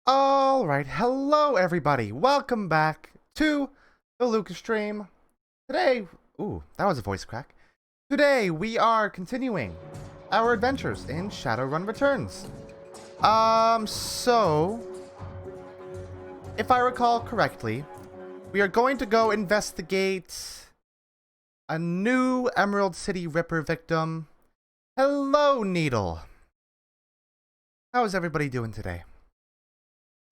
Alright, hello everybody. Welcome back to the Luka stream. Today, ooh, that was a voice crack. Today we are continuing our adventures in Shadowrun Returns. So if I recall correctly, we are going to go investigate a new Emerald City Ripper victim. Hello, Needle. How is everybody doing today?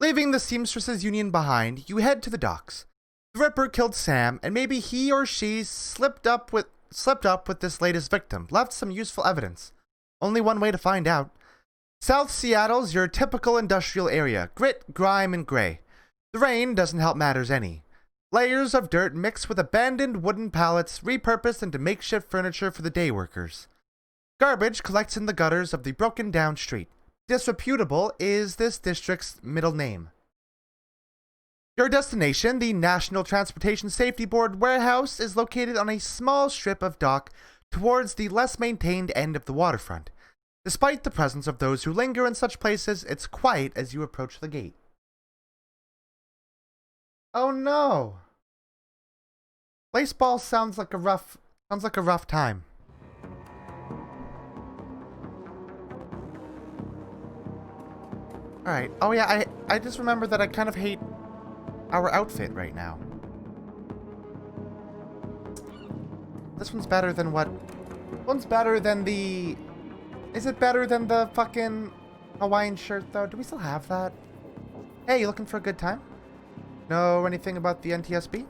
Leaving the Seamstresses Union behind, you head to the docks. The Ripper killed Sam, and maybe he or she slept up with this latest victim, left some useful evidence. Only one way to find out. South Seattle's your typical industrial area, grit, grime, and gray. The rain doesn't help matters any. Layers of dirt mixed with abandoned wooden pallets repurposed into makeshift furniture for the day workers. Garbage collects in the gutters of the broken down street. Disreputable is this district's middle name. Your destination, the National Transportation Safety Board warehouse, is located on a small strip of dock towards the less maintained end of the waterfront. Despite the presence of those who linger in such places, it's quiet as you approach the gate. Oh no! Baseball sounds like a rough time. Alright. Oh yeah, I just remember that I kind of hate our outfit right now. This one's better than what? One's better than the... Is it better than the fucking Hawaiian shirt though? Do we still have that? Hey, you looking for a good time? Know anything about the NTSB?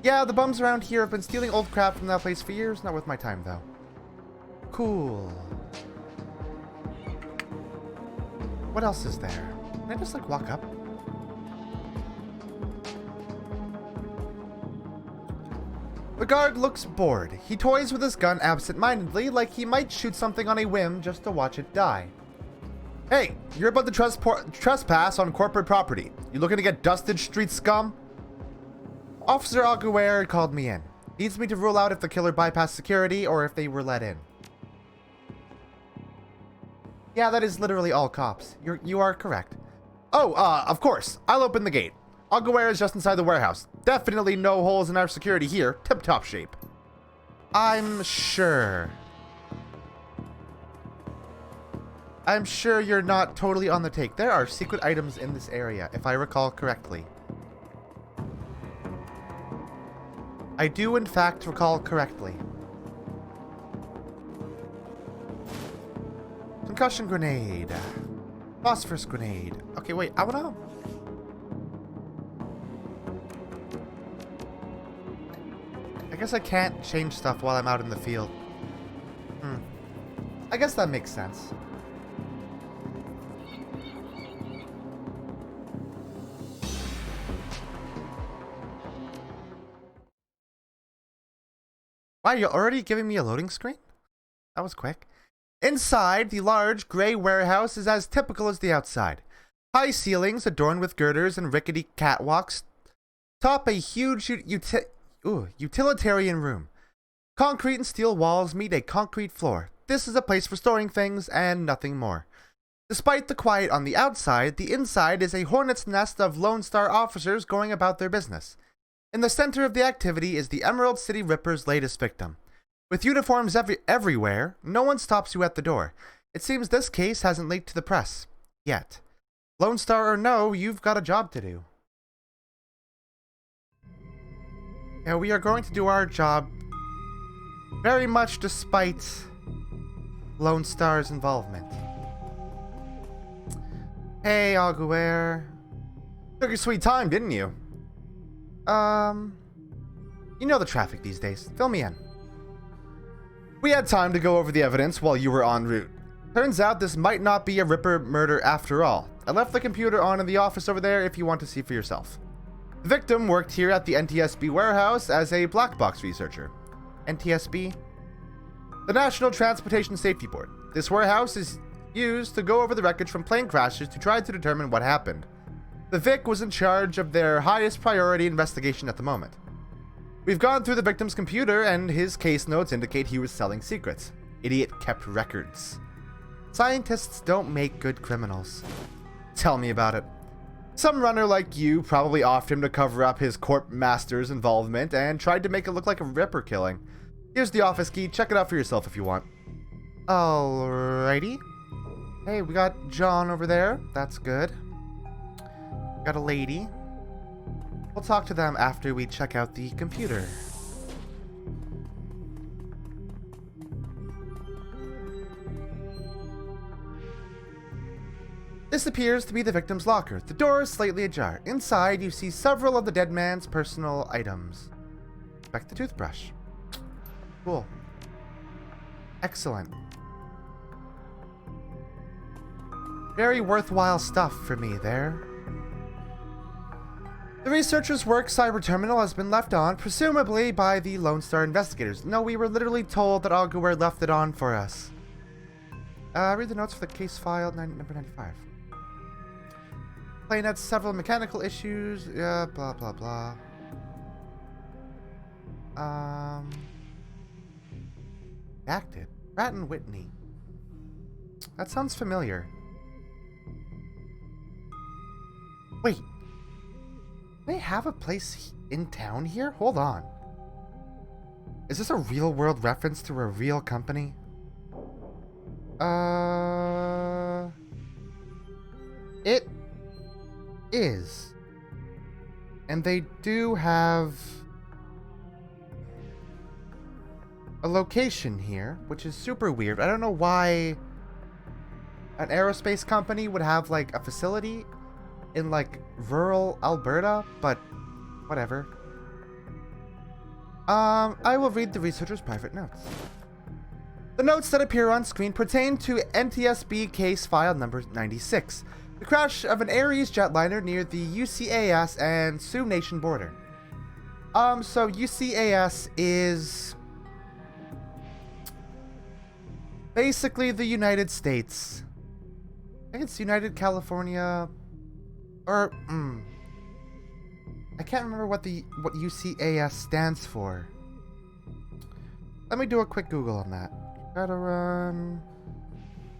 Yeah, the bums around here have been stealing old crap from that place for years. Not worth my time though. Cool. What else is there? Can I just, like, walk up? The guard looks bored. He toys with his gun absent-mindedly, like he might shoot something on a whim just to watch it die. Hey, you're about to trespass on corporate property. You looking to get dusted, street scum? Officer Aguirre called me in. Needs me to rule out if the killer bypassed security or if they were let in. Yeah, that is literally all cops. You are correct. Oh, of course. I'll open the gate. Aguirre is just inside the warehouse. Definitely no holes in our security here. Tip-top shape. I'm sure you're not totally on the take. There are secret items in this area, if I recall correctly. I do, in fact, recall correctly. Concussion grenade. Phosphorus grenade. Okay, wait, I wanna... I guess I can't change stuff while I'm out in the field. I guess that makes sense. Wow, you're already giving me a loading screen? That was quick. Inside, the large, gray warehouse is as typical as the outside. High ceilings adorned with girders and rickety catwalks top a huge utilitarian room. Concrete and steel walls meet a concrete floor. This is a place for storing things and nothing more. Despite the quiet on the outside, the inside is a hornet's nest of Lone Star officers going about their business. In the center of the activity is the Emerald City Ripper's latest victim. With uniforms everywhere, no one stops you at the door. It seems this case hasn't leaked to the press. Yet. Lone Star or no, you've got a job to do. Yeah, we are going to do our job very much despite Lone Star's involvement. Hey, Aguirre. Took your sweet time, didn't you? You know the traffic these days. Fill me in. We had time to go over the evidence while you were en route. Turns out this might not be a Ripper murder after all. I left the computer on in the office over there if you want to see for yourself. The victim worked here at the NTSB warehouse as a black box researcher. NTSB? The National Transportation Safety Board. This warehouse is used to go over the wreckage from plane crashes to try to determine what happened. The Vic was in charge of their highest priority investigation at the moment. We've gone through the victim's computer, and his case notes indicate he was selling secrets. Idiot kept records. Scientists don't make good criminals. Tell me about it. Some runner like you probably offed him to cover up his corp master's involvement and tried to make it look like a Ripper killing. Here's the office key. Check it out for yourself if you want. Alrighty. Hey, we got John over there. That's good. Got a lady. We'll talk to them after we check out the computer. This appears to be the victim's locker. The door is slightly ajar. Inside, you see several of the dead man's personal items. Expect the toothbrush. Cool. Excellent. Very worthwhile stuff for me there. The researcher's work cyber terminal has been left on, presumably by the Lone Star investigators. No, we were literally told that Aguirre left it on for us. Read the notes for the case file, number 95. Plane had several mechanical issues, blah, blah, blah. Acted. Pratt and Whitney. That sounds familiar. Wait. They have a place in town here? Hold on. Is this a real world reference to a real company? It is. And they do have a location here, which is super weird. I don't know why an aerospace company would have like a facility in like rural Alberta, but whatever. I will read the researcher's private notes. The notes that appear on screen pertain to NTSB case file number 96, the crash of an Ares jetliner near the UCAS and Sioux Nation border. So UCAS is basically the United States. I think it's United California, or I can't remember what UCAS stands for. Let me do a quick Google on that. Shadowrun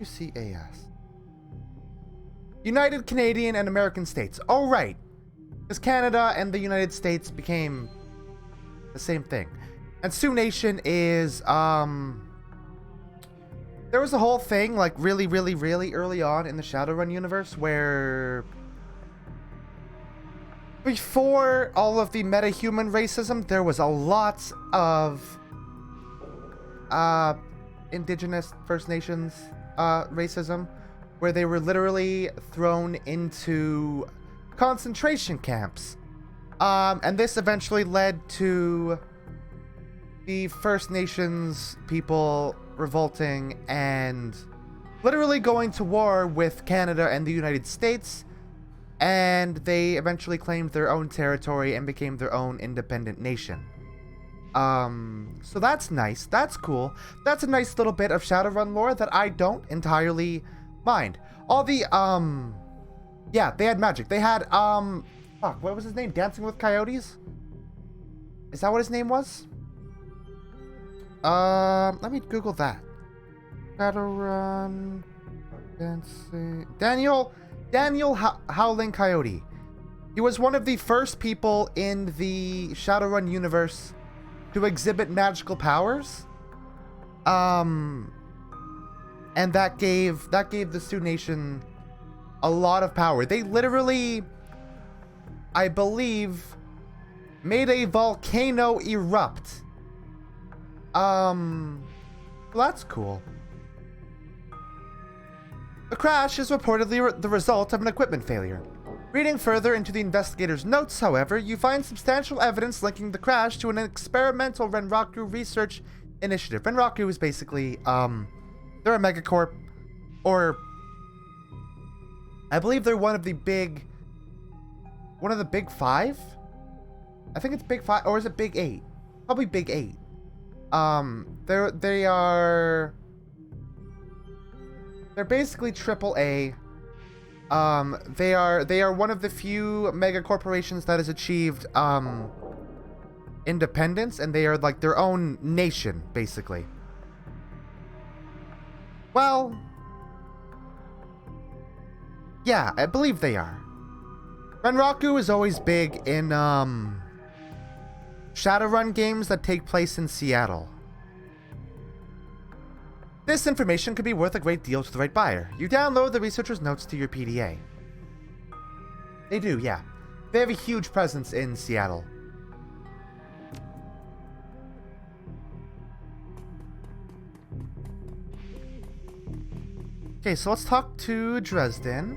UCAS. United Canadian and American States. Oh, right. Because Canada and the United States became the same thing. And Sioux Nation is, there was a whole thing, like, really early on in the Shadowrun universe where before all of the meta-human racism, there was a lot of Indigenous First Nations racism, where they were literally thrown into concentration camps. And this eventually led to the First Nations people revolting and literally going to war with Canada and the United States. And they eventually claimed their own territory and became their own independent nation. So that's nice. That's cool. That's a nice little bit of Shadowrun lore that I don't entirely mind. All the, yeah, they had magic. They had, fuck, what was his name? Dancing with Coyotes? Is that what his name was? Let me Google that. Shadowrun dancing. Daniel Howling Coyote. He was one of the first people in the Shadowrun universe to exhibit magical powers. And that gave the Sioux Nation a lot of power. They literally, I believe, made a volcano erupt. Well, that's cool. The crash is reportedly the result of an equipment failure. Reading further into the investigator's notes, however, you find substantial evidence linking the crash to an experimental Renraku research initiative. Renraku is basically, they're a megacorp, or I believe they're one of the big five? I think it's big five, or is it big eight? Probably big eight. They're basically AAA. They are one of the few mega corporations that has achieved independence, and they are like their own nation, basically. Well, Yeah, I believe they are. Renraku is always big in, Shadowrun games that take place in Seattle. This information could be worth a great deal to the right buyer. You download the researcher's notes to your PDA. They do, yeah. They have a huge presence in Seattle. Okay, so let's talk to Dresden.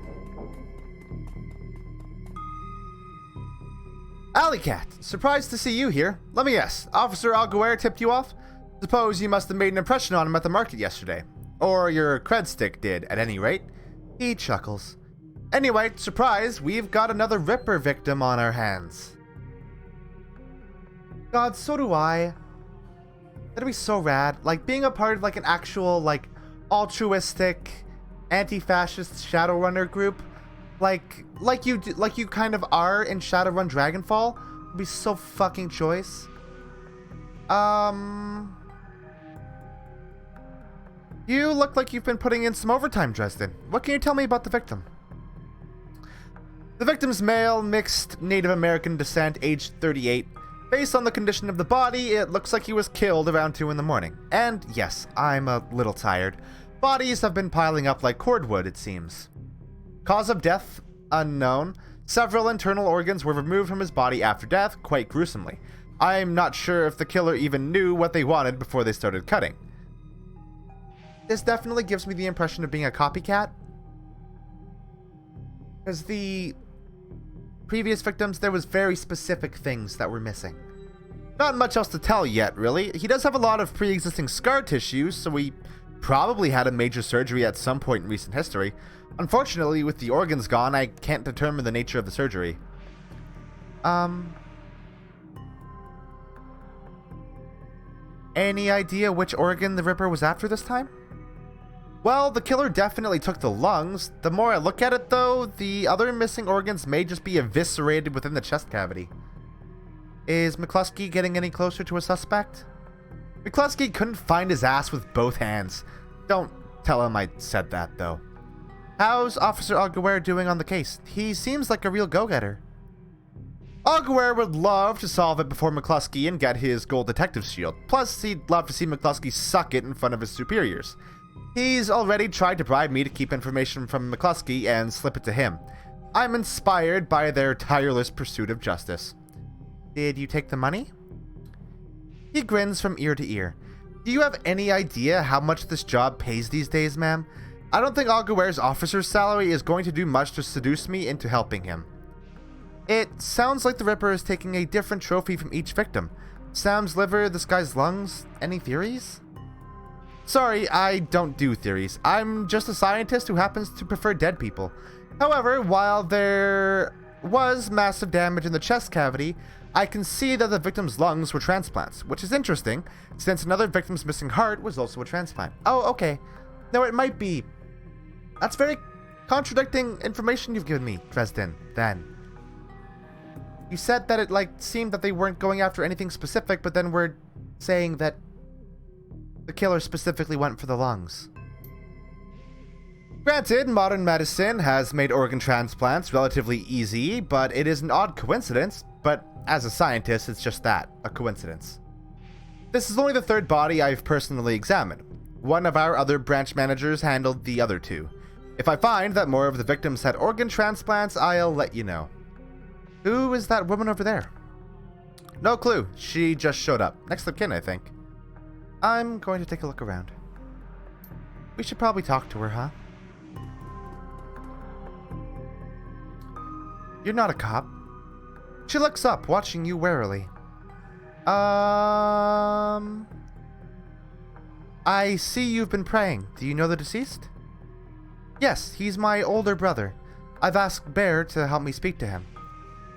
Alley Cat, surprised to see you here. Let me guess, Officer Alguer tipped you off? Suppose you must have made an impression on him at the market yesterday. Or your cred stick did, at any rate. He chuckles. Anyway, surprise, we've got another Ripper victim on our hands. God, so do I. That'd be so rad. Like, being a part of, like, an actual, like, altruistic, anti-fascist Shadowrunner group, like you kind of are in Shadowrun Dragonfall, would be so fucking choice. You look like you've been putting in some overtime, Dresden. What can you tell me about the victim? The victim's male, mixed Native American descent, aged 38. Based on the condition of the body, it looks like he was killed around 2 in the morning. And yes, I'm a little tired. Bodies have been piling up like cordwood, it seems. Cause of death, unknown. Several internal organs were removed from his body after death, quite gruesomely. I'm not sure if the killer even knew what they wanted before they started cutting. This definitely gives me the impression of being a copycat. Because the previous victims, there was very specific things that were missing. Not much else to tell yet, really. He does have a lot of pre-existing scar tissue, so he probably had a major surgery at some point in recent history. Unfortunately, with the organs gone, I can't determine the nature of the surgery. Any idea which organ the Ripper was after this time? Well, the killer definitely took the lungs. The more I look at it, though, the other missing organs may just be eviscerated within the chest cavity. Is McCluskey getting any closer to a suspect? McCluskey couldn't find his ass with both hands. Don't tell him I said that, though. How's Officer Alguer doing on the case? He seems like a real go-getter. Alguer would love to solve it before McCluskey and get his gold detective's shield. Plus, he'd love to see McCluskey suck it in front of his superiors. He's already tried to bribe me to keep information from McCluskey and slip it to him. I'm inspired by their tireless pursuit of justice. Did you take the money? He grins from ear to ear. Do you have any idea how much this job pays these days, ma'am? I don't think Alguer's officer's salary is going to do much to seduce me into helping him. It sounds like the Ripper is taking a different trophy from each victim. Sam's liver, this guy's lungs. Any theories? Sorry, I don't do theories. I'm just a scientist who happens to prefer dead people. However, while there was massive damage in the chest cavity, I can see that the victim's lungs were transplants, which is interesting, since another victim's missing heart was also a transplant. Oh, okay. No, it might be. That's very contradicting information you've given me, Dresden, then. You said that it, seemed that they weren't going after anything specific, but then we're saying that the killer specifically went for the lungs. Granted, modern medicine has made organ transplants relatively easy, but it is an odd coincidence. But as a scientist, it's just that, a coincidence. This is only the third body I've personally examined. One of our other branch managers handled the other two. If I find that more of the victims had organ transplants, I'll let you know. Who is that woman over there? No clue. She just showed up. Next of kin, I think. I'm going to take a look around. We should probably talk to her, huh? You're not a cop. She looks up, watching you warily. I see you've been praying. Do you know the deceased? Yes, he's my older brother. I've asked Bear to help me speak to him.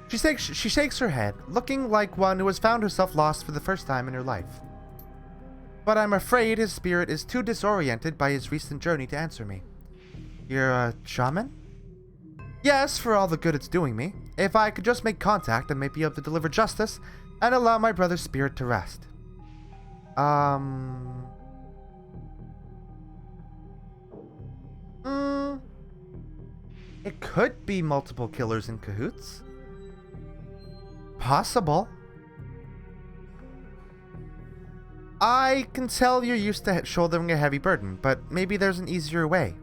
She shakes her head, looking like one who has found herself lost for the first time in her life. But I'm afraid his spirit is too disoriented by his recent journey to answer me. You're a shaman? Yes, for all the good it's doing me. If I could just make contact, I might be able to deliver justice and allow my brother's spirit to rest. It could be multiple killers in cahoots. Possible. I can tell you're used to shouldering a heavy burden, but maybe there's an easier way.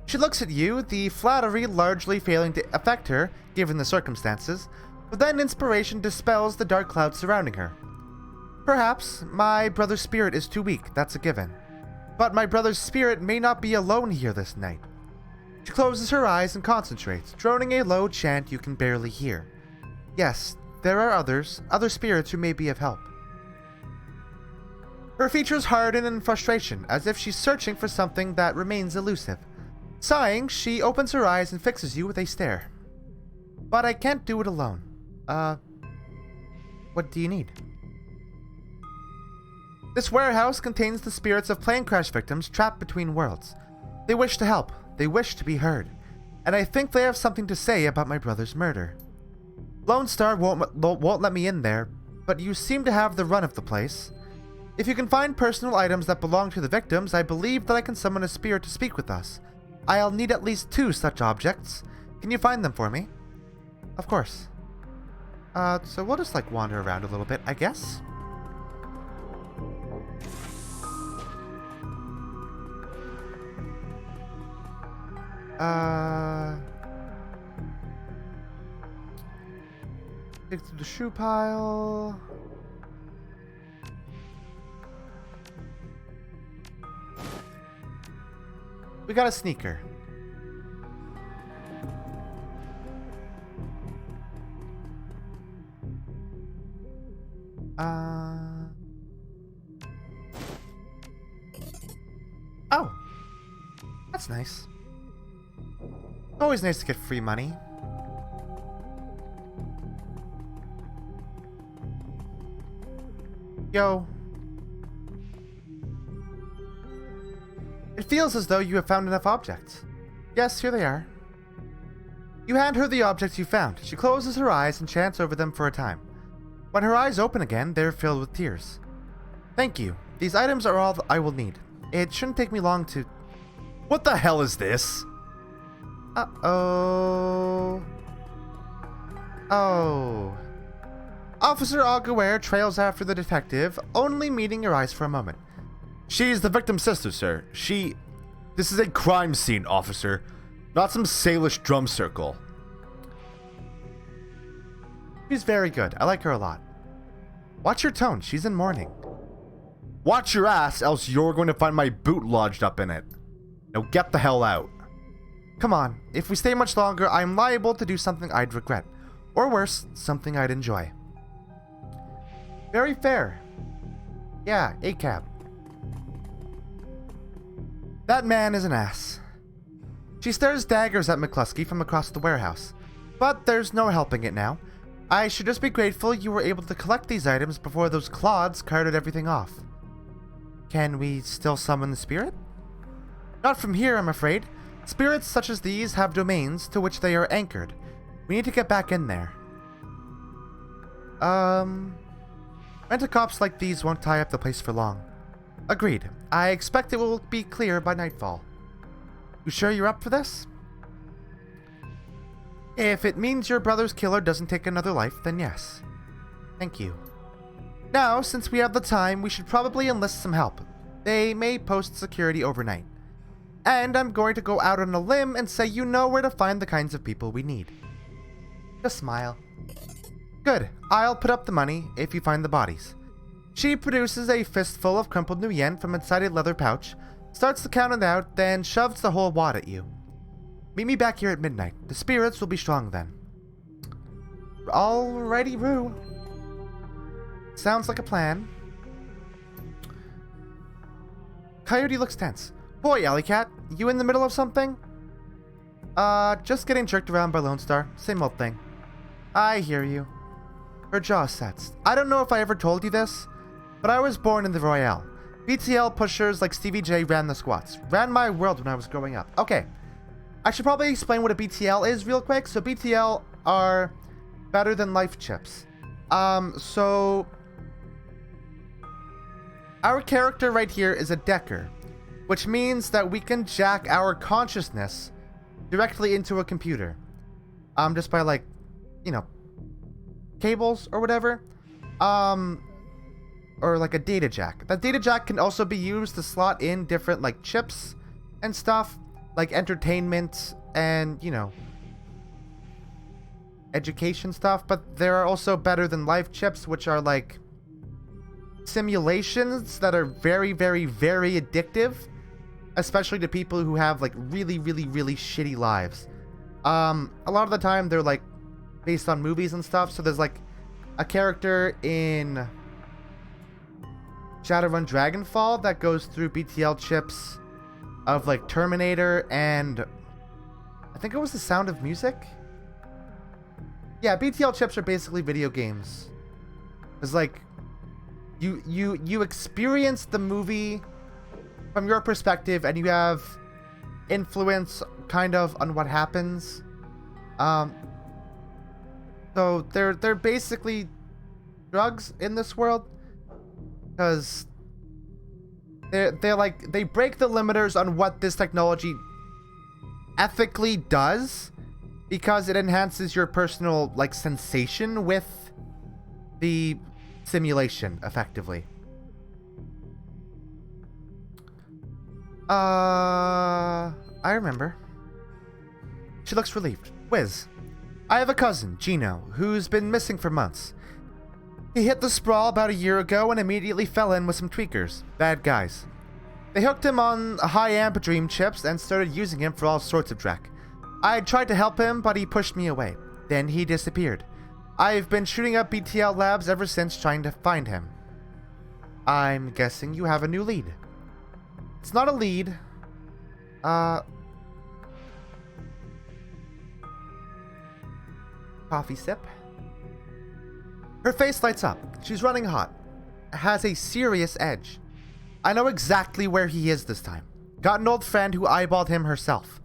She looks at you, the flattery largely failing to affect her, given the circumstances, but then inspiration dispels the dark clouds surrounding her. Perhaps my brother's spirit is too weak, that's a given. But my brother's spirit may not be alone here this night. She closes her eyes and concentrates, droning a low chant you can barely hear. Yes, there are other spirits who may be of help. Her features harden in frustration, as if she's searching for something that remains elusive. Sighing, she opens her eyes and fixes you with a stare. But I can't do it alone. What do you need? This warehouse contains the spirits of plane crash victims trapped between worlds. They wish to help. They wish to be heard. And I think they have something to say about my brother's murder. Lone Star won't let me in there, but you seem to have the run of the place. If you can find personal items that belong to the victims, I believe that I can summon a spirit to speak with us. I'll need at least 2 such objects. Can you find them for me? Of course. So we'll just wander around a little bit, I guess. Dig through the shoe pile. We got a sneaker. Oh. That's nice. Always nice to get free money. Yo. It feels as though you have found enough objects. Yes, here they are. You hand her the objects you found. She closes her eyes and chants over them for a time. When her eyes open again, they're filled with tears. Thank you. These items are all I will need. It shouldn't take me long to... What the hell is this? Uh-oh. Oh. Officer Aguirre trails after the detective, only meeting your eyes for a moment. She's the victim's sister, sir. This is a crime scene, officer. Not some Salish drum circle. She's very good. I like her a lot. Watch your tone. She's in mourning. Watch your ass, else you're going to find my boot lodged up in it. Now get the hell out. Come on. If we stay much longer, I'm liable to do something I'd regret. Or worse, something I'd enjoy. Very fair. Yeah, ACAB. That man is an ass. She stares daggers at McCluskey from across the warehouse. But there's no helping it now. I should just be grateful you were able to collect these items before those clods carted everything off. Can we still summon the spirit? Not from here, I'm afraid. Spirits such as these have domains to which they are anchored. We need to get back in there. Rent-a-cops like these won't tie up the place for long. Agreed. I expect it will be clear by nightfall. You sure you're up for this? If it means your brother's killer doesn't take another life, then yes. Thank you. Now, since we have the time, we should probably enlist some help. They may post security overnight. And I'm going to go out on a limb and say you know where to find the kinds of people we need. Just smile. Good. I'll put up the money if you find the bodies. She produces a fistful of crumpled new yen from inside a leather pouch, starts to count it out, then shoves the whole wad at you. Meet me back here at midnight. The spirits will be strong then. Alrighty, Roo. Sounds like a plan. Coyote looks tense. Boy, Alley Cat, you in the middle of something? Just getting jerked around by Lone Star. Same old thing. I hear you. Her jaw sets. I don't know if I ever told you this, but I was born in the Royale. BTL pushers like Stevie J ran the squats. Ran my world when I was growing up. Okay. I should probably explain what a BTL is real quick. So BTL are better than life chips. So our character right here is a Decker, which means that we can jack our consciousness directly into a computer. Just by like, you know, cables or whatever. Or like a data jack. That data jack can also be used to slot in different like chips and stuff, like entertainment and, you know, education stuff, but there are also better than life chips, which are like simulations that are very, very, very addictive, especially to people who have like really, really, really shitty lives. A lot of the time they're like based on movies and stuff, so there's like a character in Shadowrun Dragonfall that goes through BTL chips of like Terminator and I think it was The Sound of Music. Yeah, BTL chips are basically video games. It's like you experience the movie from your perspective and you have influence kind of on what happens. So they're basically drugs in this world because they're like they break the limiters on what this technology ethically does, because it enhances your personal like sensation with the simulation effectively. I remember. She looks relieved. Whiz. I have a cousin, Gino, who's been missing for months. He hit the sprawl about a year ago and immediately fell in with some tweakers. Bad guys. They hooked him on high amp dream chips and started using him for all sorts of dreck. I tried to help him, but he pushed me away. Then he disappeared. I've been shooting up BTL labs ever since trying to find him. I'm guessing you have a new lead. It's not a lead. Coffee sip. Her face lights up. She's running hot. Has a serious edge. I know exactly where he is this time. Got an old friend who eyeballed him herself.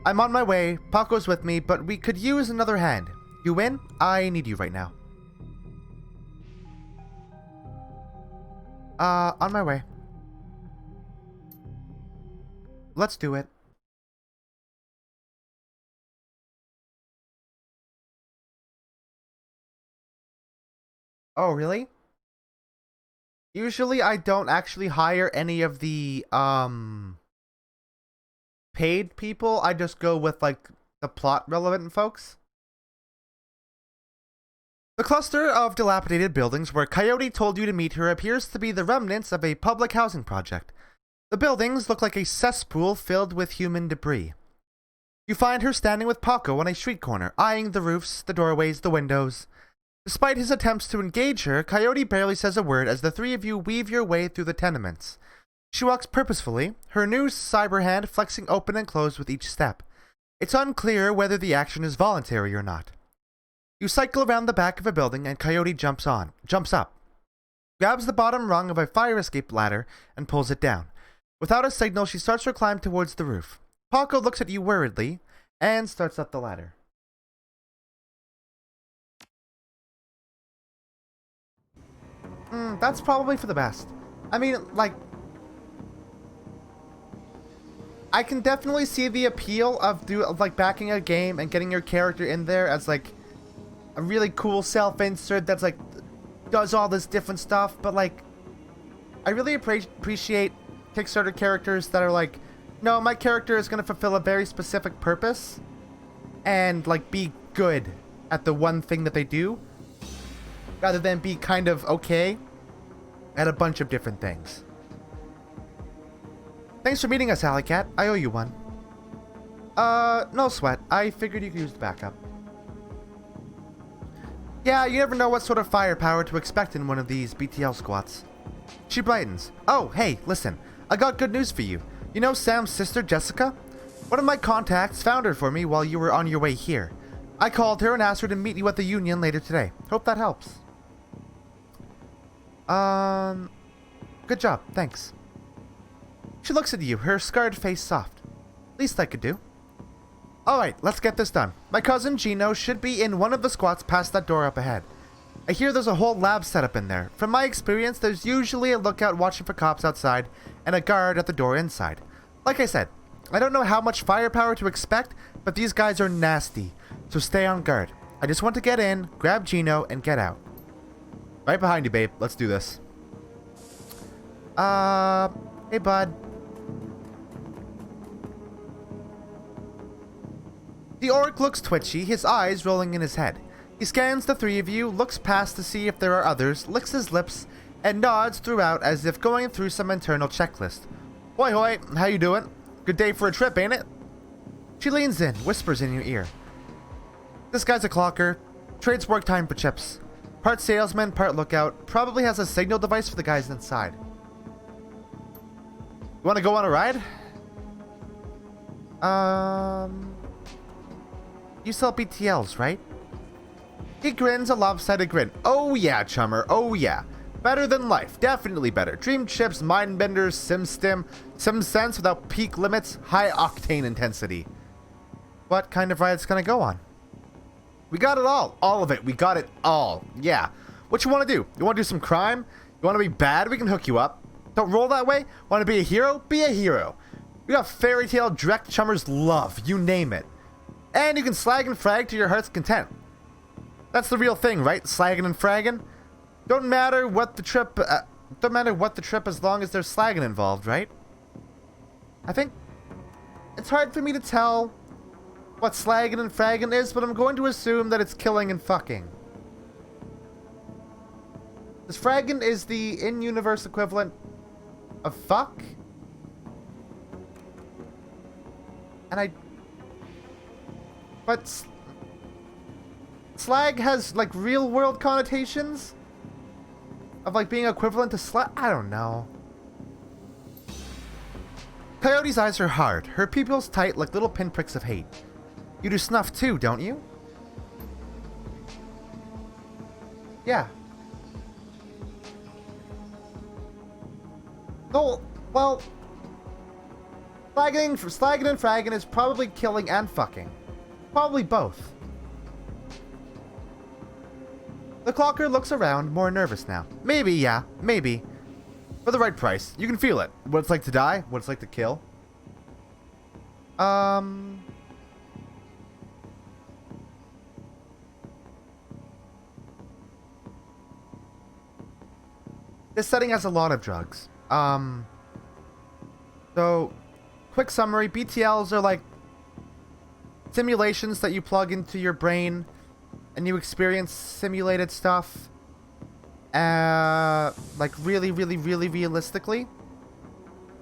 I'm on my way. Paco's with me, but we could use another hand. You win? I need you right now. On my way. Let's do it. Oh, really? Usually I don't actually hire any of the, paid people. I just go with, like, the plot relevant folks. The cluster of dilapidated buildings where Coyote told you to meet her appears to be the remnants of a public housing project. The buildings look like a cesspool filled with human debris. You find her standing with Paco on a street corner, eyeing the roofs, the doorways, the windows. Despite his attempts to engage her, Coyote barely says a word as the three of you weave your way through the tenements. She walks purposefully, her new cyber hand flexing open and closed with each step. It's unclear whether the action is voluntary or not. You cycle around the back of a building and Coyote jumps up, grabs the bottom rung of a fire escape ladder and pulls it down. Without a signal, she starts her climb towards the roof. Paco looks at you worriedly and starts up the ladder. That's probably for the best. I mean, like, I can definitely see the appeal of backing a game and getting your character in there as like a really cool self-insert that's like does all this different stuff, but like I really appreciate Kickstarter characters that are like, no, my character is going to fulfill a very specific purpose and like be good at the one thing that they do, rather than be kind of okay at a bunch of different things. Thanks for meeting us, Alley Cat. I owe you one. No sweat. I figured you could use the backup. Yeah, you never know what sort of firepower to expect in one of these BTL squats. She brightens. Oh, hey, listen. I got good news for you. You know Sam's sister, Jessica? One of my contacts found her for me while you were on your way here. I called her and asked her to meet you at the Union later today. Hope that helps. Good job. Thanks. She looks at you, her scarred face soft. Least I could do. Alright, let's get this done. My cousin Gino should be in one of the squats past that door up ahead. I hear there's a whole lab set up in there. From my experience, there's usually a lookout watching for cops outside and a guard at the door inside. Like I said, I don't know how much firepower to expect, but these guys are nasty, so stay on guard. I just want to get in, grab Gino, and get out. Right behind you, babe. Let's do this. Hey, bud. The orc looks twitchy, his eyes rolling in his head. He scans the three of you, looks past to see if there are others, licks his lips, and nods throughout as if going through some internal checklist. Hoi hoi, how you doing? Good day for a trip, ain't it? She leans in, whispers in your ear. This guy's a clocker, trades work time for chips. Part salesman, part lookout, probably has a signal device for the guys inside. You want to go on a ride? You sell BTLs, right? He grins a lopsided grin. Oh yeah, chummer, oh yeah. Better than life, definitely better. Dream chips, mind benders, sim stim, sim sense without peak limits, high octane intensity. What kind of ride's gonna go on? We got it all of it, we got it all, yeah. What you want to do? You want to do some crime? You want to be bad? We can hook you up. Don't roll that way? Want to be a hero? Be a hero. We got fairy tale direct chummers love, you name it. And you can slag and frag to your heart's content. That's the real thing, right? Slagging and fragging. Don't matter what the trip as long as there's slagging involved, right? I think it's hard for me to tell what slagging and fragging is, but I'm going to assume that it's killing and fucking. This fragging is the in-universe equivalent of fuck? But slag has like real world connotations of like being equivalent to slag. I don't know. Coyote's eyes are hard, her pupils tight like little pinpricks of hate. You do snuff too, don't you? Yeah. Oh, well, slagging and fragging is probably killing and fucking. Probably both. The clocker looks around, more nervous now. Maybe, yeah, maybe. For the right price. You can feel it. What it's like to die, what it's like to kill. This setting has a lot of drugs. So, quick summary, BTLs are like simulations that you plug into your brain and you experience simulated stuff like really realistically.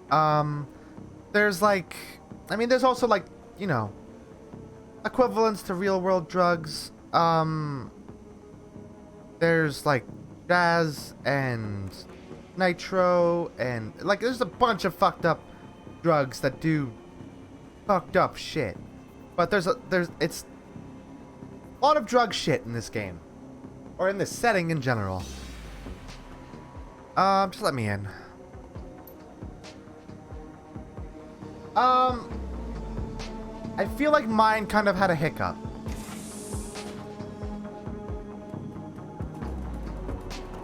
There's like, I mean, there's also like, you know, equivalents to real world drugs. There's like jazz and nitro and like there's a bunch of fucked up drugs that do fucked up shit. But it's a lot of drug shit in this game. Or in this setting in general. Just let me in. I feel like mine kind of had a hiccup.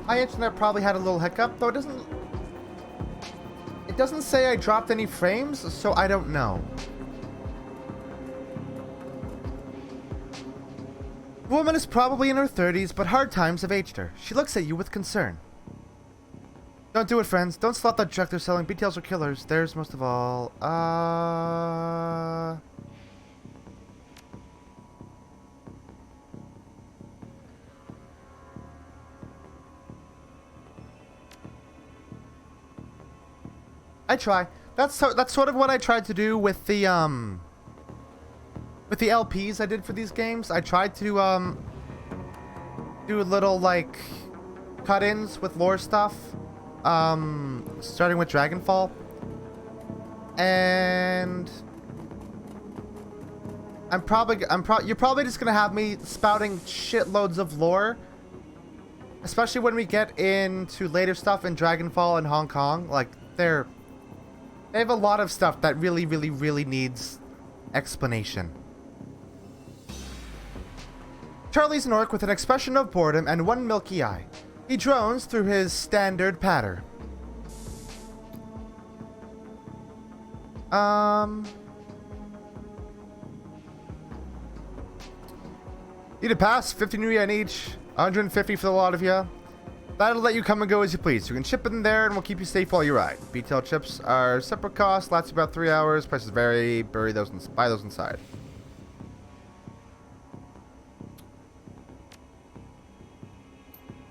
My internet probably had a little hiccup, though it doesn't say I dropped any frames, so I don't know. The woman is probably in her 30s, but hard times have aged her. She looks at you with concern. Don't do it, friends. Don't slot that truck they're selling. BTLs are killers. There's most of all. I try. That's sort of what I tried to do with the LPs I did for these games. I tried to do a little like cut-ins with lore stuff, starting with Dragonfall, and you're probably just gonna have me spouting shitloads of lore, especially when we get into later stuff in Dragonfall and Hong Kong. Like they have a lot of stuff that really needs explanation. Charlie's an orc with an expression of boredom and one milky eye. He drones through his standard patter. Need a pass, 50 new yen each, 150 for the lot of you. That'll let you come and go as you please. You can ship it in there and we'll keep you safe while you ride. BTL chips are separate costs, lasts about 3 hours, prices vary, buy those inside.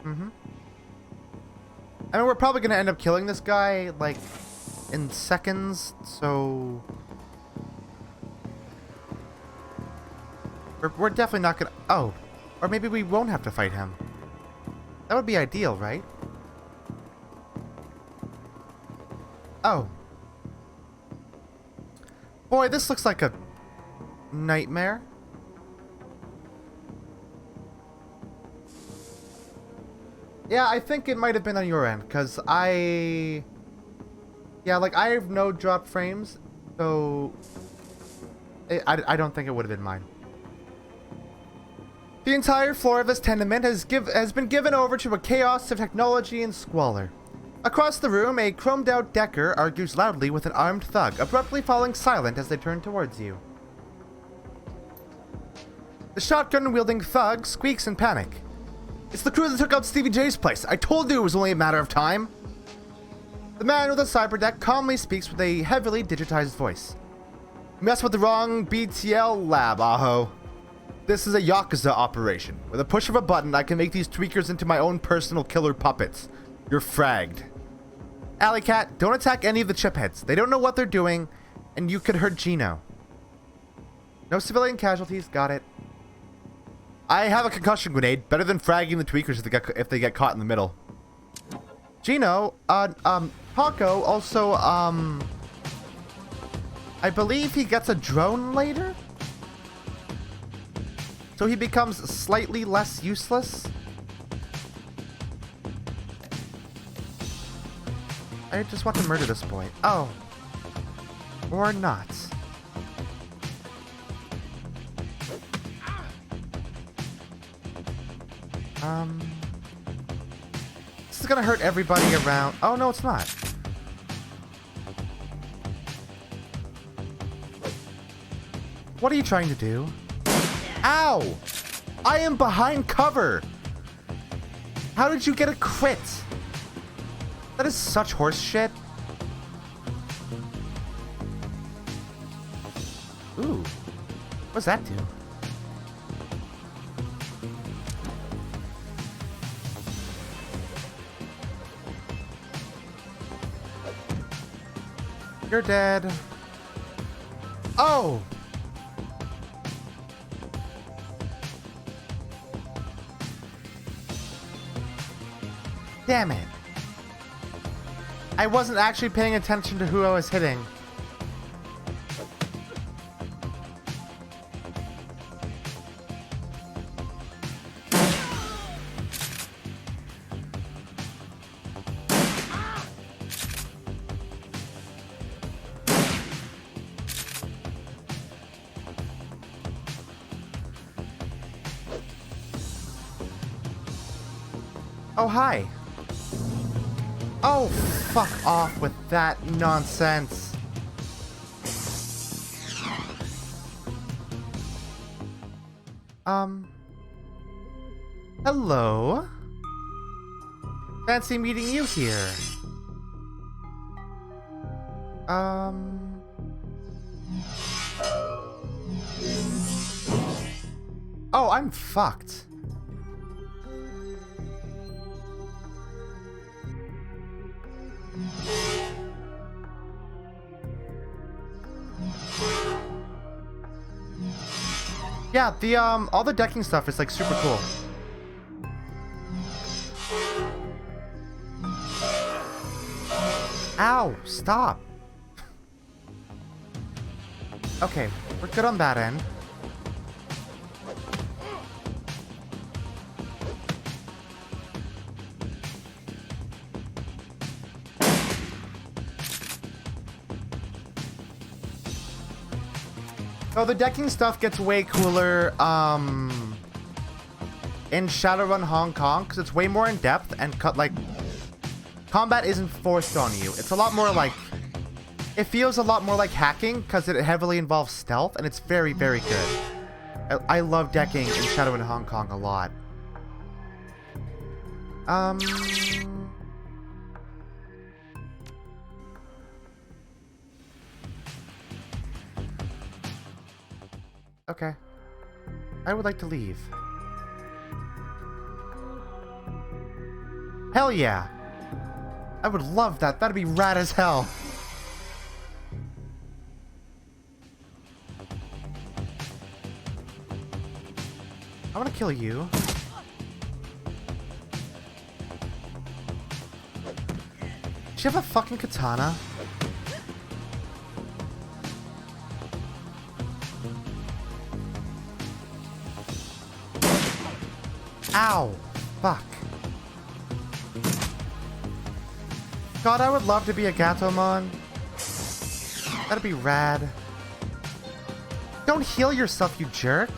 I mean, we're probably going to end up killing this guy, like, in seconds, so... We're definitely not going to... Oh, or maybe we won't have to fight him. That would be ideal, right? Oh. Boy, this looks like a nightmare. Yeah, I think it might have been on your end, because yeah, like, I have no drop frames, so I don't think it would have been mine. The entire floor of this tenement has been given over to a chaos of technology and squalor. Across the room, a chromed-out Decker argues loudly with an armed thug, abruptly falling silent as they turn towards you. The shotgun-wielding thug squeaks in panic. It's the crew that took out Stevie J's place. I told you it was only a matter of time. The man with the cyber deck calmly speaks with a heavily digitized voice. You messed with the wrong BTL lab, Aho. This is a Yakuza operation. With a push of a button, I can make these tweakers into my own personal killer puppets. You're fragged. Alley Cat, don't attack any of the chipheads. They don't know what they're doing, and you could hurt Gino. No civilian casualties, got it. I have a concussion grenade, better than fragging the tweakers if they get caught in the middle. Gino, Paco also, I believe he gets a drone later? So he becomes slightly less useless? I just want to murder this boy. Oh. Or not. This is gonna hurt everybody around. Oh, no, it's not. What are you trying to do? Ow! I am behind cover! How did you get a crit? That is such horse shit. Ooh. What does that do? You're dead. Oh! Damn it. I wasn't actually paying attention to who I was hitting. Oh, hi. Oh, fuck off with that nonsense. Hello? Fancy meeting you here. Oh, I'm fucked. Yeah, the all the decking stuff is like super cool. Ow, stop. Okay, we're good on that end. Oh, the decking stuff gets way cooler in Shadowrun Hong Kong because it's way more in depth and combat isn't forced on you. It's a lot more like, it feels a lot more like hacking because it heavily involves stealth and it's very, very good. I love decking in Shadowrun Hong Kong a lot. Okay. I would like to leave. Hell yeah! I would love that. That'd be rad as hell. I want to kill you. Do you have a fucking katana? Ow! Fuck. God, I would love to be a Gatomon. That'd be rad. Don't heal yourself, you jerk.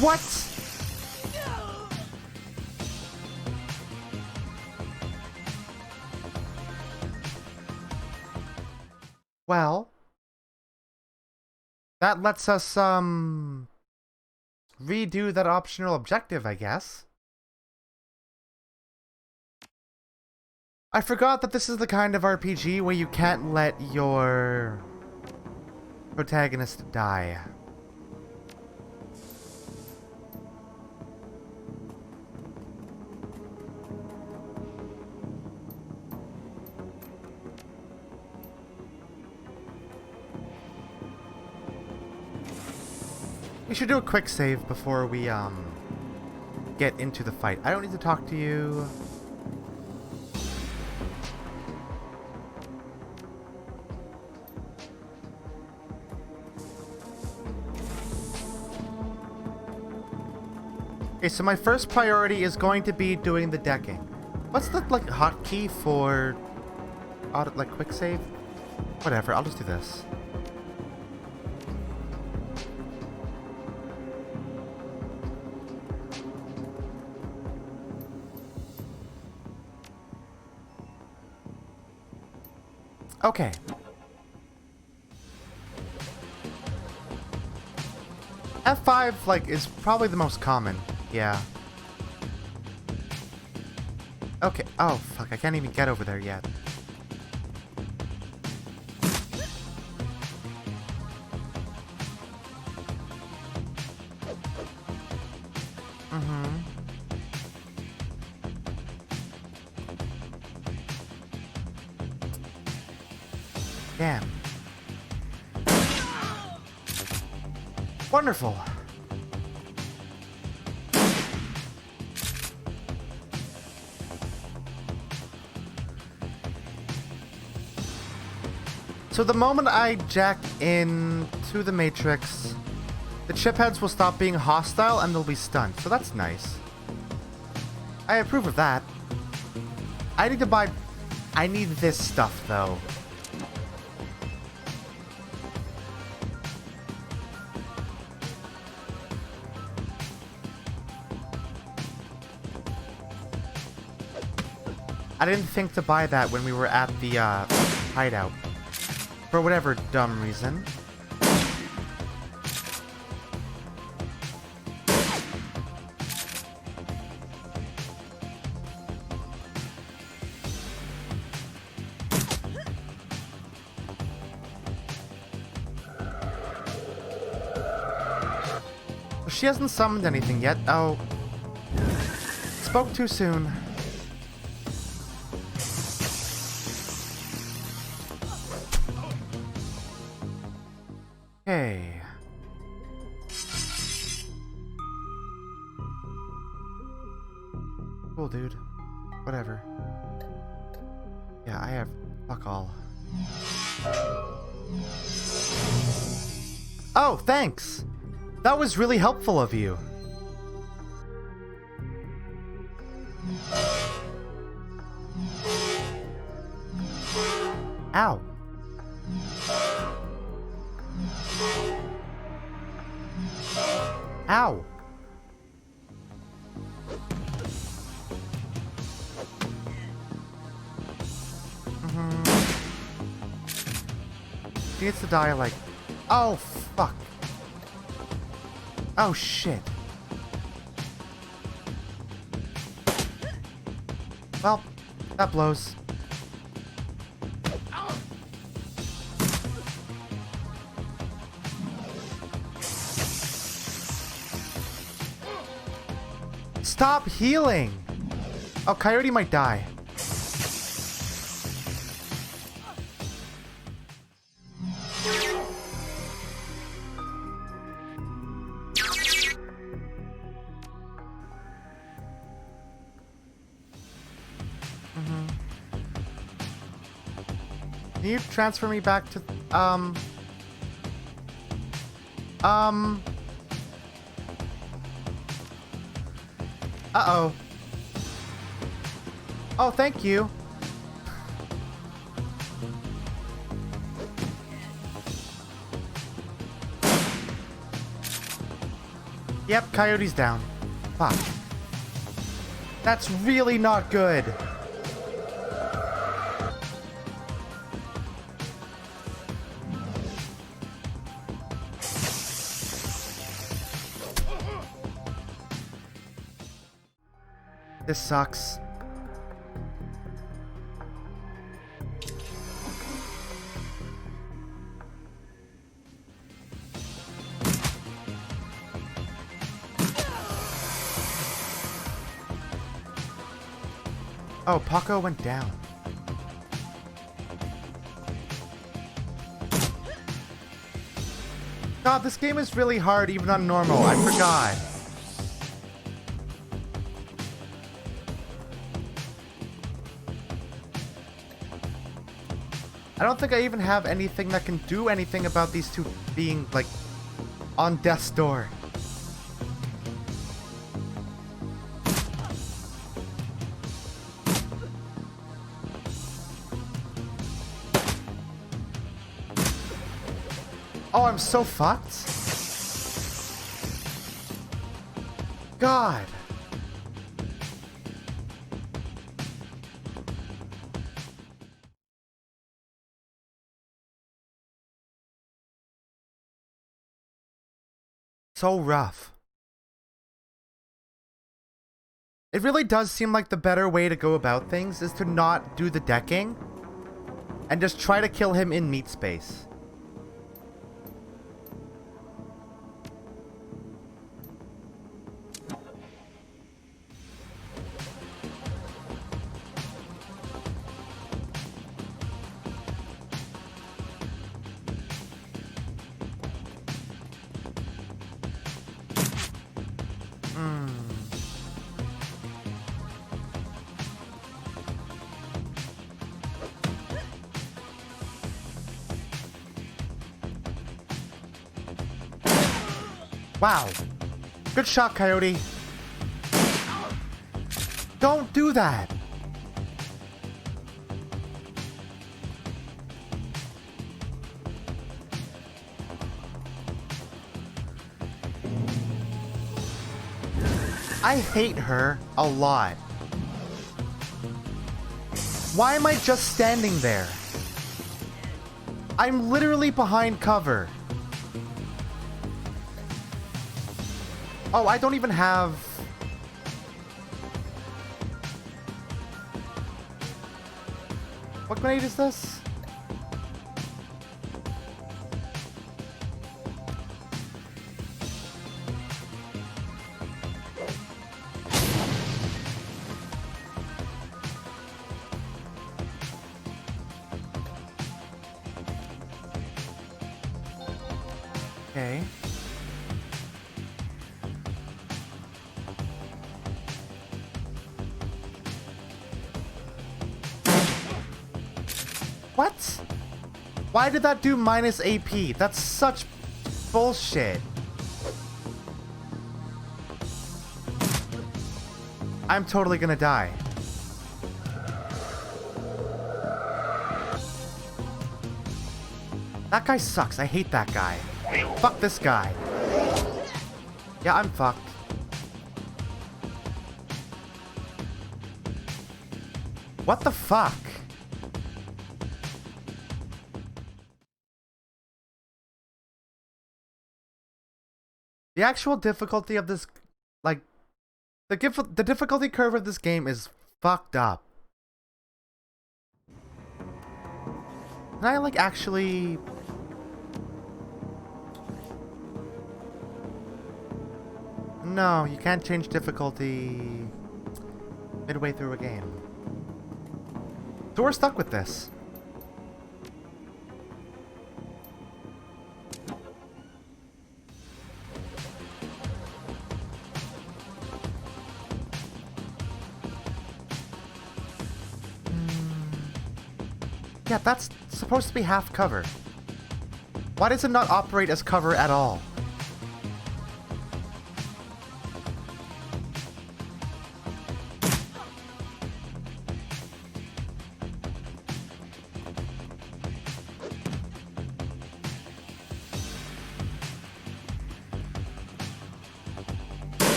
What? Well, that lets us, redo that optional objective, I guess. I forgot that this is the kind of RPG where you can't let your protagonist die. We should do a quick save before we, get into the fight. I don't need to talk to you. Okay, so my first priority is going to be doing the decking. What's the, like, hotkey for, auto, like, quick save? Whatever, I'll just do this. Okay. F5, like, is probably the most common. Yeah. Okay. Oh, fuck. I can't even get over there yet. Mm-hmm. Damn. Wonderful. So the moment I jack into the Matrix, the chip heads will stop being hostile and they'll be stunned. So that's nice. I approve of that. I need this stuff though. I didn't think to buy that when we were at the hideout. For whatever dumb reason. She hasn't summoned anything yet. Oh. Spoke too soon. Okay. Cool, dude. Whatever. Yeah, I have fuck all. Oh, thanks! That was really helpful of you. Ow. Ow. She needs to die like... Oh, fuck. Oh, shit. Well, that blows. Stop healing! Oh, Coyote might die. Can you transfer me back to, Uh-oh. Oh, thank you. Yep, Coyote's down. Fuck. That's really not good. This sucks. Oh, Paco went down. God, this game is really hard even on normal. I forgot. I don't think I even have anything that can do anything about these two being, like, on death's door. Oh, I'm so fucked. God. So rough. It really does seem like the better way to go about things is to not do the decking and just try to kill him in meat space. Wow. Good shot, Coyote. Don't do that. I hate her a lot. Why am I just standing there? I'm literally behind cover. Oh, I don't even have... What grenade is this? Okay. What? Why did that do minus AP? That's such bullshit. I'm totally gonna die. That guy sucks. I hate that guy. Fuck this guy. Yeah, I'm fucked. What the fuck? The actual difficulty of this, like, the difficulty curve of this game is fucked up. Can I, like, actually... No, you can't change difficulty midway through a game. So we're stuck with this. Yeah, that's supposed to be half cover. Why does it not operate as cover at all?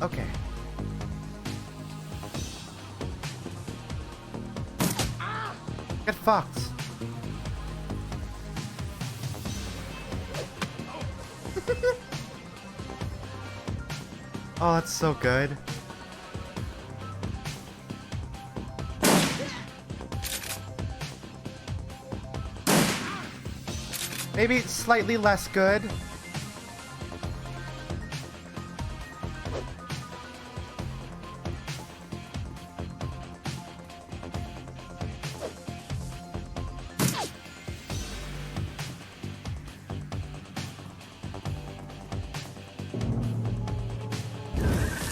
Okay. Get fucked. Oh, that's so good. Maybe slightly less good.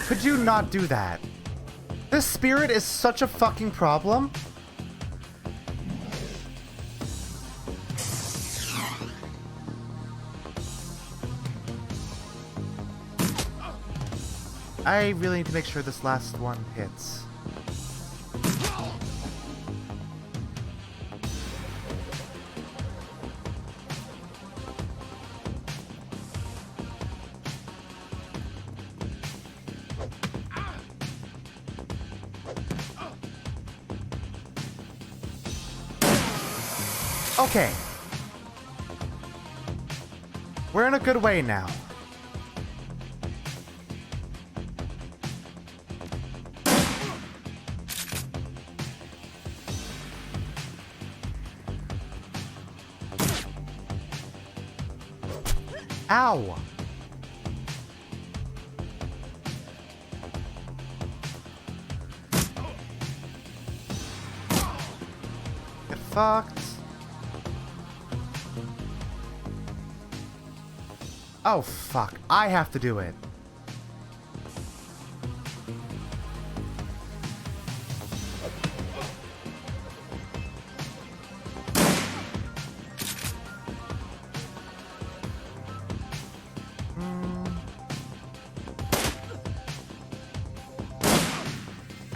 Could you not do that? This spirit is such a fucking problem. I really need to make sure this last one hits. Okay. We're in a good way now. Ow! Get fucked. Oh, fuck. I have to do it.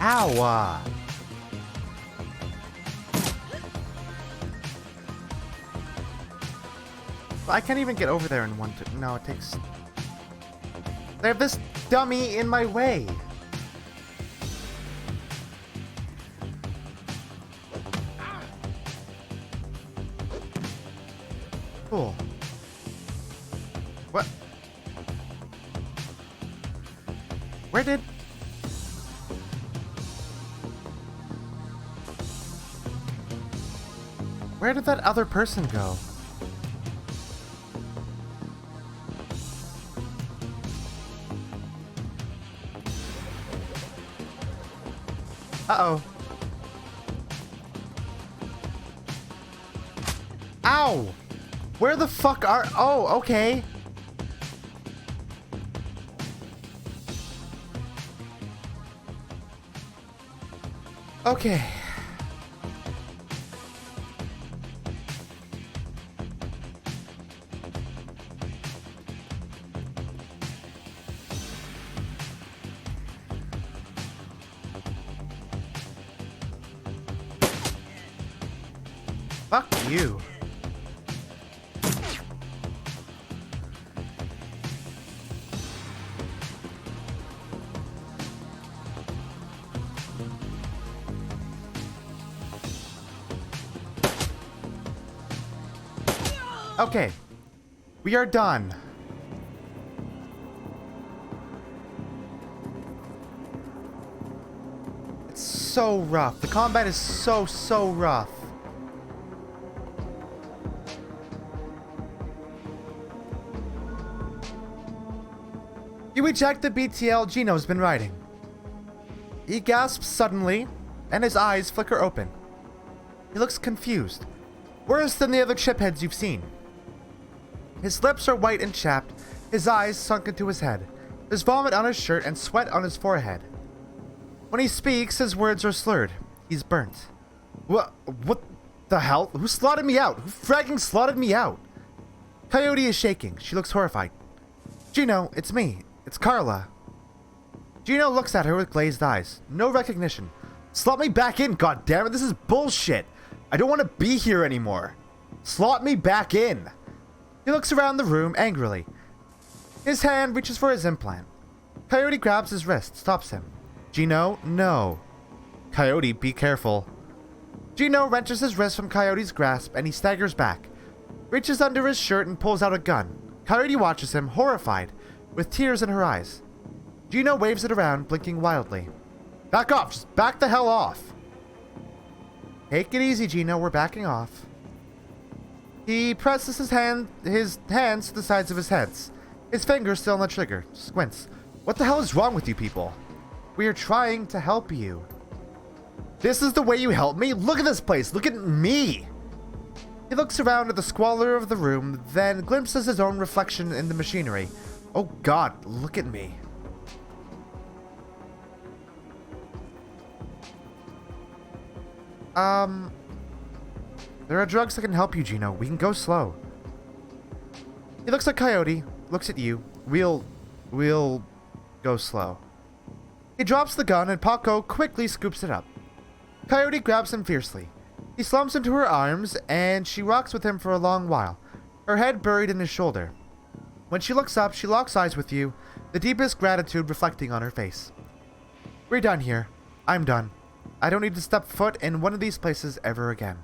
Ow! I can't even get over there in one. No, it takes. They have this dummy in my way. Cool. What? Where did? Where did that other person go? Uh-oh. Ow! Where the fuck are... Oh, okay. Okay. Fuck you. Okay. We are done. It's so rough. The combat is so rough. You eject the BTL Gino's been riding. He gasps suddenly, and his eyes flicker open. He looks confused. Worse than the other chipheads you've seen. His lips are white and chapped, his eyes sunk into his head. There's vomit on his shirt and sweat on his forehead. When he speaks, his words are slurred. He's burnt. What the hell? Who slotted me out? Who fragging slotted me out? Coyote is shaking. She looks horrified. Gino, it's me. It's Carla. Gino looks at her with glazed eyes. No recognition. Slot me back in, goddammit. This is bullshit. I don't want to be here anymore. Slot me back in. He looks around the room angrily. His hand reaches for his implant. Coyote grabs his wrist, stops him. Gino, no. Coyote, be careful. Gino wrenches his wrist from Coyote's grasp and he staggers back. Reaches under his shirt and pulls out a gun. Coyote watches him, horrified, with tears in her eyes. Gino waves it around, blinking wildly. Back off! Just back the hell off! Take it easy, Gino. We're backing off. He presses his hands to the sides of his heads. His fingers still on the trigger. Squints. What the hell is wrong with you people? We are trying to help you. This is the way you help me? Look at this place. Look at me. He looks around at the squalor of the room, then glimpses his own reflection in the machinery. Oh God, look at me. There are drugs that can help you, Gino. We can go slow. He looks at Coyote, looks at you. We'll go slow. He drops the gun and Paco quickly scoops it up. Coyote grabs him fiercely. He slumps into her arms and she rocks with him for a long while, her head buried in his shoulder. When she looks up, she locks eyes with you, the deepest gratitude reflecting on her face. We're done here. I'm done. I don't need to step foot in one of these places ever again.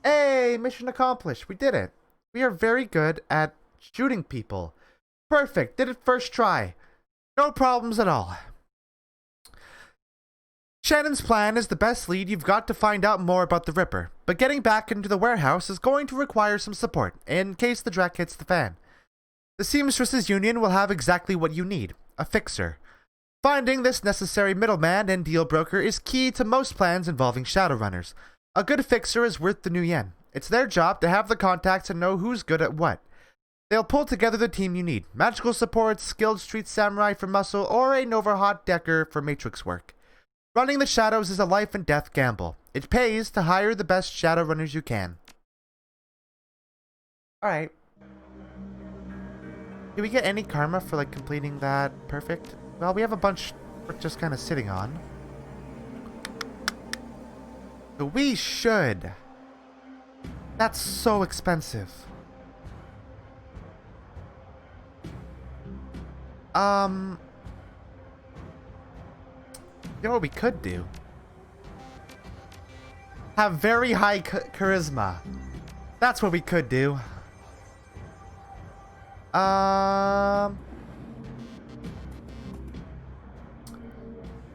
Hey, mission accomplished. We did it. We are very good at shooting people. Perfect. Did it first try. No problems at all. Shannon's plan is the best lead. You've got to find out more about the Ripper, but getting back into the warehouse is going to require some support in case the dreck hits the fan. The Seamstresses Union will have exactly what you need, a fixer. Finding this necessary middleman and deal broker is key to most plans involving Shadowrunners. A good fixer is worth the new yen. It's their job to have the contacts and know who's good at what. They'll pull together the team you need. Magical support, skilled street samurai for muscle, or a Nova Hot Decker for matrix work. Running the shadows is a life and death gamble. It pays to hire the best Shadowrunners you can. Alright. Did we get any karma for like completing that perfect? Well, we have a bunch we're just kind of sitting on. So we should. That's so expensive. You know what we could do? Have very high charisma. That's what we could do.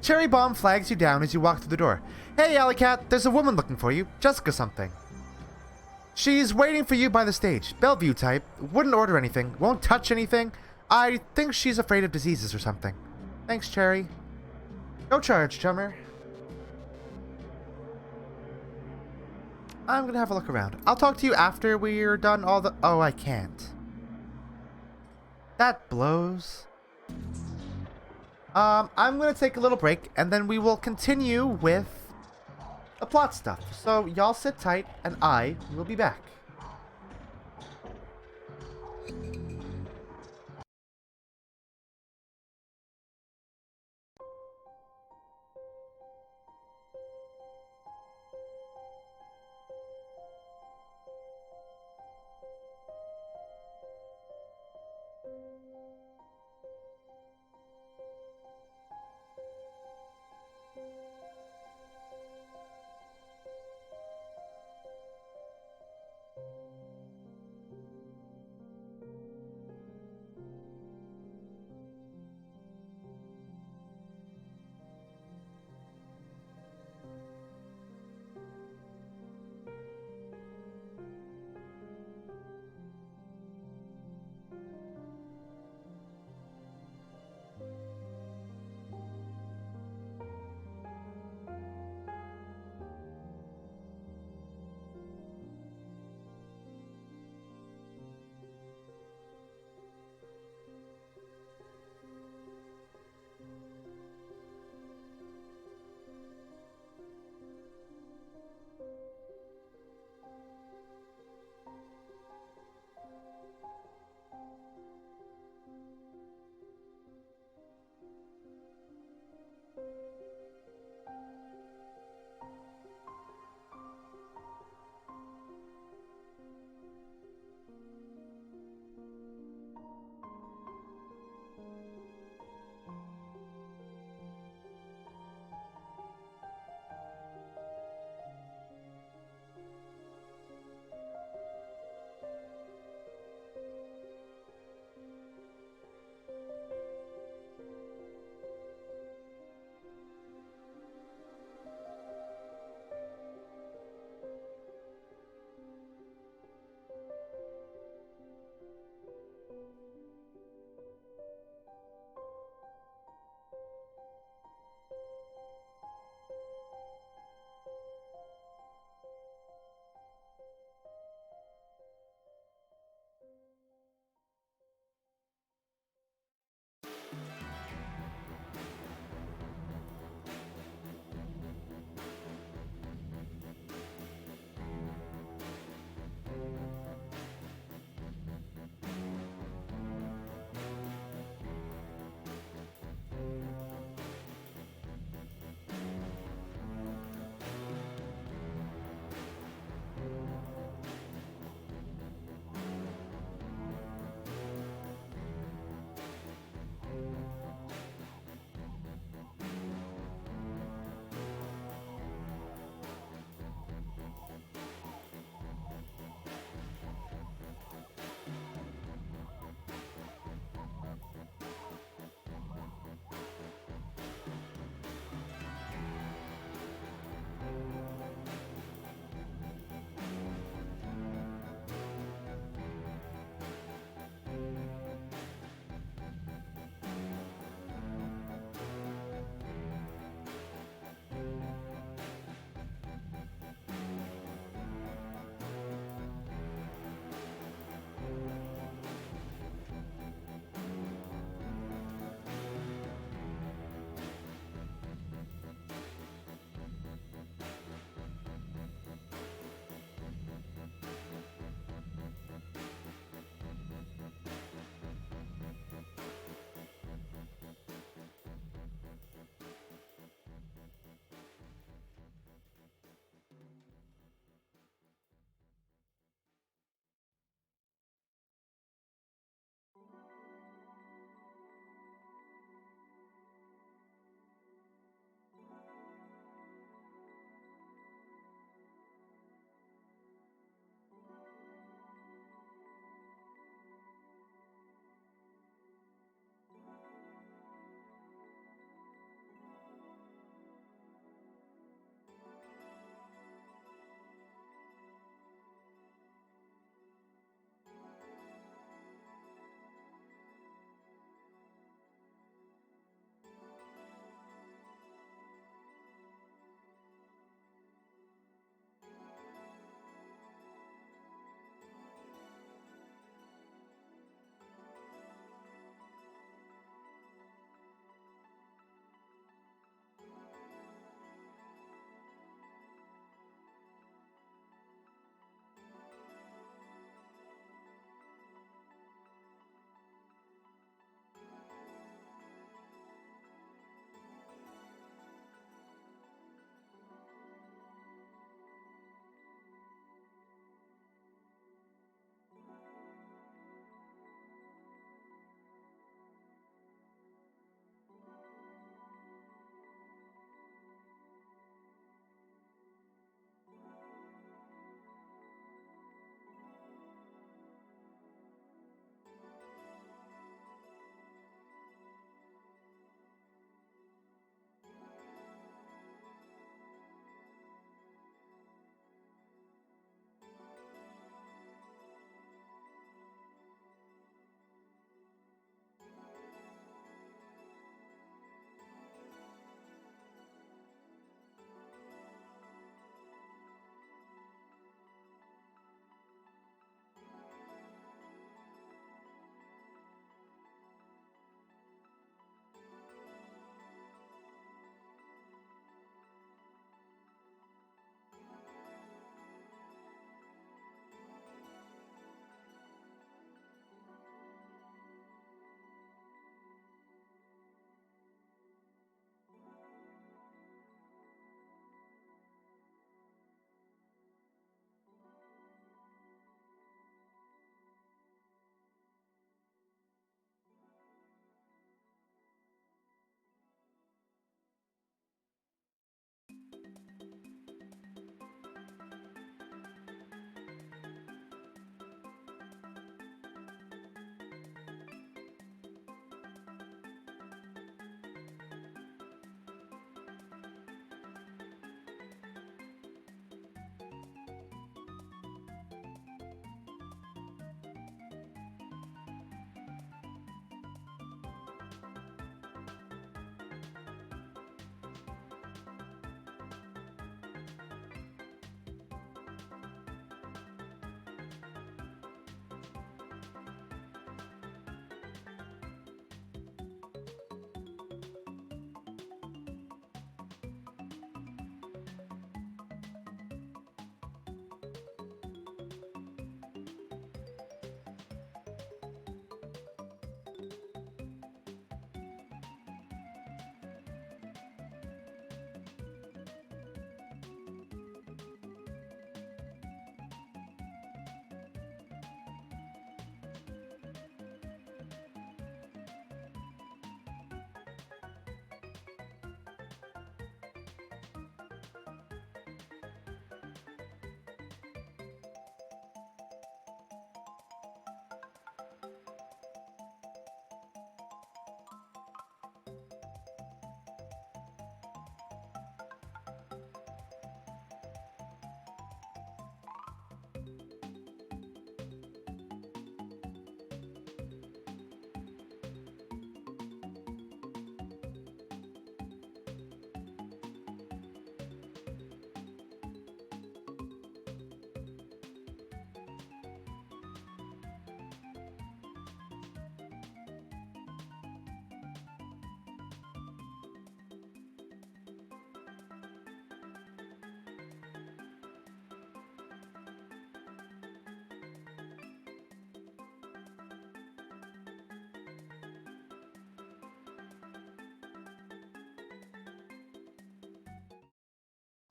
Cherry Bomb flags you down as you walk through the door. Hey, Alley Cat, there's a woman looking for you. Jessica something. She's waiting for you by the stage. Bellevue type. Wouldn't order anything. Won't touch anything. I think she's afraid of diseases or something. Thanks, Cherry. No charge, chummer. I'm gonna have a look around. I'll talk to you after we're done all the... Oh, I can't. That blows. I'm gonna take a little break, and then we will continue with the plot stuff. So, y'all sit tight, and I will be back.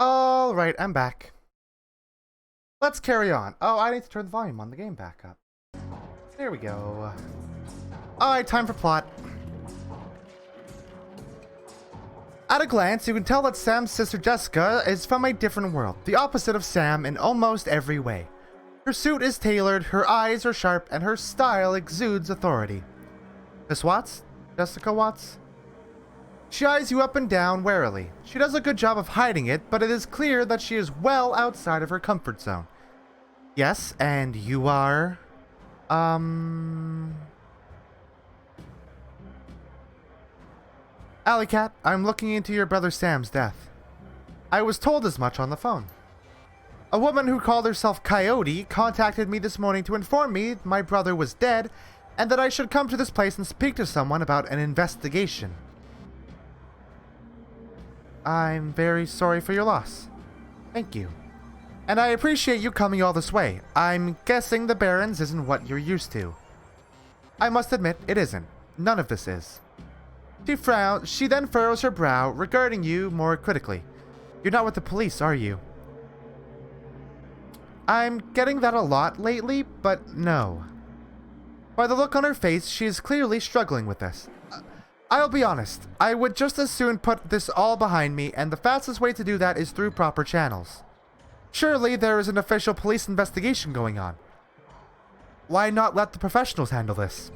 Alright, I'm back. Let's carry on. Oh, I need to turn the volume on the game back up. There we go. Alright, time for plot. At a glance, you can tell that Sam's sister Jessica is from a different world, the opposite of Sam in almost every way. Her suit is tailored, her eyes are sharp, and her style exudes authority. Miss Watts? Jessica Watts? She eyes you up and down warily. She does a good job of hiding it, but it is clear that she is well outside of her comfort zone. Yes, and you are... Alley Cat, I'm looking into your brother Sam's death. I was told as much on the phone. A woman who called herself Coyote contacted me this morning to inform me my brother was dead and that I should come to this place and speak to someone about an investigation. I'm very sorry for your loss. Thank you. And I appreciate you coming all this way. I'm guessing the Barrens isn't what you're used to. I must admit, it isn't. None of this is. She frowns. She then furrows her brow, regarding you more critically. You're not with the police, are you? I'm getting that a lot lately, but no. By the look on her face, she is clearly struggling with this. I'll be honest, I would just as soon put this all behind me, and the fastest way to do that is through proper channels. Surely there is an official police investigation going on. Why not let the professionals handle this?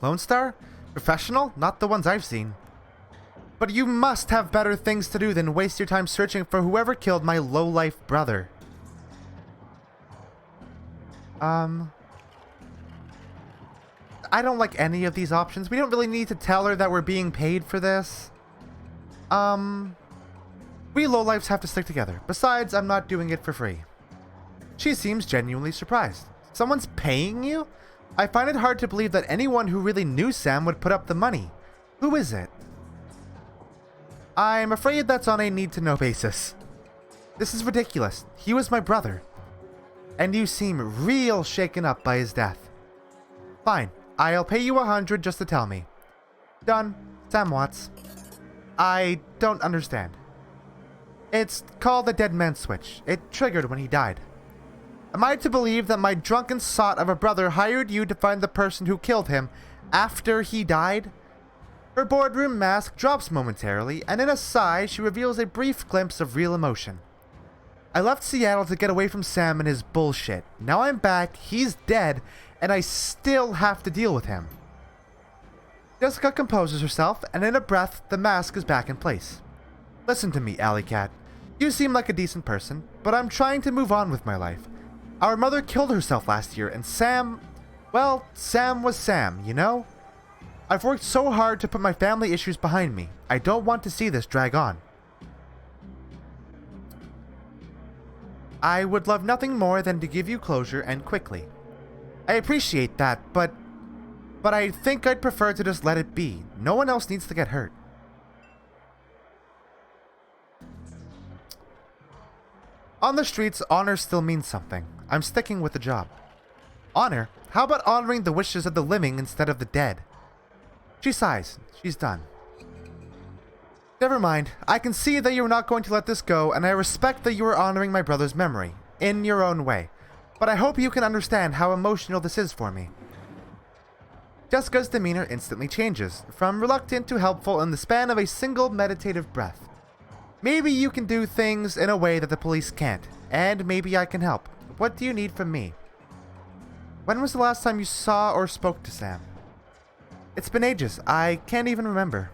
Lone Star? Professional? Not the ones I've seen. But you must have better things to do than waste your time searching for whoever killed my low-life brother. I don't like any of these options. We don't really need to tell her that we're being paid for this. We lowlifes have to stick together. Besides, I'm not doing it for free. She seems genuinely surprised. Someone's paying you? I find it hard to believe that anyone who really knew Sam would put up the money. Who is it? I'm afraid that's on a need-to-know basis. This is ridiculous. He was my brother. And you seem real shaken up by his death. Fine. I'll pay you 100 just to tell me. Done. Sam Watts. I don't understand. It's called the dead man switch. It triggered when he died. Am I to believe that my drunken sot of a brother hired you to find the person who killed him after he died? Her boardroom mask drops momentarily, and in a sigh, she reveals a brief glimpse of real emotion. I left Seattle to get away from Sam and his bullshit. Now I'm back, he's dead, and I still have to deal with him. Jessica composes herself, and in a breath, the mask is back in place. Listen to me, Alley Cat. You seem like a decent person, but I'm trying to move on with my life. Our mother killed herself last year, and Sam... well, Sam was Sam, you know? I've worked so hard to put my family issues behind me. I don't want to see this drag on. I would love nothing more than to give you closure, and quickly. I appreciate that, but I think I'd prefer to just let it be. No one else needs to get hurt. On the streets, honor still means something. I'm sticking with the job. Honor? How about honoring the wishes of the living instead of the dead? She sighs. She's done. Never mind. I can see that you're not going to let this go, and I respect that you are honoring my brother's memory, in your own way. But I hope you can understand how emotional this is for me. Jessica's demeanor instantly changes, from reluctant to helpful in the span of a single meditative breath. Maybe you can do things in a way that the police can't, and maybe I can help. What do you need from me? When was the last time you saw or spoke to Sam? It's been ages. I can't even remember.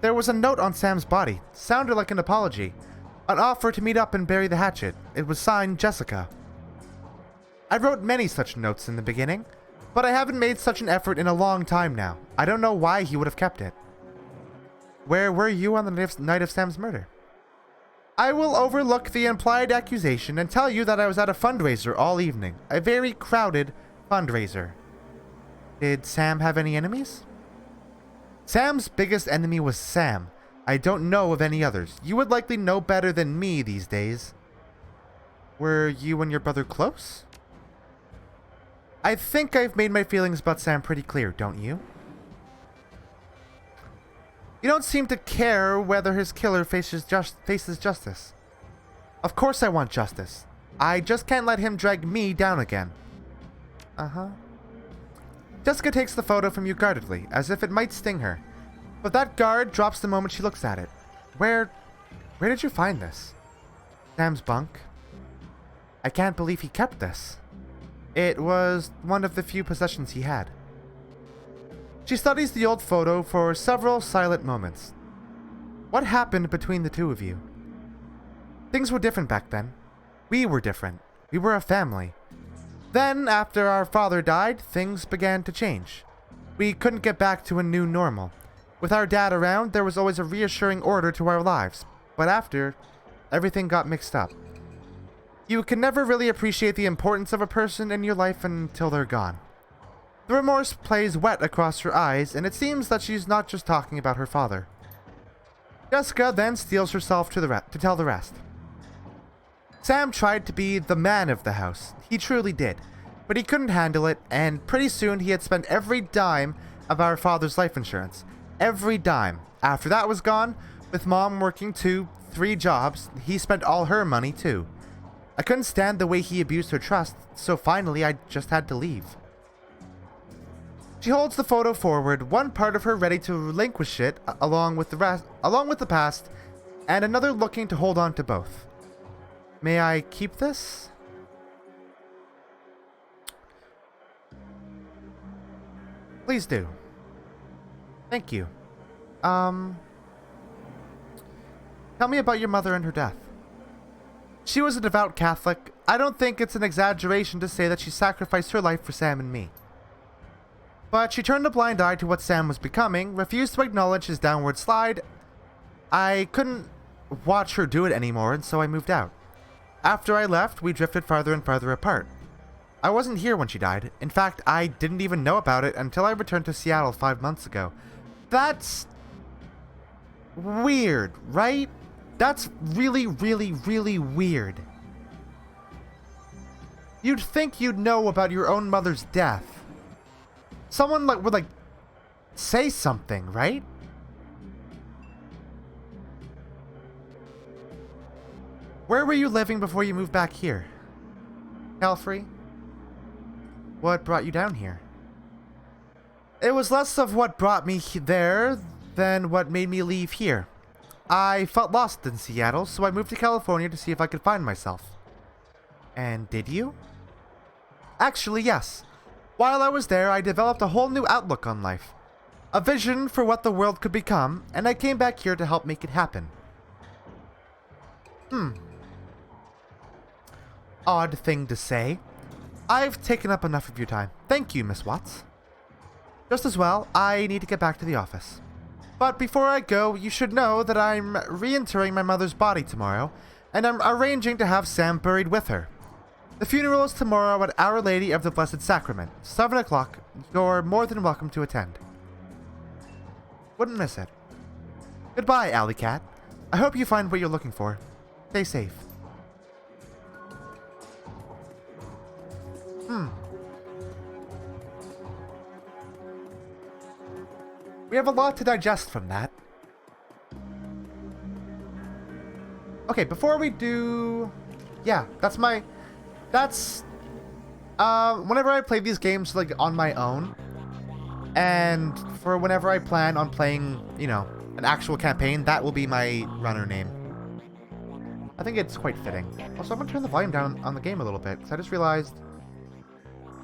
There was a note on Sam's body. Sounded like an apology. An offer to meet up and bury the hatchet. It was signed Jessica. I wrote many such notes in the beginning, but I haven't made such an effort in a long time now. I don't know why he would have kept it. Where were you on the night of Sam's murder? I will overlook the implied accusation and tell you that I was at a fundraiser all evening. A very crowded fundraiser. Did Sam have any enemies? Sam's biggest enemy was Sam. I don't know of any others. You would likely know better than me these days. Were you and your brother close? I think I've made my feelings about Sam pretty clear, don't you? You don't seem to care whether his killer faces justice. Of course I want justice. I just can't let him drag me down again. Uh-huh. Jessica takes the photo from you guardedly, as if it might sting her. But that guard drops the moment she looks at it. Where did you find this? Sam's bunk. I can't believe he kept this. It was one of the few possessions he had. She studies the old photo for several silent moments. What happened between the two of you? Things were different back then. We were different. We were a family. Then, after our father died, things began to change. We couldn't get back to a new normal. With our dad around, there was always a reassuring order to our lives. But after, everything got mixed up. You can never really appreciate the importance of a person in your life until they're gone. The remorse plays wet across her eyes, and it seems that she's not just talking about her father. Jessica then steels herself to tell the rest. Sam tried to be the man of the house. He truly did. But he couldn't handle it, and pretty soon he had spent every dime of our father's life insurance. Every dime. After that was gone, with Mom working 2-3 jobs, he spent all her money too. I couldn't stand the way he abused her trust, so finally I just had to leave. She holds the photo forward, one part of her ready to relinquish it along with the past, and another looking to hold on to both. May I keep this? Please do. Thank you. Tell me about your mother and her death. She was a devout Catholic. I don't think it's an exaggeration to say that she sacrificed her life for Sam and me. But she turned a blind eye to what Sam was becoming, refused to acknowledge his downward slide. I couldn't watch her do it anymore, and so I moved out. After I left, we drifted farther and farther apart. I wasn't here when she died. In fact, I didn't even know about it until I returned to Seattle 5 months ago. That's weird, right? That's really, really, really weird. You'd think you'd know about your own mother's death. Someone would say something, right? Where were you living before you moved back here? Calfrey? What brought you down here? It was less of what brought me there than what made me leave here. I felt lost in Seattle, so I moved to California to see if I could find myself. And did you? Actually, yes. While I was there, I developed a whole new outlook on life. A vision for what the world could become, and I came back here to help make it happen. Odd thing to say. I've taken up enough of your time. Thank you, Miss Watts. Just as well, I need to get back to the office. But before I go, you should know that I'm reinterring my mother's body tomorrow, and I'm arranging to have Sam buried with her. The funeral is tomorrow at Our Lady of the Blessed Sacrament, 7 o'clock. You're more than welcome to attend. Wouldn't miss it. Goodbye, Alley Cat. I hope you find what you're looking for. Stay safe. We have a lot to digest from that. Okay, before we do... Yeah, that's... whenever I play these games, on my own, and for whenever I plan on playing, an actual campaign, that will be my runner name. I think it's quite fitting. Also, I'm gonna turn the volume down on the game a little bit, because I just realized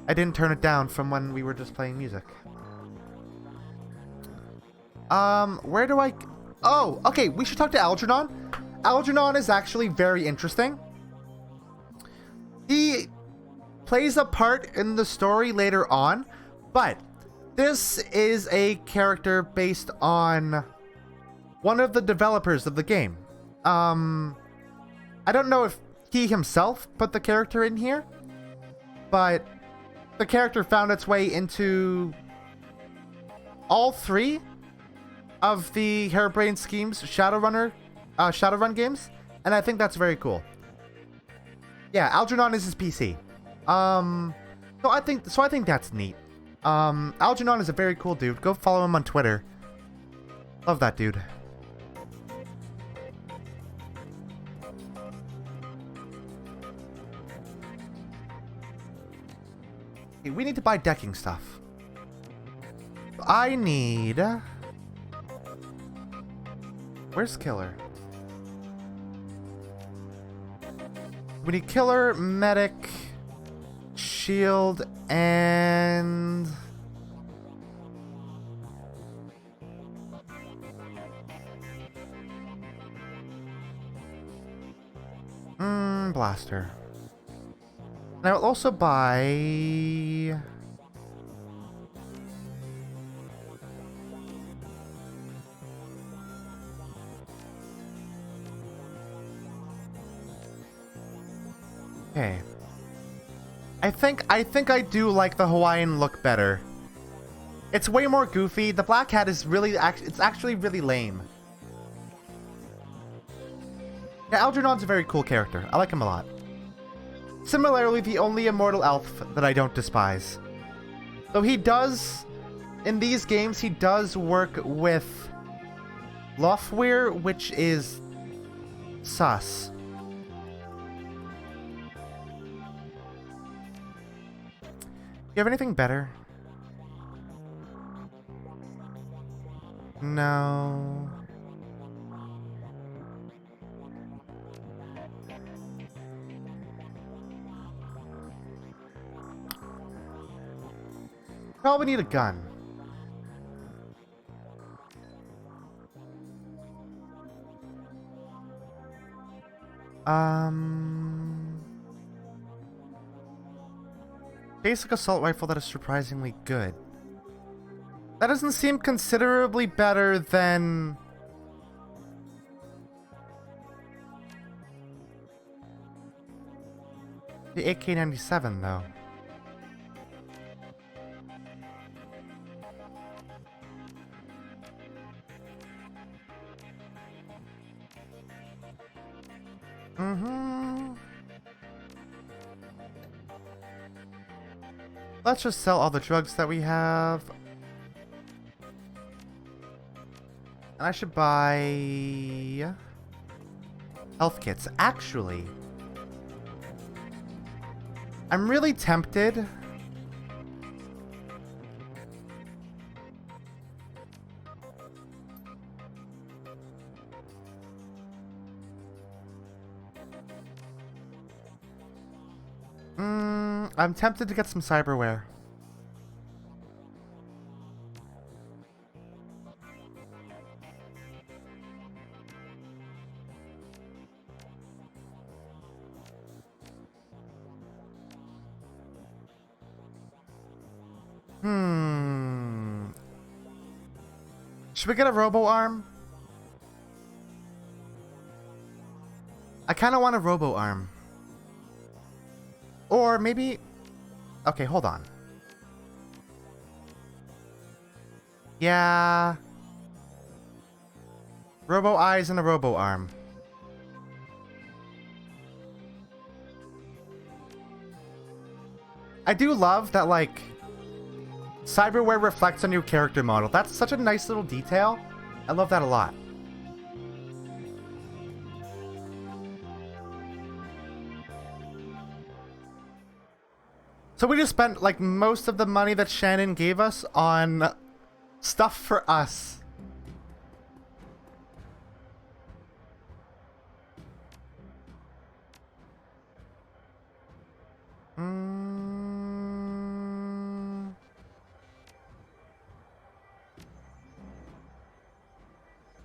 I didn't turn it down from when we were just playing music. Where do I... Oh, okay, we should talk to Algernon. Algernon is actually very interesting. He plays a part in the story later on, but this is a character based on one of the developers of the game. I don't know if he himself put the character in here, but the character found its way into all 3 of the Harebrained Schemes Shadowrun games, and I think that's very cool. Yeah, Algernon is his PC. So I think that's neat. Algernon is a very cool dude. Go follow him on Twitter. Love that dude. Okay, we need to buy decking stuff. I need... Where's Killer? We need Killer, Medic, Shield, and... Blaster. And I will also buy... Okay. I think I do like the Hawaiian look better. It's way more goofy. The black hat is really it's actually really lame. Yeah, Algernon's a very cool character. I like him a lot. Similarly, the only immortal elf that I don't despise. Though he does, in these games, he does work with Lofweir, which is sus. You have anything better? No. Probably need a gun. Basic assault rifle that is surprisingly good. That doesn't seem considerably better than... the AK-97, though. Let's just sell all the drugs that we have. And I should buy... health kits. Actually, I'm really tempted... I'm tempted to get some cyberware. Should we get a robo arm? I kind of want a robo arm. Or maybe... Okay, hold on. Yeah. Robo eyes and a robo arm. I do love that, like, cyberware reflects on your character model. That's such a nice little detail. I love that a lot. So we just spent, like, most of the money that Shannon gave us on stuff for us.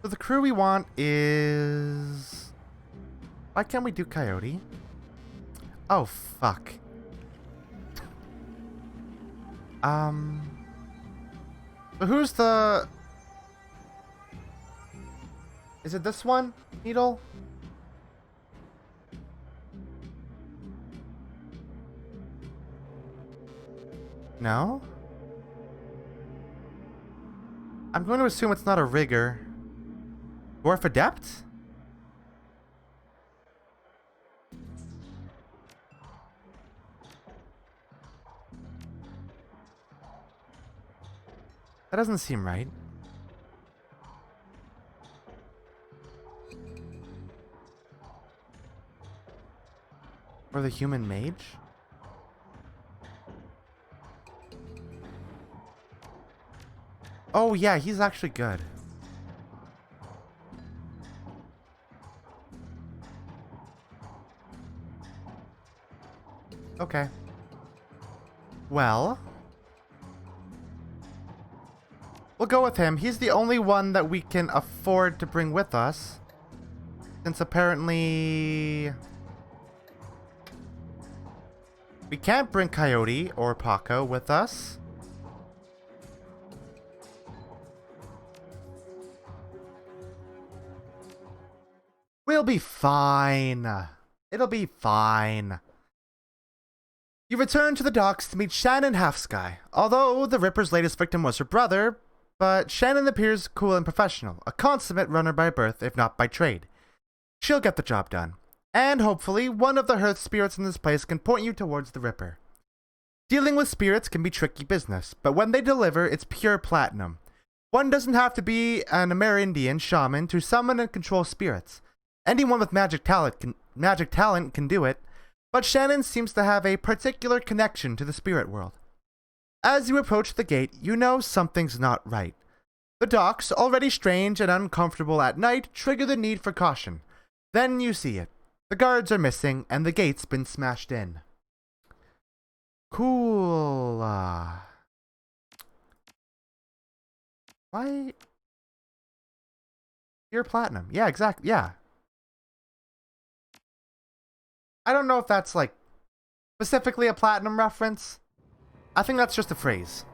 So the crew we want is... Why can't we do Coyote? Oh, fuck. So who's the... Is it this one? Needle? No? I'm going to assume it's not a rigger. Dwarf Adept? That doesn't seem right. Or the human mage? Oh yeah, he's actually good. Okay. Well, we'll go with him. He's the only one that we can afford to bring with us. Since apparently we can't bring Coyote or Paco with us. We'll be fine. It'll be fine. You return to the docks to meet Shannon Halfsky. Although the Ripper's latest victim was her brother, but Shannon appears cool and professional, a consummate runner by birth, if not by trade. She'll get the job done. And hopefully, one of the hearth spirits in this place can point you towards the Ripper. Dealing with spirits can be tricky business, but when they deliver, it's pure platinum. One doesn't have to be an Amerindian shaman to summon and control spirits. Anyone with magic talent can do it, but Shannon seems to have a particular connection to the spirit world. As you approach the gate, you know something's not right. The docks, already strange and uncomfortable at night, trigger the need for caution. Then you see it. The guards are missing, and the gate's been smashed in. Cool. Why? You're platinum. Yeah, exactly. Yeah. I don't know if that's, like, specifically a platinum reference. I think that's just a phrase.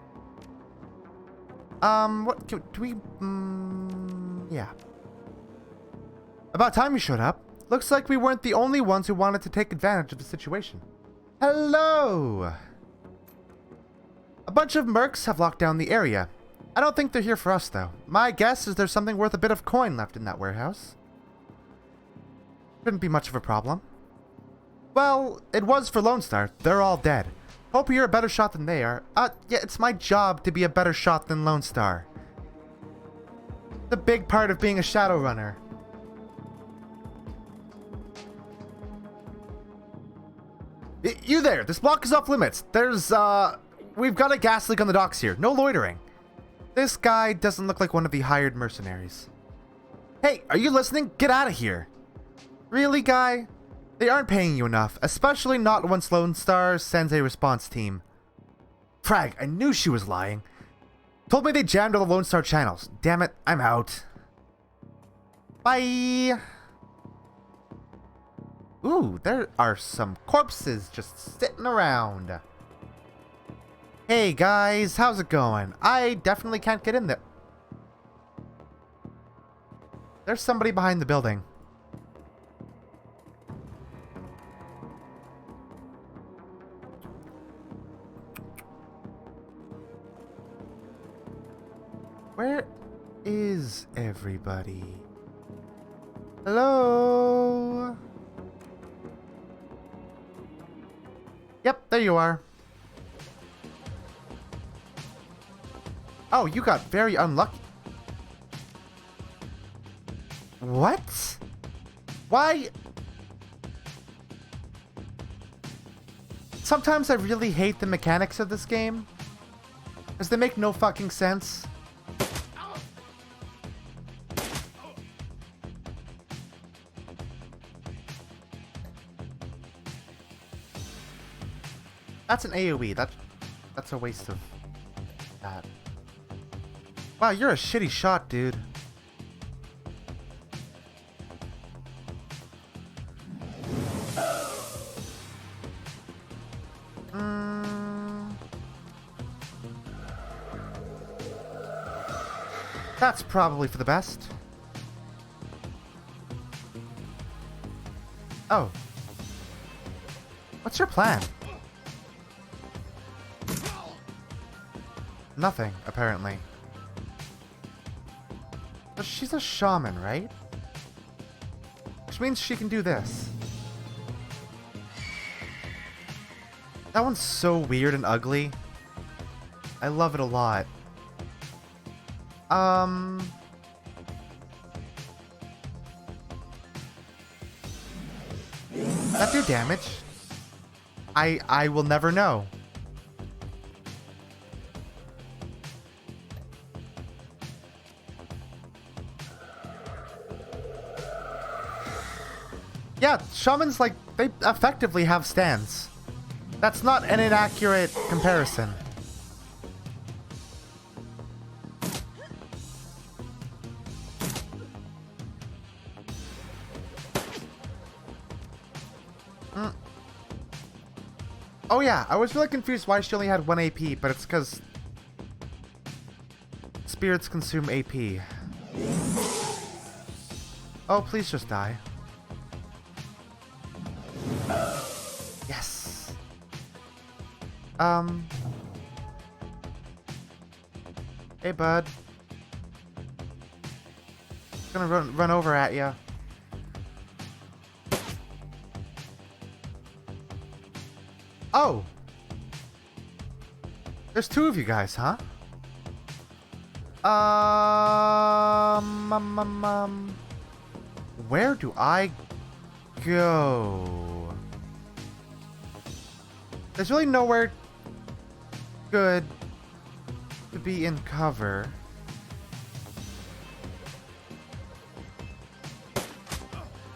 What, do we, yeah. About time you showed up. Looks like we weren't the only ones who wanted to take advantage of the situation. Hello! A bunch of mercs have locked down the area. I don't think they're here for us, though. My guess is there's something worth a bit of coin left in that warehouse. Shouldn't be much of a problem. Well, it was for Lone Star. They're all dead. Hope you're a better shot than they are. Yeah, it's my job to be a better shot than Lone Star. It's a big part of being a Shadowrunner. You there! This block is off limits. There's, we've got a gas leak on the docks here. No loitering. This guy doesn't look like one of the hired mercenaries. Hey, are you listening? Get out of here. Really, guy? They aren't paying you enough, especially not once Lone Star sends a response team. Frag, I knew she was lying. Told me they jammed all the Lone Star channels. Damn it, I'm out. Bye. Ooh, there are some corpses just sitting around. Hey guys, how's it going? I definitely can't get in there. There's somebody behind the building. Where is everybody? Hello? Yep, there you are. Oh, you got very unlucky. What? Why? Sometimes I really hate the mechanics of this game, because they make no fucking sense. That's an AoE. That's a waste of that. Wow, you're a shitty shot, dude. That's probably for the best. Oh. What's your plan? Nothing, apparently. But she's a shaman, right? Which means she can do this. That one's so weird and ugly. I love it a lot. That do damage? I will never know. Yeah, shamans, like, they effectively have stands. That's not an inaccurate comparison. Oh yeah, I was really confused why she only had 1 AP, but it's because spirits consume AP. Oh, please just die. Yes. Hey, bud. Gonna run over at ya. Oh! There's two of you guys, huh? Where do I go? There's really nowhere good to be in cover.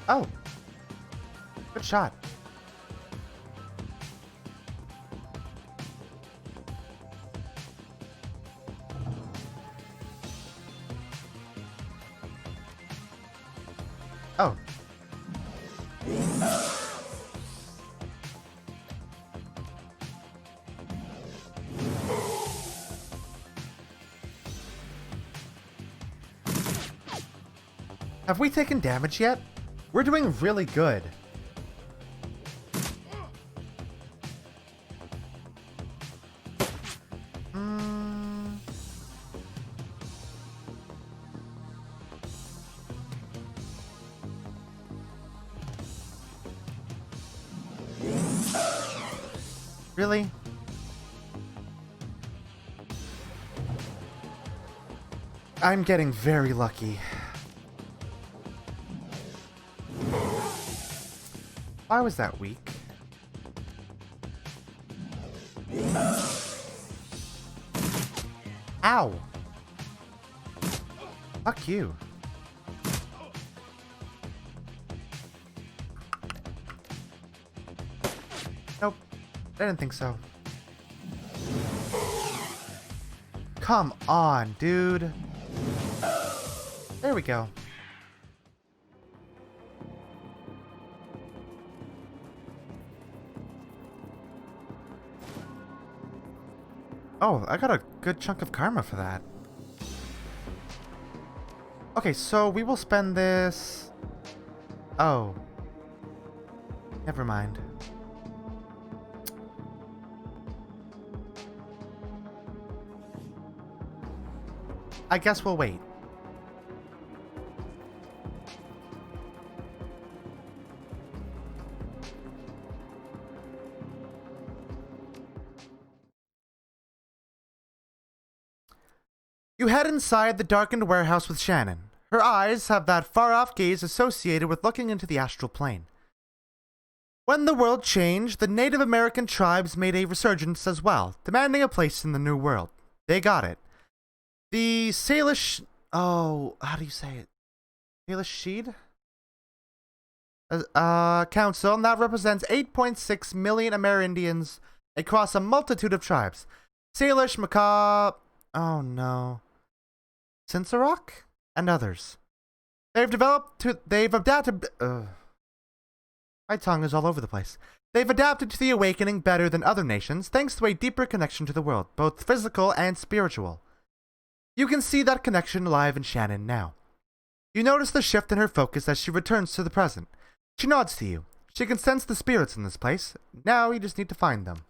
Oh! Good shot. Oh. Have we taken damage yet? We're doing really good. Really? I'm getting very lucky. Why was that weak? Ow! Fuck you. Nope. I didn't think so. Come on, dude. There we go. Oh, I got a good chunk of karma for that. Okay, so we will spend this... Oh. Never mind. I guess we'll wait. You head inside the darkened warehouse with Shannon. Her eyes have that far-off gaze associated with looking into the astral plane. When the world changed, the Native American tribes made a resurgence as well, demanding a place in the New World. They got it. The Salish... Oh, how do you say it? Salish Council now represents 8.6 million Amerindians across a multitude of tribes. Salish, Macaw... Oh no. Sinsarock? And others. They've adapted... My tongue is all over the place. They've adapted to the awakening better than other nations, thanks to a deeper connection to the world, both physical and spiritual. You can see that connection live in Shannon now. You notice the shift in her focus as she returns to the present. She nods to you. She can sense the spirits in this place. Now you just need to find them.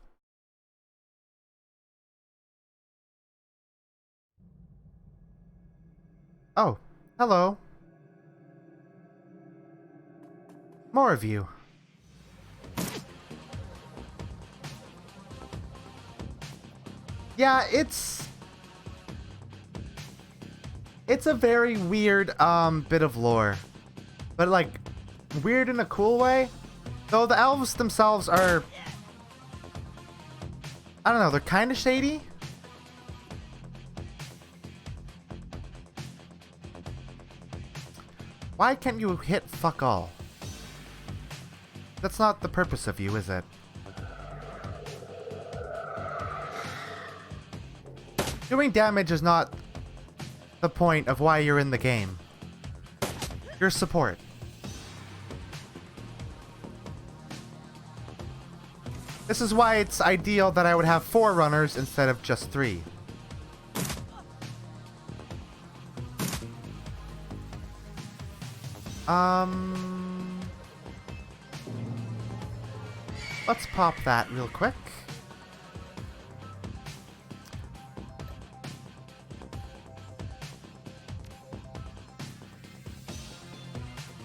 Oh, hello. More of you. Yeah, it's a very weird bit of lore. But like weird in a cool way. Though the elves themselves are I don't know, they're kind of shady. Why can't you hit fuck all? That's not the purpose of you, is it? Doing damage is not the point of why you're in the game. You're support. This is why it's ideal that I would have 4 runners instead of just 3. Let's pop that real quick.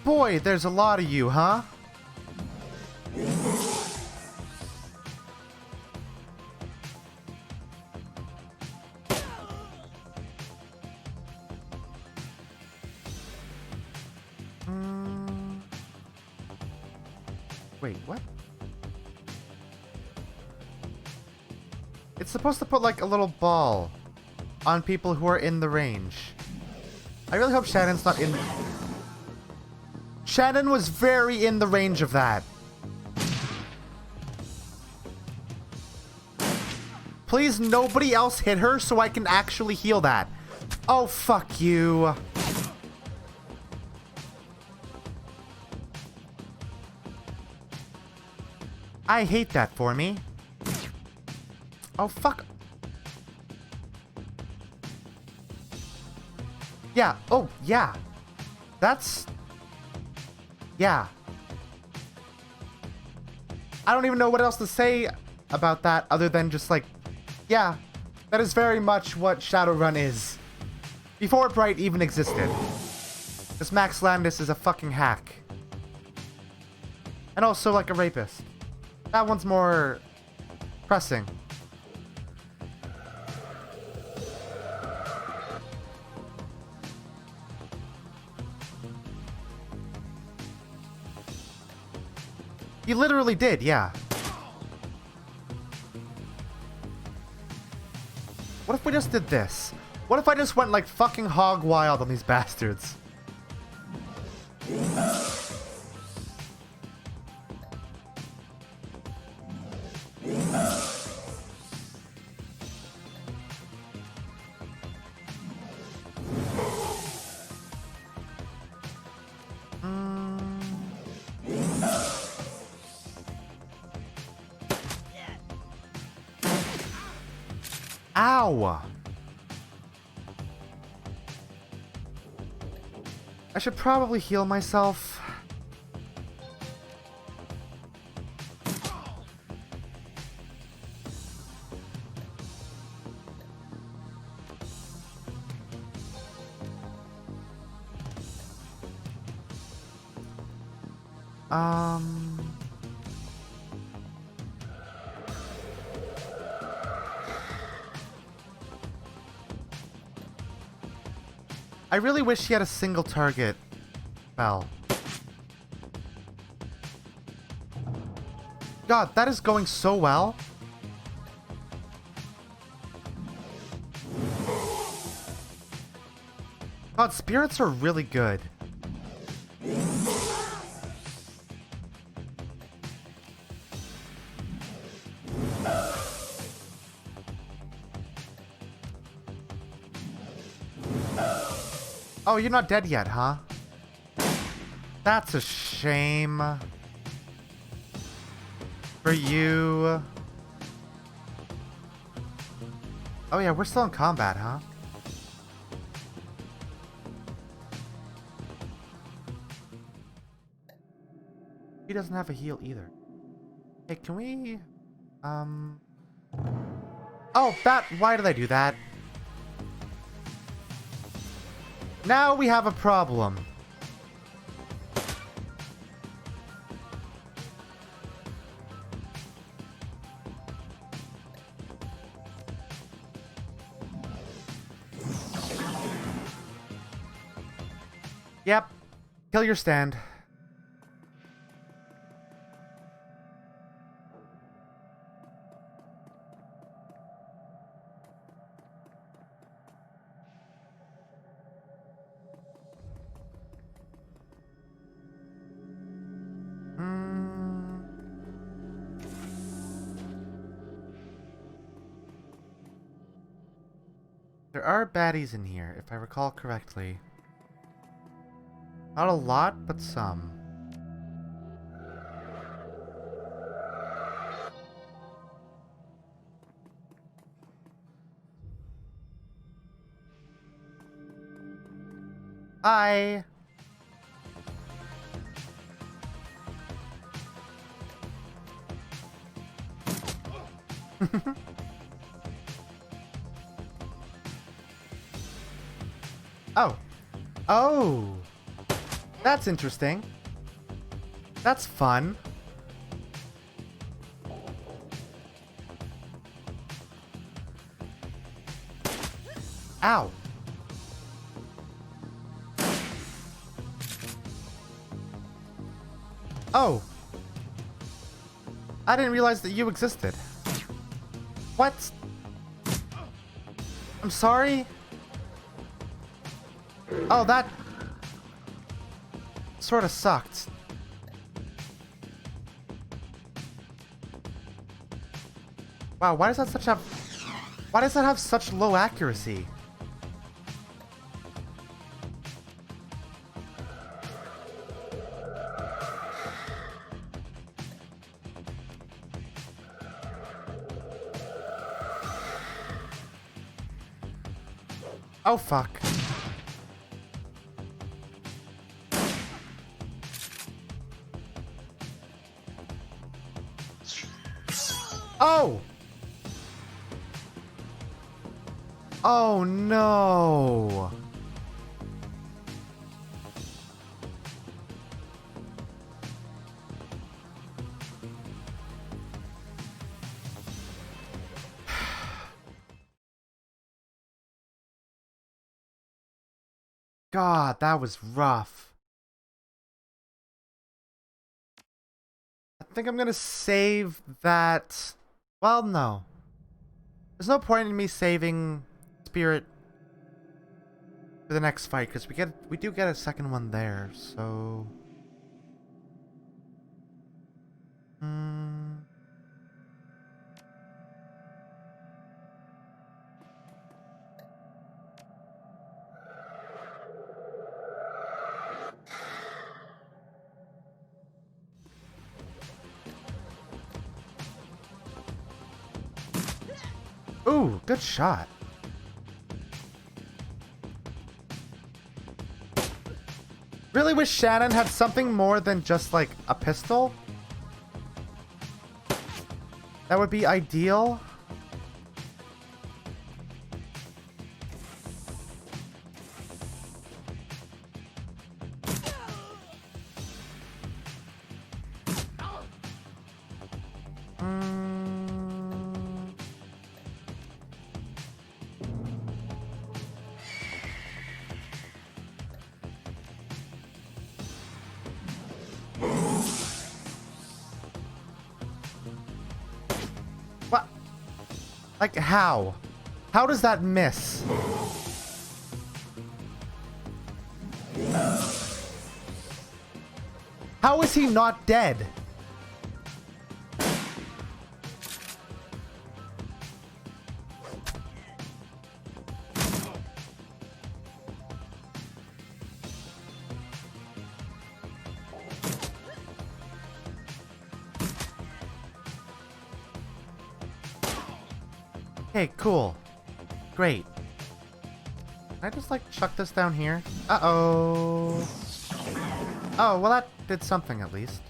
Boy, there's a lot of you, huh? Wait, what? It's supposed to put like a little ball on people who are in the range. I really hope Shannon's not in... Shannon was very in the range of that. Please, nobody else hit her so I can actually heal that. Oh, fuck you. I hate that for me. Oh, fuck. Yeah. Oh, yeah. That's... Yeah. I don't even know what else to say about that other than just like, yeah, that is very much what Shadowrun is. Before Bright even existed. This Max Landis is a fucking hack. And also like a rapist. That one's more pressing. You literally did, yeah. What if we just did this? What if I just went like fucking hog wild on these bastards? Ow! I should probably heal myself. I really wish he had a single target spell. God, that is going so well. God, spirits are really good. Oh, you're not dead yet, huh? That's a shame. For you. Oh yeah, we're still in combat, huh? He doesn't have a heal either. Hey, can we... Oh, that... Why did I do that? Now we have a problem. Yep. Kill your stand. There are baddies in here, if I recall correctly. Not a lot, but some. Hi! Oh. Oh! That's interesting. That's fun. Ow. Oh. I didn't realize that you existed. What? I'm sorry? Oh, that sort of sucked. Wow, why does that have such low accuracy? Oh fuck. Oh! Oh no! God, that was rough. I think I'm gonna save that. Well, no. There's no point in me saving Spirit for the next fight, because we do get a second one there, so... Ooh, good shot. Really wish Shannon had something more than just like a pistol. That would be ideal. What? Like, how? How does that miss? How is he not dead? Okay, cool. Great. Can I just, like, chuck this down here? Uh-oh. Oh, well, that did something, at least.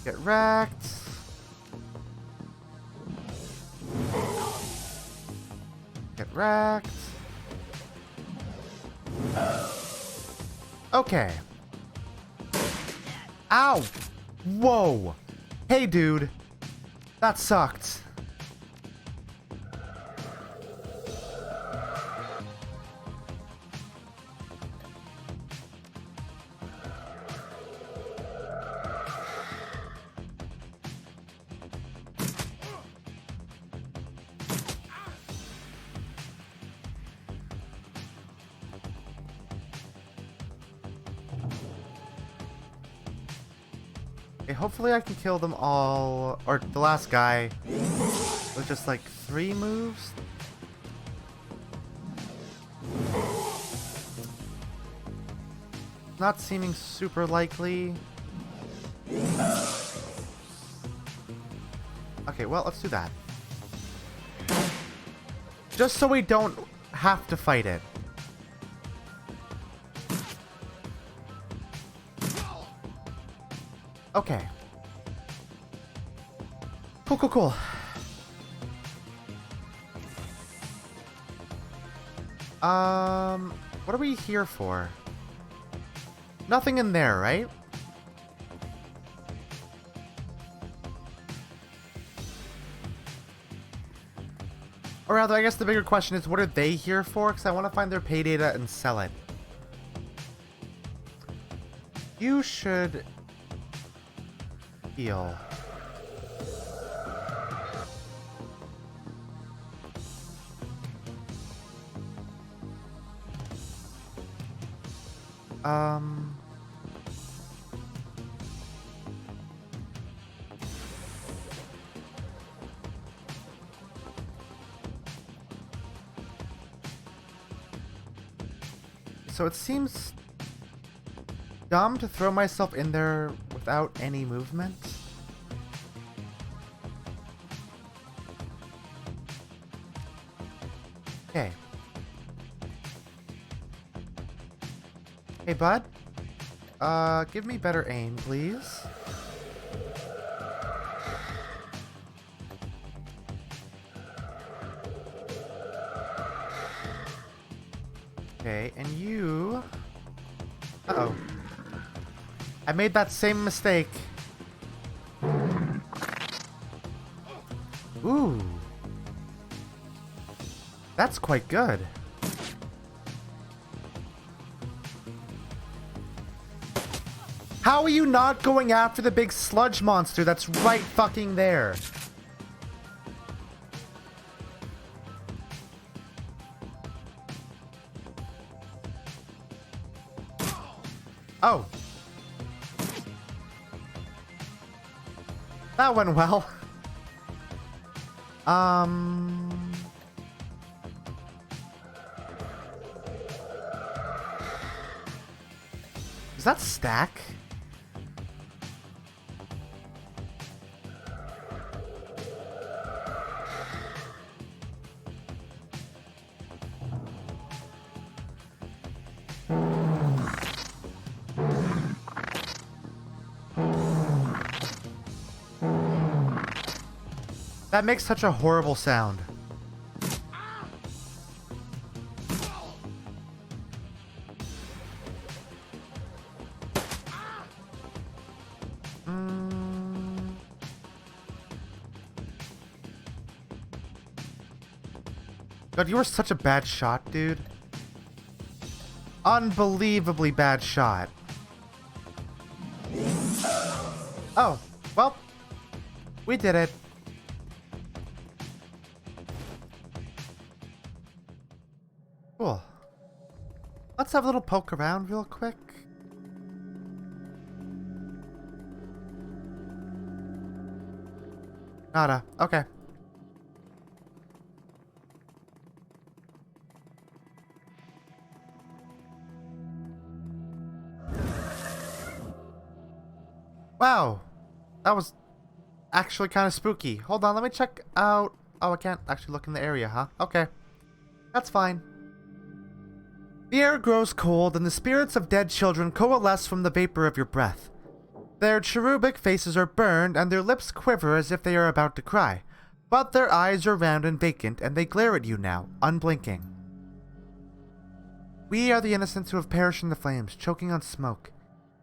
Get wrecked. Get wrecked. Okay. Ow! Whoa! Hey, dude. That sucked. Okay, hopefully I can kill them all, or the last guy with just like 3 moves. Not seeming super likely. Okay, well, let's do that. Just so we don't have to fight it. Okay. Cool, cool, cool. What are we here for? Nothing in there, right? Or rather, I guess the bigger question is, what are they here for? Because I want to find their pay data and sell it. You should heal. So it seems dumb to throw myself in there without any movement. Okay. Hey, bud. Give me better aim, please. Okay, and you... Uh-oh. I made that same mistake. Ooh. That's quite good. How are you not going after the big sludge monster that's right fucking there? Oh. That went well. Is that stack? That makes such a horrible sound. God, you were such a bad shot, dude. Unbelievably bad shot. Oh, well, we did it. Cool. Let's have a little poke around real quick. Nada. Okay. Wow. That was actually kind of spooky. Hold on, let me check out... Oh, I can't actually look in the area, huh? Okay. That's fine. The air grows cold, and the spirits of dead children coalesce from the vapor of your breath. Their cherubic faces are burned, and their lips quiver as if they are about to cry. But their eyes are round and vacant, and they glare at you now, unblinking. We are the innocents who have perished in the flames, choking on smoke,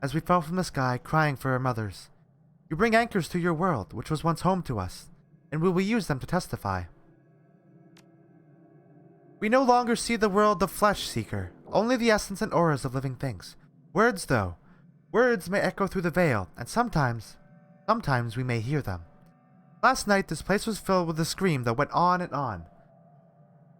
as we fell from the sky, crying for our mothers. You bring anchors to your world, which was once home to us, and we will use them to testify. We no longer see the world of flesh, Seeker, only the essence and auras of living things. Words, though. Words may echo through the veil, and sometimes we may hear them. Last night, this place was filled with a scream that went on and on,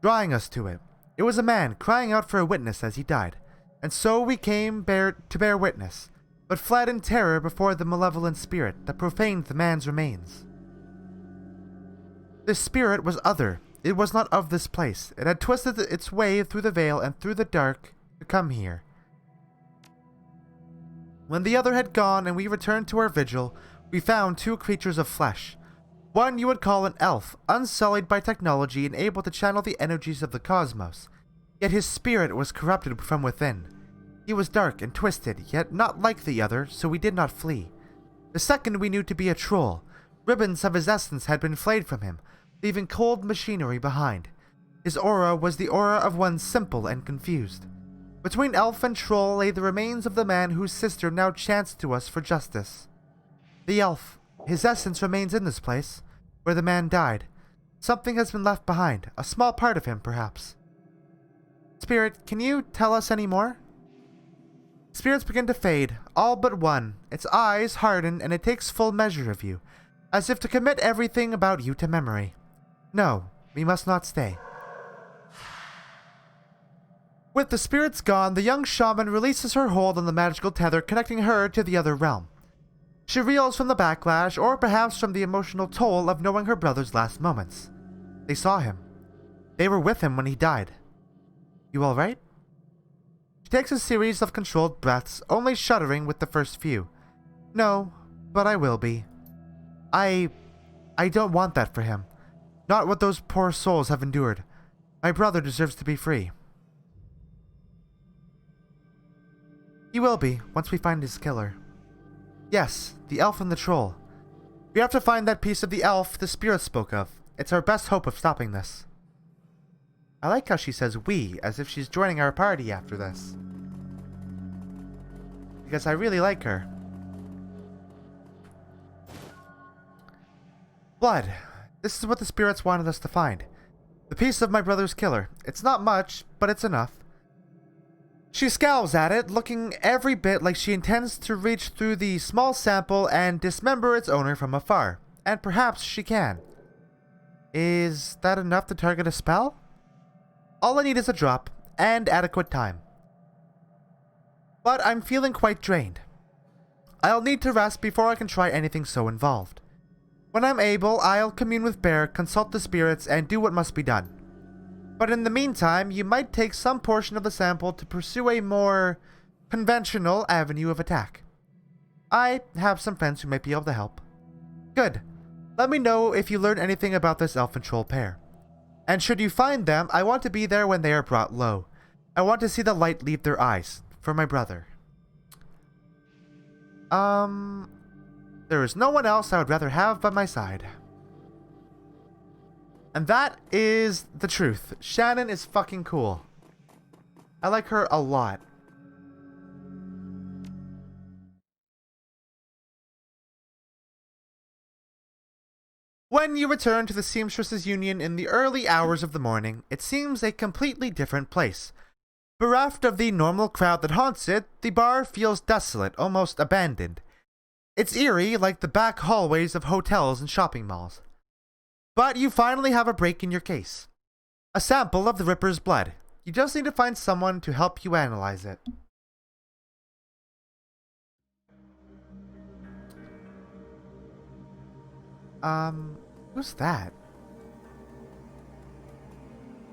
drawing us to it. It was a man crying out for a witness as he died, and so we came to bear witness. but fled in terror before the malevolent spirit that profaned the man's remains. This spirit was other. It was not of this place. It had twisted its way through the veil and through the dark to come here. When the other had gone and we returned to our vigil, we found two creatures of flesh. One you would call an elf, unsullied by technology and able to channel the energies of the cosmos. Yet his spirit was corrupted from within. He was dark and twisted, yet not like the other, so we did not flee. The second we knew to be a troll. Ribbons of his essence had been flayed from him, leaving cold machinery behind. His aura was the aura of one simple and confused. Between elf and troll lay the remains of the man whose sister now chanced to us for justice. The elf. His essence remains in this place, where the man died. Something has been left behind, a small part of him, perhaps. Spirit, can you tell us any more? Spirits begin to fade, all but one. Its eyes harden, and it takes full measure of you, as if to commit everything about you to memory. No, we must not stay. With the spirits gone, the young shaman releases her hold on the magical tether connecting her to the other realm. She reels from the backlash, or perhaps from the emotional toll of knowing her brother's last moments. They saw him. They were with him when he died. You all right? She takes a series of controlled breaths, only shuddering with the first few. No, but I will be. I don't want that for him. Not what those poor souls have endured. My brother deserves to be free. He will be, once we find his killer. Yes, the elf and the troll. We have to find that piece of the elf the spirit spoke of. It's our best hope of stopping this. I like how she says we, as if she's joining our party after this. Because I really like her. Blood. This is what the spirits wanted us to find. The piece of my brother's killer. It's not much, but it's enough. She scowls at it, looking every bit like she intends to reach through the small sample and dismember its owner from afar. And perhaps she can. Is that enough to target a spell? All I need is a drop, and adequate time. But I'm feeling quite drained. I'll need to rest before I can try anything so involved. When I'm able, I'll commune with Bear, consult the spirits, and do what must be done. But in the meantime, you might take some portion of the sample to pursue a more conventional avenue of attack. I have some friends who might be able to help. Good. Let me know if you learn anything about this elf and troll pair. And should you find them, I want to be there when they are brought low. I want to see the light leave their eyes. For my brother. There is no one else I would rather have by my side. And that is the truth. Shannon is fucking cool. I like her a lot. When you return to the Seamstresses Union in the early hours of the morning, it seems a completely different place. Bereft of the normal crowd that haunts it, the bar feels desolate, almost abandoned. It's eerie, like the back hallways of hotels and shopping malls. But you finally have a break in your case. A sample of the Ripper's blood. You just need to find someone to help you analyze it. Who's that?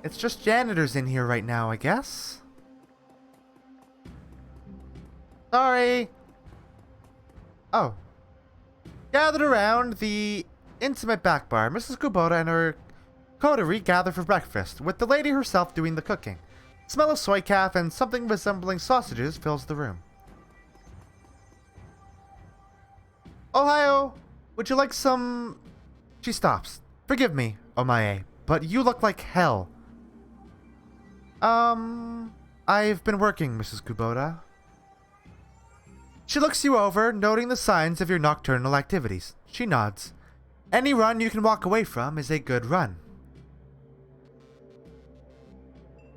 It's just janitors in here right now, I guess. Sorry. Oh. Gathered around the intimate back bar, Mrs. Kubota and her coterie gather for breakfast, with the lady herself doing the cooking. The smell of soy calf and something resembling sausages fills the room. Ohio, would you like some... She stops. Forgive me, Omae, but you look like hell. I've been working, Mrs. Kubota. She looks you over, noting the signs of your nocturnal activities. She nods. Any run you can walk away from is a good run.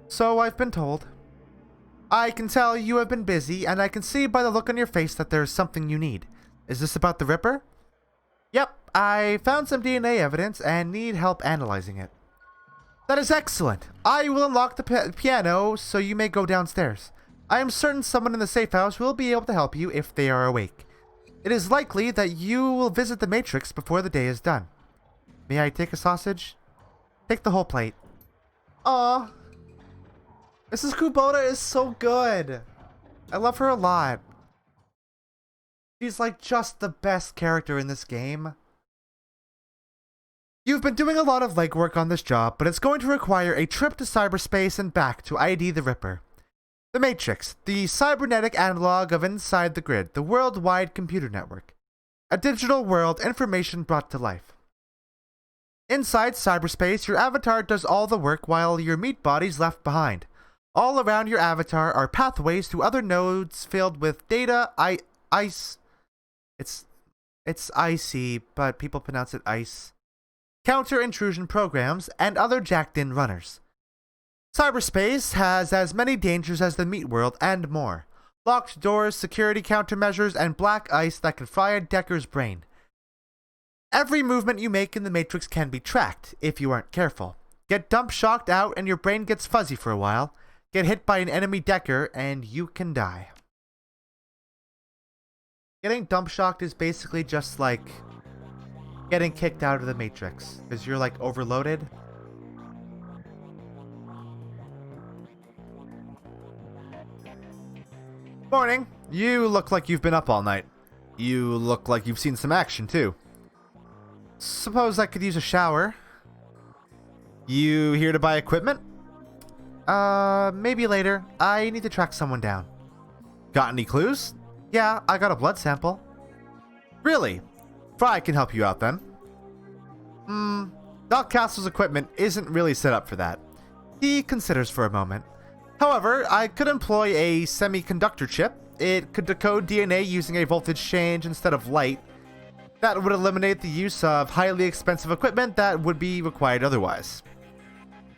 So I've been told. I can tell you have been busy, and I can see by the look on your face that there is something you need. Is this about the Ripper? Yep, I found some DNA evidence and need help analyzing it. That is excellent. I will unlock the piano so you may go downstairs. I am certain someone in the safe house will be able to help you if they are awake. It is likely that you will visit the Matrix before the day is done. May I take a sausage? Take the whole plate. Aw. Mrs. Kubota is so good. I love her a lot. She's like just the best character in this game. You've been doing a lot of legwork on this job, but it's going to require a trip to cyberspace and back to ID the Ripper. The Matrix, the cybernetic analog of inside the grid, the worldwide computer network. A digital world, information brought to life. Inside cyberspace, your avatar does all the work while your meat body's left behind. All around your avatar are pathways to other nodes filled with data, ice. It's icy, but people pronounce it ice. Counter-intrusion programs, and other jacked-in runners. Cyberspace has as many dangers as the meat world and more. Locked doors, security countermeasures, and black ice that can fry a Decker's brain. Every movement you make in the Matrix can be tracked, if you aren't careful. Get dump shocked out and your brain gets fuzzy for a while. Get hit by an enemy Decker and you can die. Getting dump shocked is basically just like getting kicked out of the Matrix, because you're like overloaded. Morning. You look like you've been up all night. You look like you've seen some action too. Suppose I could use a shower. You here to buy equipment? Maybe later. I need to track someone down. Got any clues? Yeah, I got a blood sample. Really? Fry can help you out then. Doc Castle's equipment isn't really set up for that. He considers for a moment. However, I could employ a semiconductor chip. It could decode DNA using a voltage change instead of light. That would eliminate the use of highly expensive equipment that would be required otherwise.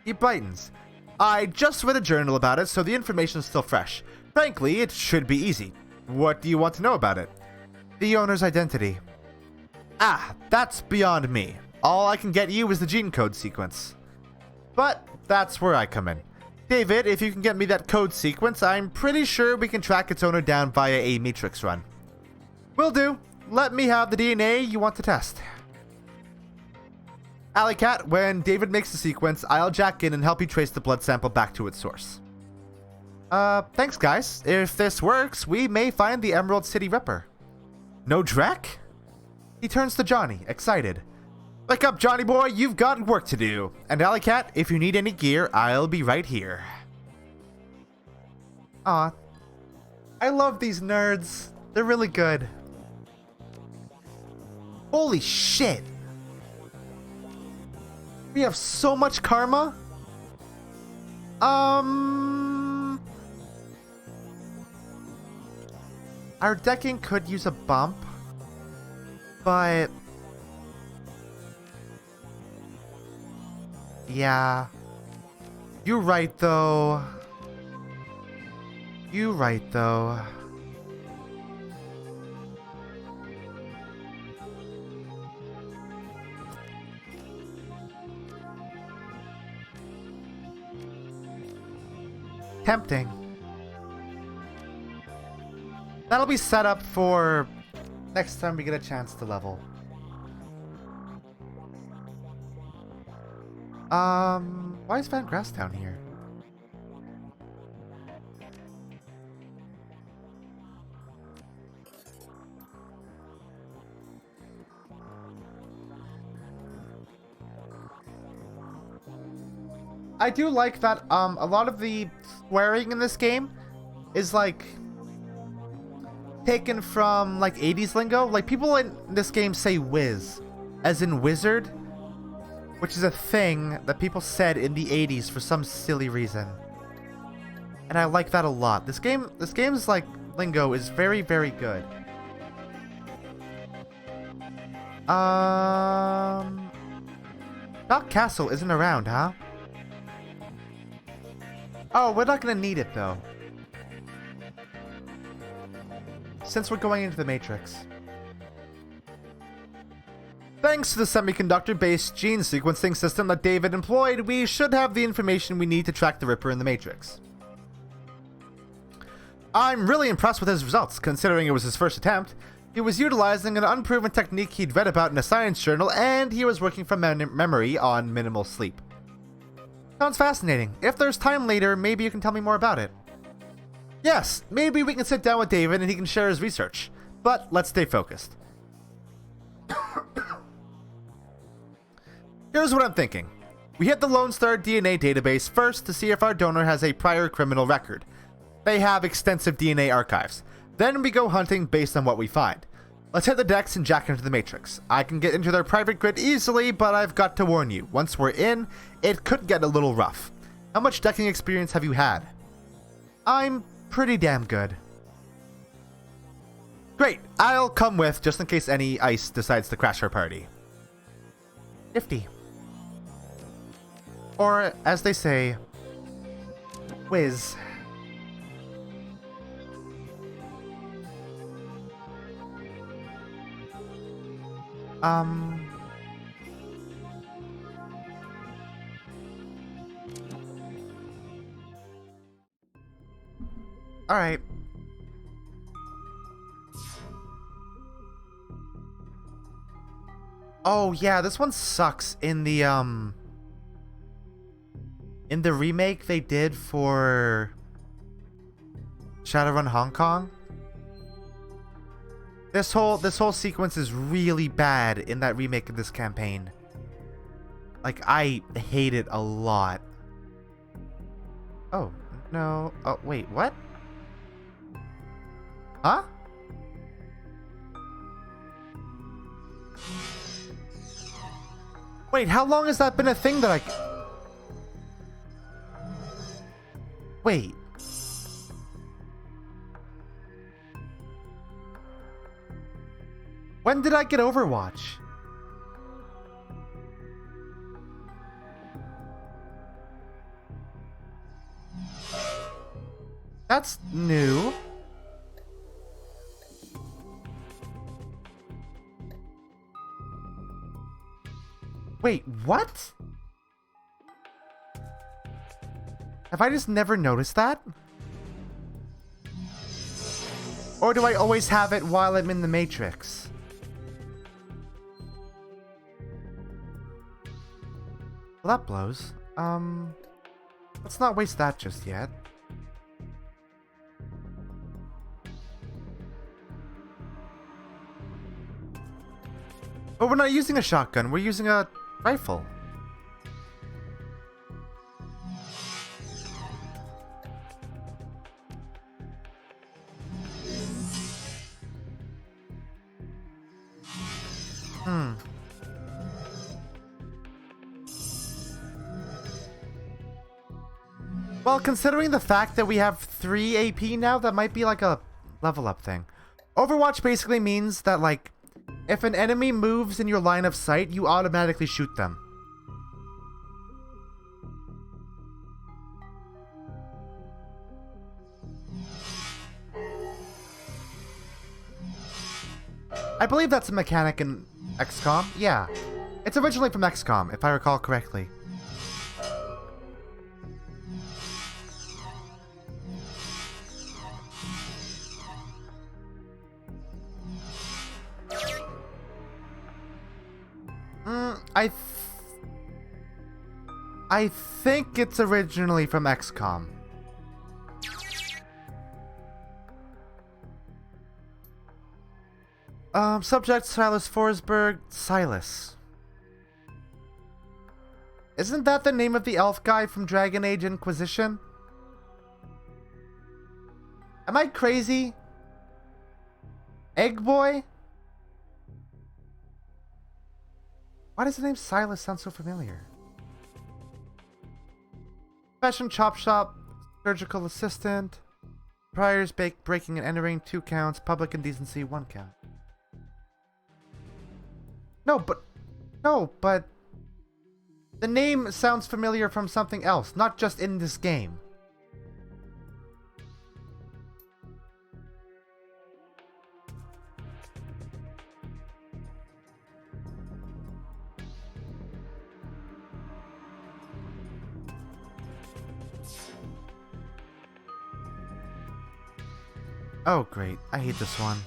He brightens. I just read a journal about it, so the information is still fresh. Frankly, it should be easy. What do you want to know about it? The owner's identity. Ah, that's beyond me. All I can get you is the gene code sequence. But that's where I come in. David, if you can get me that code sequence, I'm pretty sure we can track its owner down via a Matrix run. Will do. Let me have the DNA you want to test. Alley Cat, when David makes the sequence, I'll jack in and help you trace the blood sample back to its source. Thanks guys. If this works, we may find the Emerald City Ripper. No Drek? He turns to Johnny, excited. Wake up, Johnny boy, you've got work to do. And Alley Cat, if you need any gear, I'll be right here. Aw. I love these nerds. They're really good. Holy shit. We have so much karma. Our decking could use a bump, but yeah. You're right though. Tempting. That'll be set up for next time we get a chance to level. Why is Van Grass down here? I do like that a lot of the swearing in this game is like taken from like 80s lingo. Like people in this game say whiz as in wizard, which is a thing that people said in the 80s for some silly reason. And I like that a lot. This game's like lingo is very, very good. Doc Castle isn't around, huh? Oh, we're not gonna need it though, since we're going into the Matrix. Thanks to the semiconductor-based gene sequencing system that David employed, we should have the information we need to track the Ripper in the Matrix. I'm really impressed with his results, considering it was his first attempt. He was utilizing an unproven technique he'd read about in a science journal, and he was working from memory on minimal sleep. Sounds fascinating. If there's time later, maybe you can tell me more about it. Yes, maybe we can sit down with David and he can share his research. But let's stay focused. Here's what I'm thinking. We hit the Lone Star DNA database first to see if our donor has a prior criminal record. They have extensive DNA archives. Then we go hunting based on what we find. Let's hit the decks and jack into the Matrix. I can get into their private grid easily, but I've got to warn you, once we're in, it could get a little rough. How much decking experience have you had? I'm pretty damn good. Great, I'll come with just in case any ice decides to crash our party. 50. Or, as they say, whiz. Alright. Oh, yeah, this one sucks in the remake they did for Shadowrun Hong Kong. This whole sequence is really bad in that remake of this campaign. Like, I hate it a lot. Oh, no. Oh, wait, what? Huh? Wait, how long has that been a thing that I... Wait. When did I get Overwatch? That's new. Wait, what? Have I just never noticed that? Or do I always have it while I'm in the Matrix? Well, that blows. Let's not waste that just yet. But we're not using a shotgun, we're using a rifle. Well, considering the fact that we have 3 AP now, that might be like a level up thing. Overwatch basically means that, like, if an enemy moves in your line of sight, you automatically shoot them. I believe that's a mechanic in XCOM. Yeah. It's originally from XCOM, if I recall correctly. I think it's originally from XCOM. Subject Silas Forsberg. Silas. Isn't that the name of the elf guy from Dragon Age Inquisition? Am I crazy? Egg Boy? Why does the name Silas sound so familiar? Fashion Chop Shop, Surgical Assistant, Priors breaking and entering 2 counts, Public Indecency 1 count. No, but the name sounds familiar from something else, not just in this game. Oh, great. I hate this one.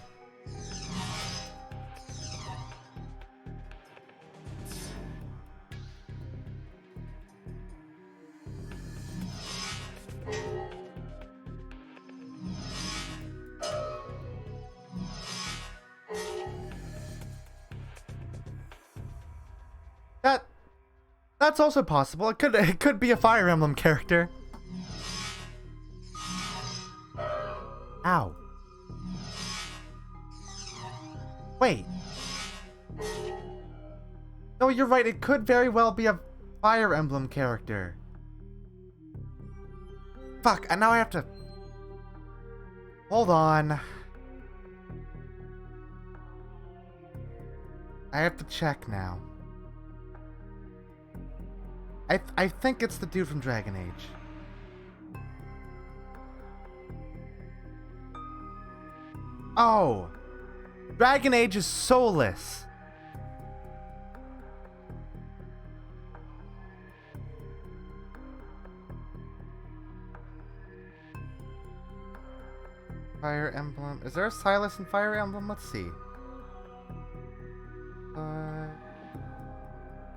That's also possible. It could be a Fire Emblem character. Ow. Wait. No, you're right. It could very well be a Fire Emblem character. Fuck, and now I have to... Hold on. I have to check now. I think it's the dude from Dragon Age. Oh! Dragon Age is soulless. Fire Emblem. Is there a Silas in Fire Emblem? Let's see.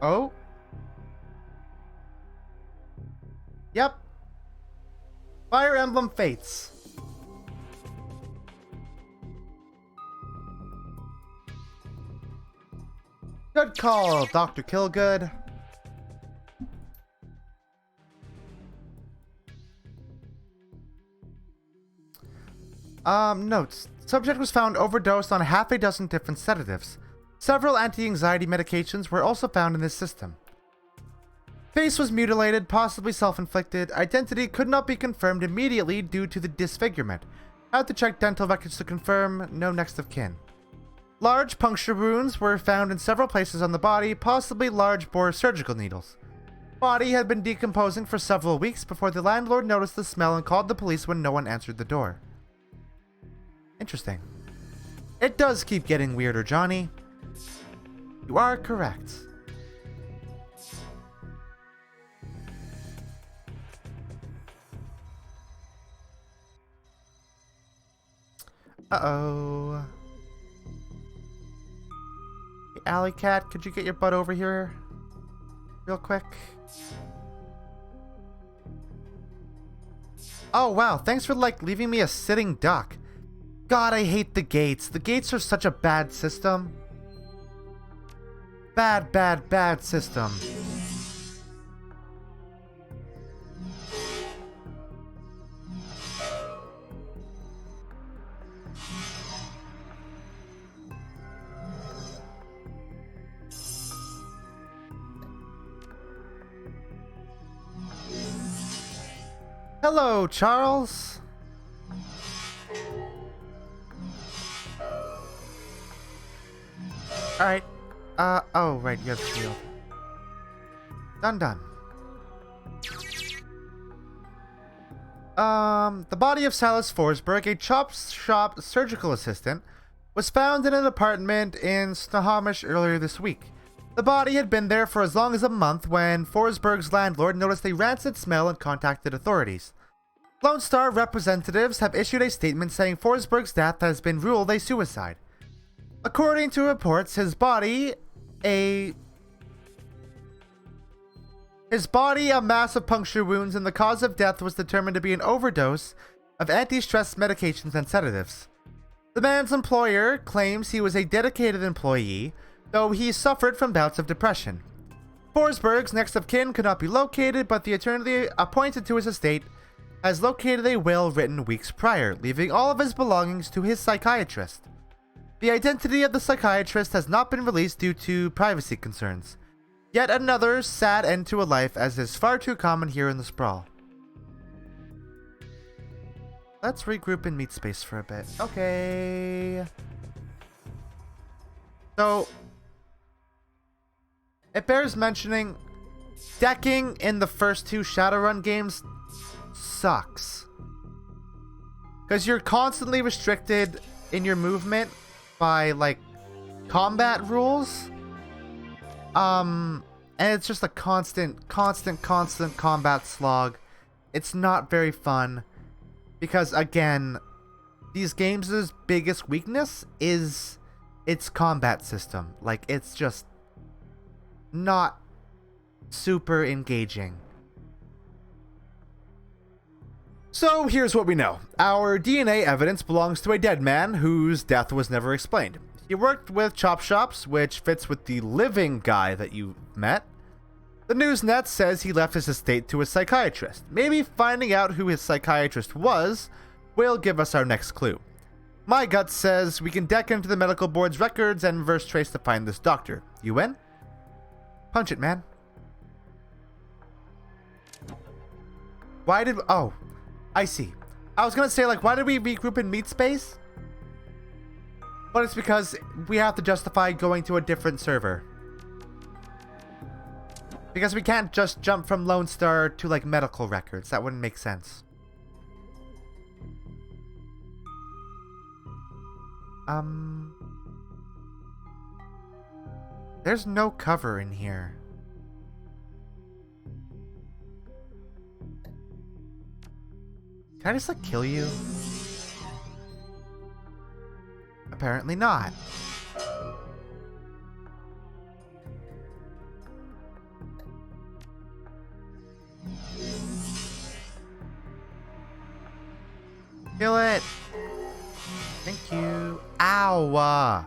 Oh? Yep. Fire Emblem Fates. Good call, Dr. Kilgood. Notes. Subject was found overdosed on half a dozen different sedatives. Several anti-anxiety medications were also found in this system. Face was mutilated, possibly self-inflicted. Identity could not be confirmed immediately due to the disfigurement. Had to check dental records to confirm. No next of kin. Large puncture wounds were found in several places on the body, possibly large bore surgical needles. Body had been decomposing for several weeks before the landlord noticed the smell and called the police when no one answered the door. Interesting. It does keep getting weirder, Johnny. You are correct. Uh-oh. Hey, Alley Cat, could you get your butt over here real quick? Oh, wow. Thanks for, leaving me a sitting duck. God, I hate the gates. The gates are such a bad system. Bad, bad, bad system. Hello, Charles. Alright. Oh, right, you have shield. Done. The body of Silas Forsberg, a chop shop surgical assistant, was found in an apartment in Snohomish earlier this week. The body had been there for as long as a month when Forsberg's landlord noticed a rancid smell and contacted authorities. Lone Star representatives have issued a statement saying Forsberg's death has been ruled a suicide. According to reports, his body, a mass of puncture wounds, and the cause of death was determined to be an overdose of anti-stress medications and sedatives. The man's employer claims he was a dedicated employee, though he suffered from bouts of depression. Forsberg's next of kin could not be located, but the attorney appointed to his estate has located a will written weeks prior, leaving all of his belongings to his psychiatrist. The identity of the psychiatrist has not been released due to privacy concerns. Yet another sad end to a life, as is far too common here in the sprawl. Let's regroup in meat space for a bit. Okay. So, it bears mentioning, decking in the first two Shadowrun games sucks. Because you're constantly restricted in your movement by, combat rules. And it's just a constant combat slog. It's not very fun. Because, again, these games' biggest weakness is its combat system. Like, it's just not super engaging. So here's what we know. Our DNA evidence belongs to a dead man whose death was never explained. He worked with chop shops, which fits with the living guy that you met. The Newsnet says he left his estate to a psychiatrist. Maybe finding out who his psychiatrist was will give us our next clue. My gut says we can deck into the medical board's records and reverse trace to find this doctor. You in? Punch it, man. Why did... Oh, I see. I was gonna say, like, why did we regroup in meat space? But it's because we have to justify going to a different server. Because we can't just jump from Lone Star to, like, medical records. That wouldn't make sense. There's no cover in here. Can I just, like, kill you? Apparently not. Kill it! Thank you. Ow!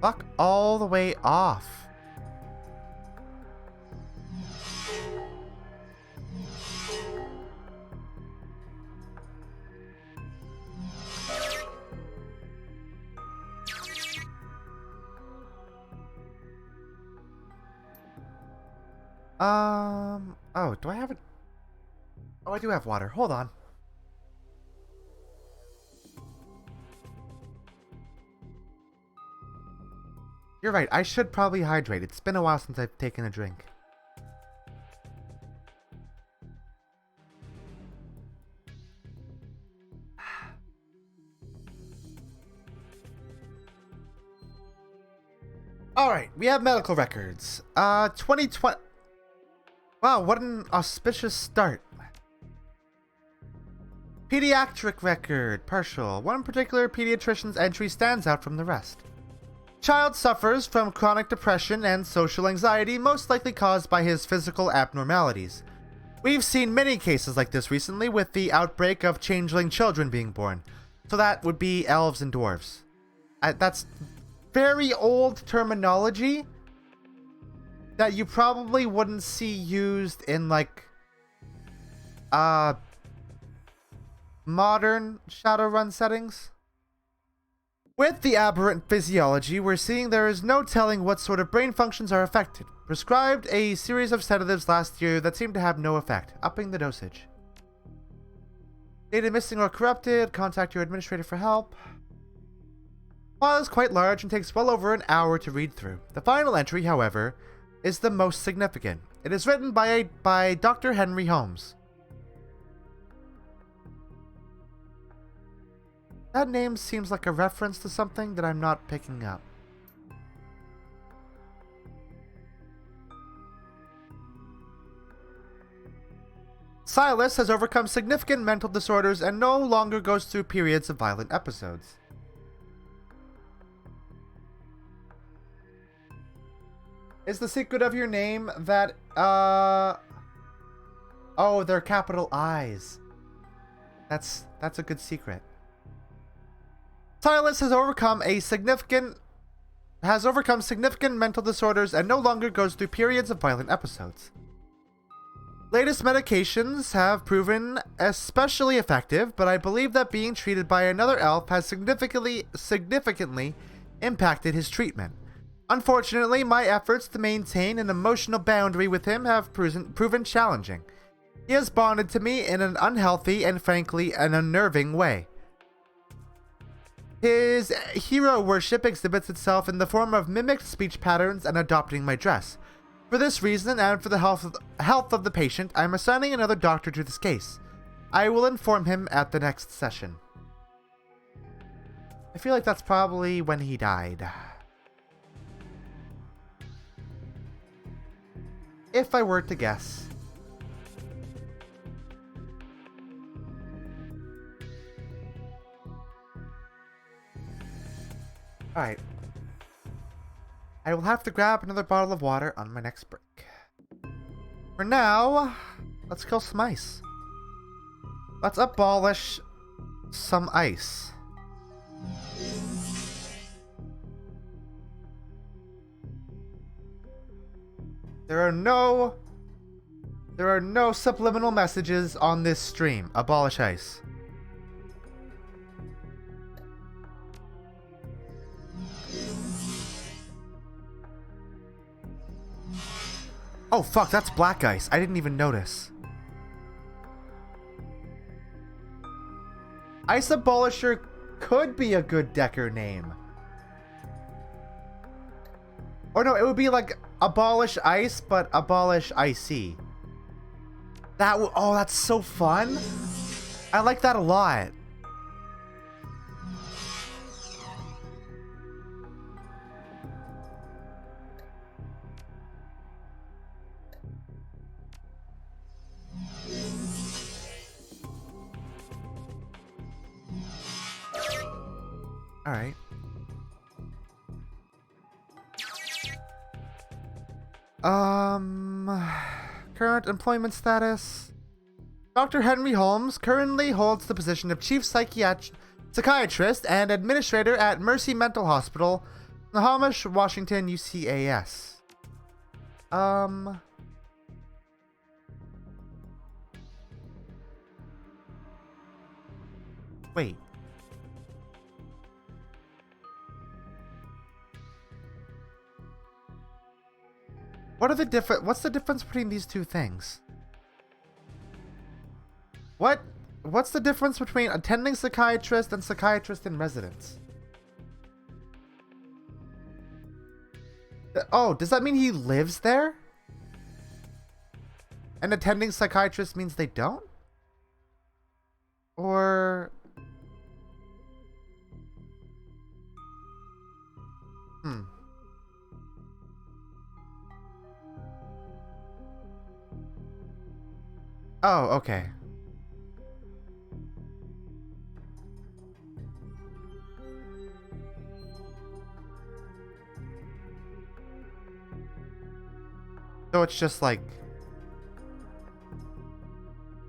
Fuck all the way off. Oh, do I have it? Oh, I do have water. Hold on. You're right. I should probably hydrate. It's been a while since I've taken a drink. Alright, we have medical records. 2020... Wow, what an auspicious start. Pediatric record, partial. One particular pediatrician's entry stands out from the rest. Child suffers from chronic depression and social anxiety, most likely caused by his physical abnormalities. We've seen many cases like this recently with the outbreak of changeling children being born. So that would be elves and dwarves. That's very old terminology that you probably wouldn't see used in, like, modern Shadowrun settings. With the aberrant physiology, we're seeing there is no telling what sort of brain functions are affected. Prescribed a series of sedatives last year that seemed to have no effect, upping the dosage. Data missing or corrupted, contact your administrator for help. File is quite large and takes well over an hour to read through. The final entry, however, is the most significant. It is written by Dr. Henry Holmes. That name seems like a reference to something that I'm not picking up. Silas has overcome significant mental disorders and no longer goes through periods of violent episodes. Is the secret of your name that, oh, they're capital I's. That's a good secret. Silas has overcome significant mental disorders and no longer goes through periods of violent episodes. Latest medications have proven especially effective, but I believe that being treated by another elf has significantly impacted his treatment. Unfortunately, my efforts to maintain an emotional boundary with him have proven challenging. He has bonded to me in an unhealthy and frankly an unnerving way. His hero worship exhibits itself in the form of mimicked speech patterns and adopting my dress. For this reason, and for the health of the patient, I am assigning another doctor to this case. I will inform him at the next session. I feel like that's probably when he died. If I were to guess. Alright. I will have to grab another bottle of water on my next break. For now, let's kill some ice. Let's abolish some ice. There are no subliminal messages on this stream. Abolish ice. Oh fuck, that's black ice. I didn't even notice. Ice Abolisher could be a good Decker name. Or no, it would be like Abolish Ice, but Abolish Icy. Oh, that's so fun. I like that a lot. All right. Current employment status. Dr. Henry Holmes currently holds the position of chief psychiatrist and administrator at Mercy Mental Hospital, Snohomish, Washington, UCAS. Wait. What's the difference between these two things? What's the difference between attending psychiatrist and psychiatrist in residence? Oh, does that mean he lives there? And attending psychiatrist means they don't? Or... Oh, okay. So it's just like...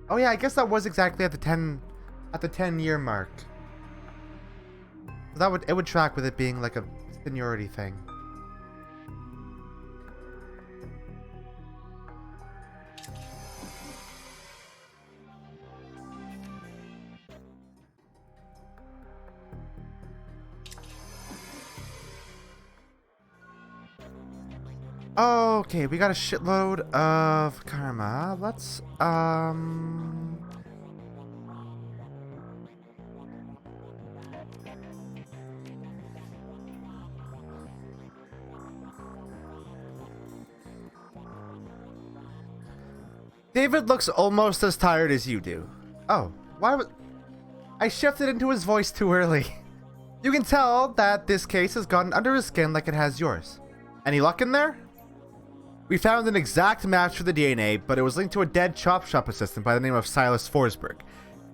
Oh yeah, I guess that was exactly at the 10-year mark. It would track with it being like a seniority thing. Okay, we got a shitload of karma. Let's, David looks almost as tired as you do. Oh, why would... I shifted into his voice too early. You can tell that this case has gotten under his skin like it has yours. Any luck in there? We found an exact match for the DNA, but it was linked to a dead chop shop assistant by the name of Silas Forsberg.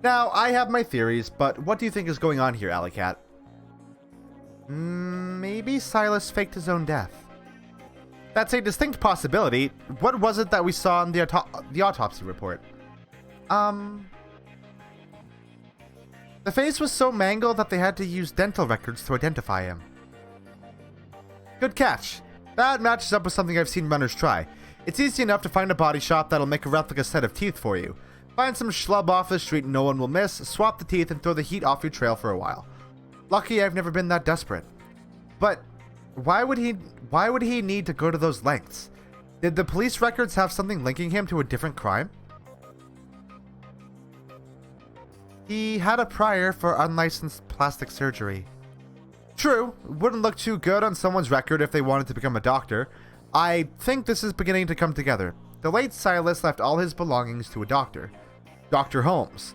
Now, I have my theories, but what do you think is going on here, Alleycat? Maybe Silas faked his own death. That's a distinct possibility. What was it that we saw in the autopsy report? The face was so mangled that they had to use dental records to identify him. Good catch. That matches up with something I've seen runners try. It's easy enough to find a body shop that'll make a replica set of teeth for you. Find some schlub off the street no one will miss, swap the teeth, and throw the heat off your trail for a while. Lucky I've never been that desperate. But why would he need to go to those lengths? Did the police records have something linking him to a different crime? He had a prior for unlicensed plastic surgery. True, wouldn't look too good on someone's record if they wanted to become a doctor. I think this is beginning to come together. The late Silas left all his belongings to a doctor, Dr. Holmes.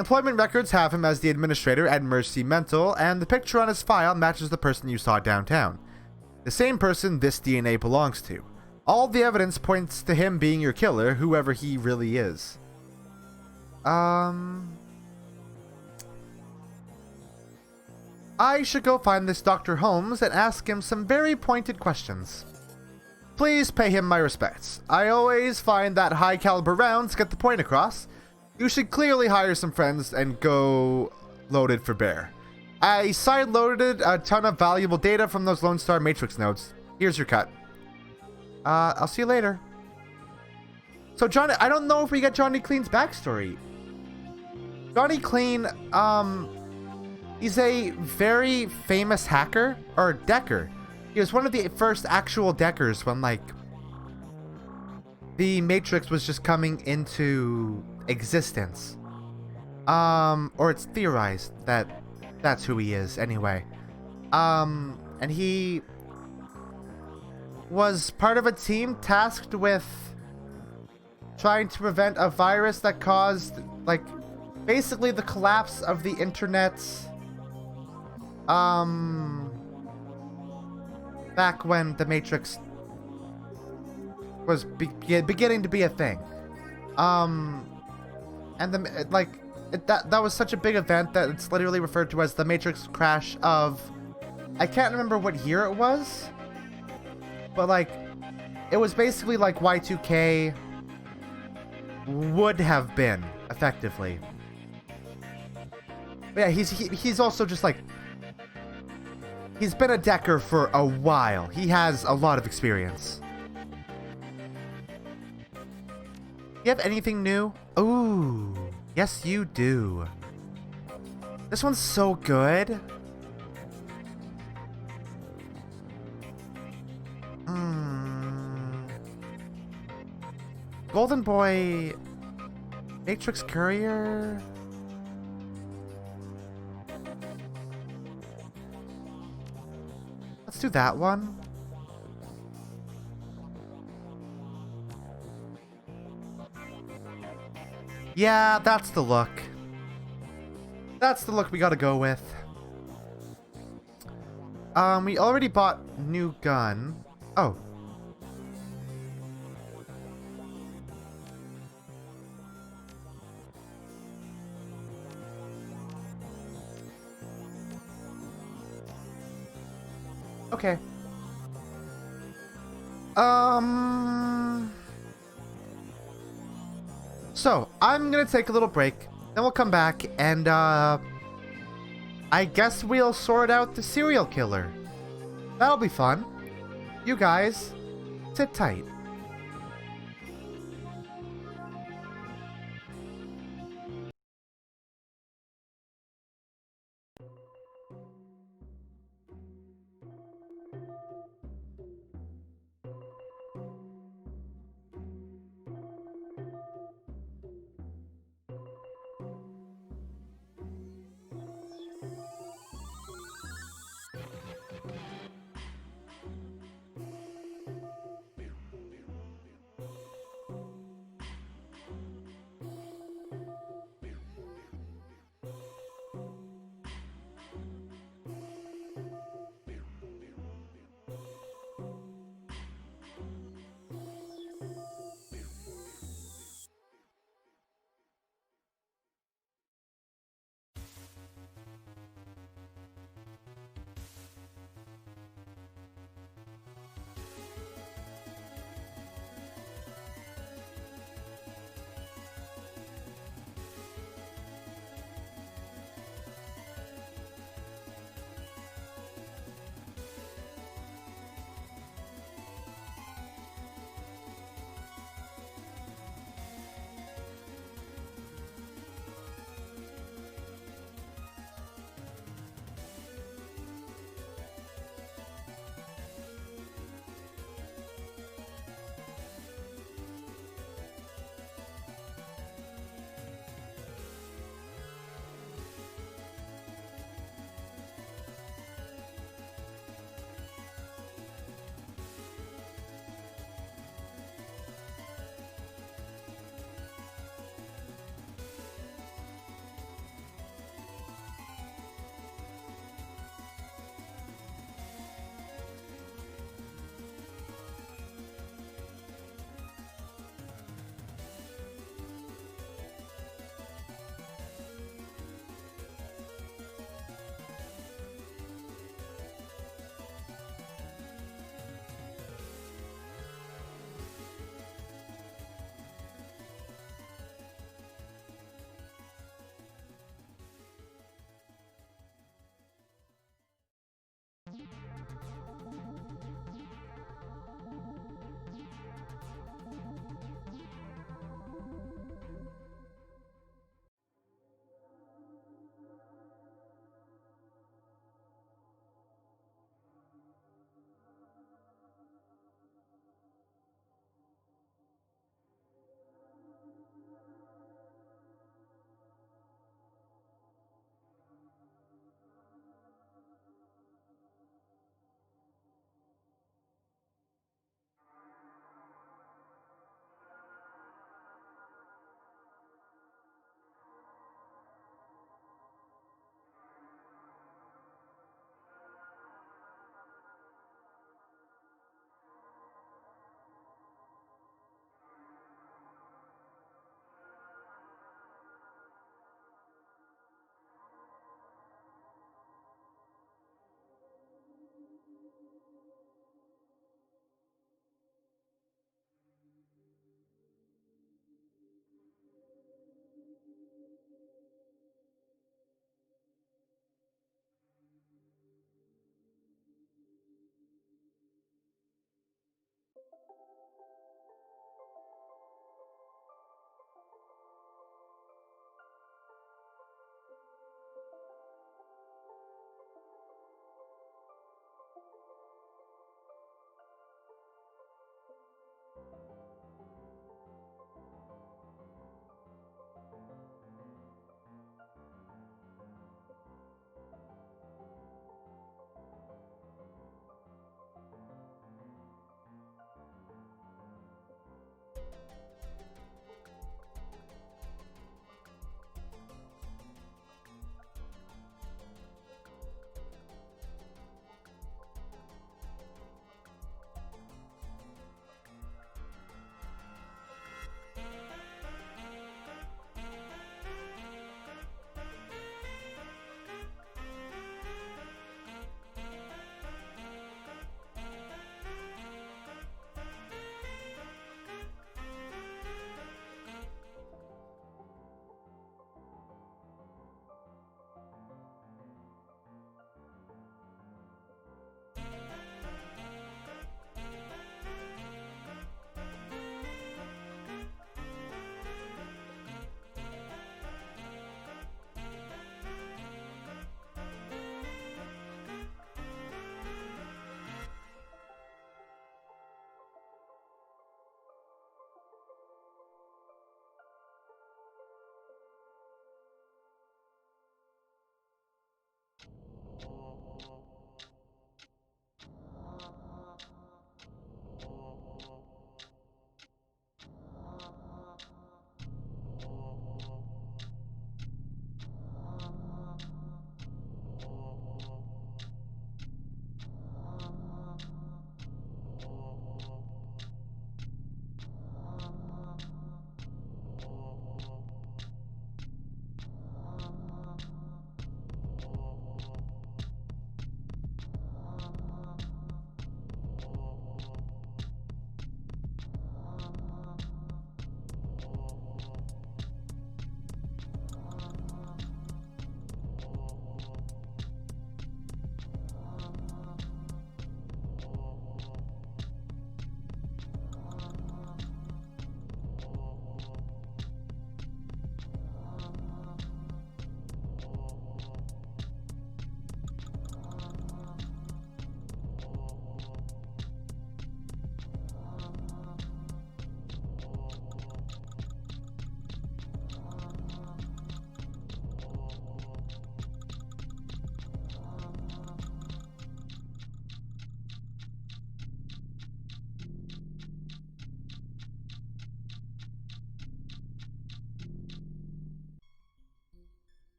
Employment records have him as the administrator at Mercy Mental, and the picture on his file matches the person you saw downtown. The same person this DNA belongs to. All the evidence points to him being your killer, whoever he really is. I should go find this Dr. Holmes and ask him some very pointed questions. Please pay him my respects. I always find that high caliber rounds get the point across. You should clearly hire some friends and go loaded for bear. I side-loaded a ton of valuable data from those Lone Star Matrix nodes. Here's your cut. I'll see you later. So Johnny, I don't know if we get Johnny Clean's backstory. Johnny Clean, he's a very famous hacker, or decker. He was one of the first actual deckers when, like, the Matrix was just coming into existence. Or it's theorized that that's who he is, anyway. And he was part of a team tasked with trying to prevent a virus that caused, like, basically the collapse of the internet, back when the Matrix was beginning to be a thing. And that was such a big event that it's literally referred to as the Matrix crash of, I can't remember what year it was, but like, it was basically like Y2K would have been, effectively. But yeah, he's also just like, he's been a decker for a while. He has a lot of experience. You have anything new? Ooh, yes you do. This one's so good. Golden Boy, Matrix Courier. Let's do that one. Yeah, that's the look. That's the look we gotta go with. We already bought new gun. Oh. Okay. So, I'm gonna take a little break, then we'll come back, and, I guess we'll sort out the serial killer. That'll be fun. You guys, sit tight.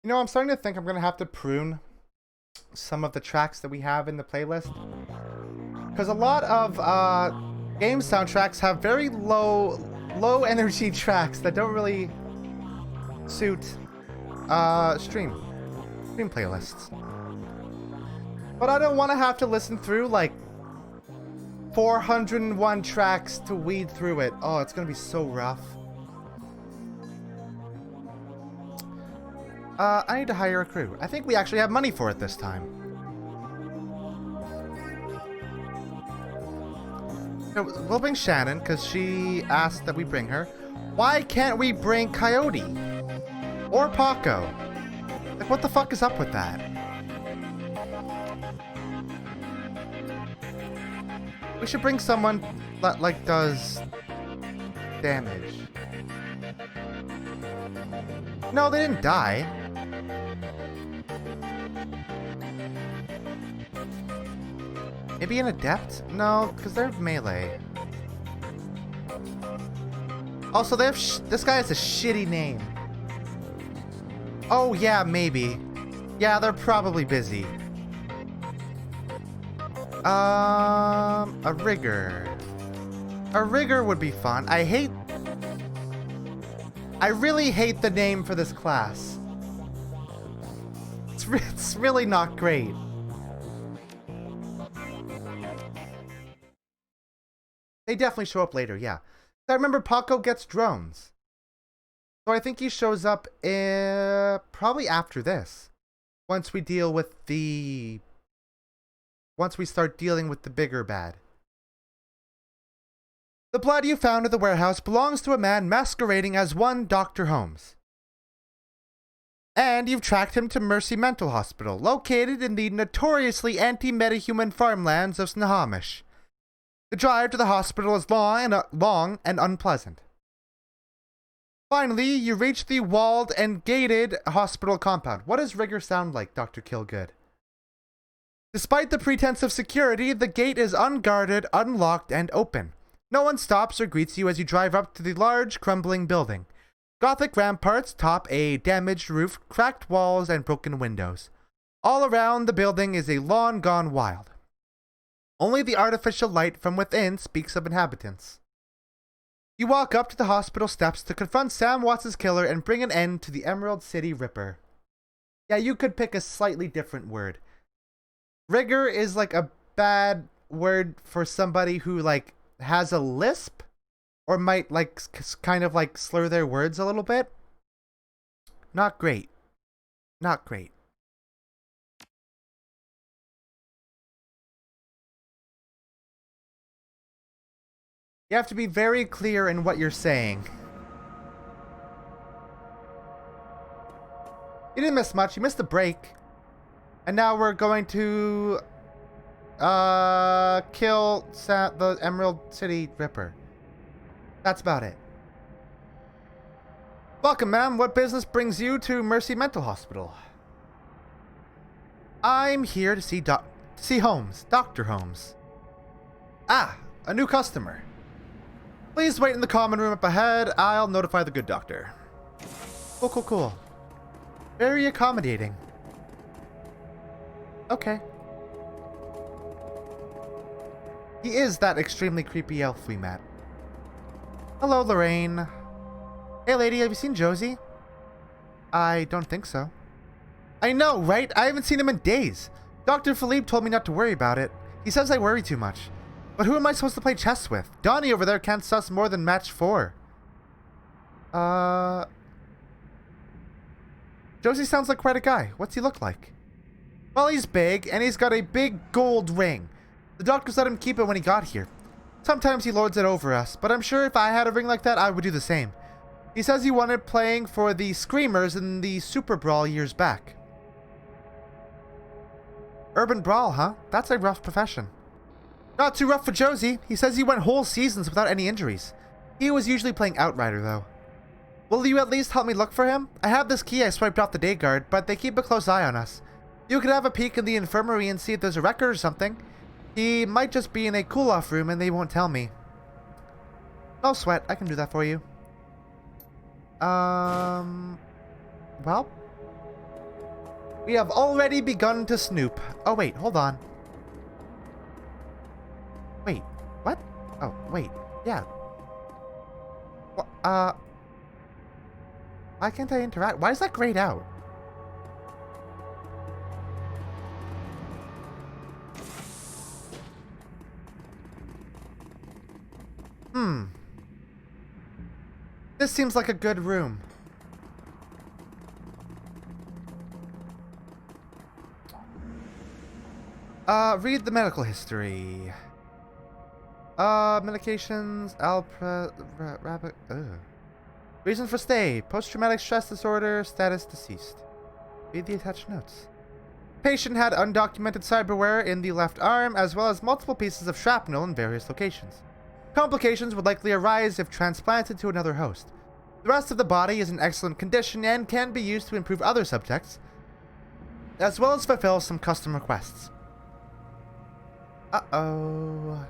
You know, I'm starting to think I'm going to have to prune some of the tracks that we have in the playlist. Because a lot of game soundtracks have very low energy tracks that don't really suit stream playlists. But I don't want to have to listen through like 401 tracks to weed through it. Oh, it's going to be so rough. I need to hire a crew. I think we actually have money for it this time. No, we'll bring Shannon, because she asked that we bring her. Why can't we bring Coyote? Or Paco? Like, what the fuck is up with that? We should bring someone that, like, does damage. No, they didn't die. Maybe an adept? No, because they're melee. Also, they have this guy has a shitty name. Oh, yeah, maybe. Yeah, they're probably busy. A rigger. A rigger would be fun. I really hate the name for this class. It's really not great. They definitely show up later, yeah. I remember Paco gets drones. So I think he shows up probably after this. Once we start dealing with the bigger bad. The blood you found at the warehouse belongs to a man masquerading as one Dr. Holmes. And you've tracked him to Mercy Mental Hospital, located in the notoriously anti-metahuman farmlands of Snohomish. The drive to the hospital is long and unpleasant. Finally, you reach the walled and gated hospital compound. What does rigor sound like, Dr. Kilgood? Despite the pretense of security, the gate is unguarded, unlocked, and open. No one stops or greets you as you drive up to the large, crumbling building. Gothic ramparts top a damaged roof, cracked walls, and broken windows. All around the building is a lawn gone wild. Only the artificial light from within speaks of inhabitants. You walk up to the hospital steps to confront Sam Watts' killer and bring an end to the Emerald City Ripper. Yeah, you could pick a slightly different word. Rigor is like a bad word for somebody who like has a lisp or might like kind of like slur their words a little bit. Not great. Not great. You have to be very clear in what you're saying. You didn't miss much. You missed a break. And now we're going to kill the Emerald City Ripper. That's about it. Welcome, ma'am. What business brings you to Mercy Mental Hospital? I'm here to see Holmes, Dr. Holmes. Ah, a new customer. Please wait in the common room up ahead. I'll notify the good doctor. Cool, cool, cool. Very accommodating. Okay. He is that extremely creepy elf we met. Hello, Lorraine. Hey, lady, have you seen Josie? I don't think so. I know, right? I haven't seen him in days. Dr. Philippe told me not to worry about it. He says I worry too much. But who am I supposed to play chess with? Donnie over there can't suss more than match 4. Josie sounds like quite a guy. What's he look like? Well, he's big, and he's got a big gold ring. The doctors let him keep it when he got here. Sometimes he lords it over us, but I'm sure if I had a ring like that, I would do the same. He says he wanted playing for the Screamers in the Super Brawl years back. Urban Brawl, huh? That's a rough profession. Not too rough for Josie. He says he went whole seasons without any injuries. He was usually playing Outrider, though. Will you at least help me look for him? I have this key I swiped off the day guard, but they keep a close eye on us. You could have a peek in the infirmary and see if there's a record or something. He might just be in a cool-off room and they won't tell me. No sweat, I can do that for you. Well, we have already begun to snoop. Oh wait, hold on. Wait, what? Oh, wait, yeah. Why can't I interact? Why is that grayed out? This seems like a good room. Read the medical history. Medications, rabbit, Reason for stay, post-traumatic stress disorder, status deceased. Read the attached notes. Patient had undocumented cyberware in the left arm, as well as multiple pieces of shrapnel in various locations. Complications would likely arise if transplanted to another host. The rest of the body is in excellent condition and can be used to improve other subjects, as well as fulfill some custom requests. Uh-oh.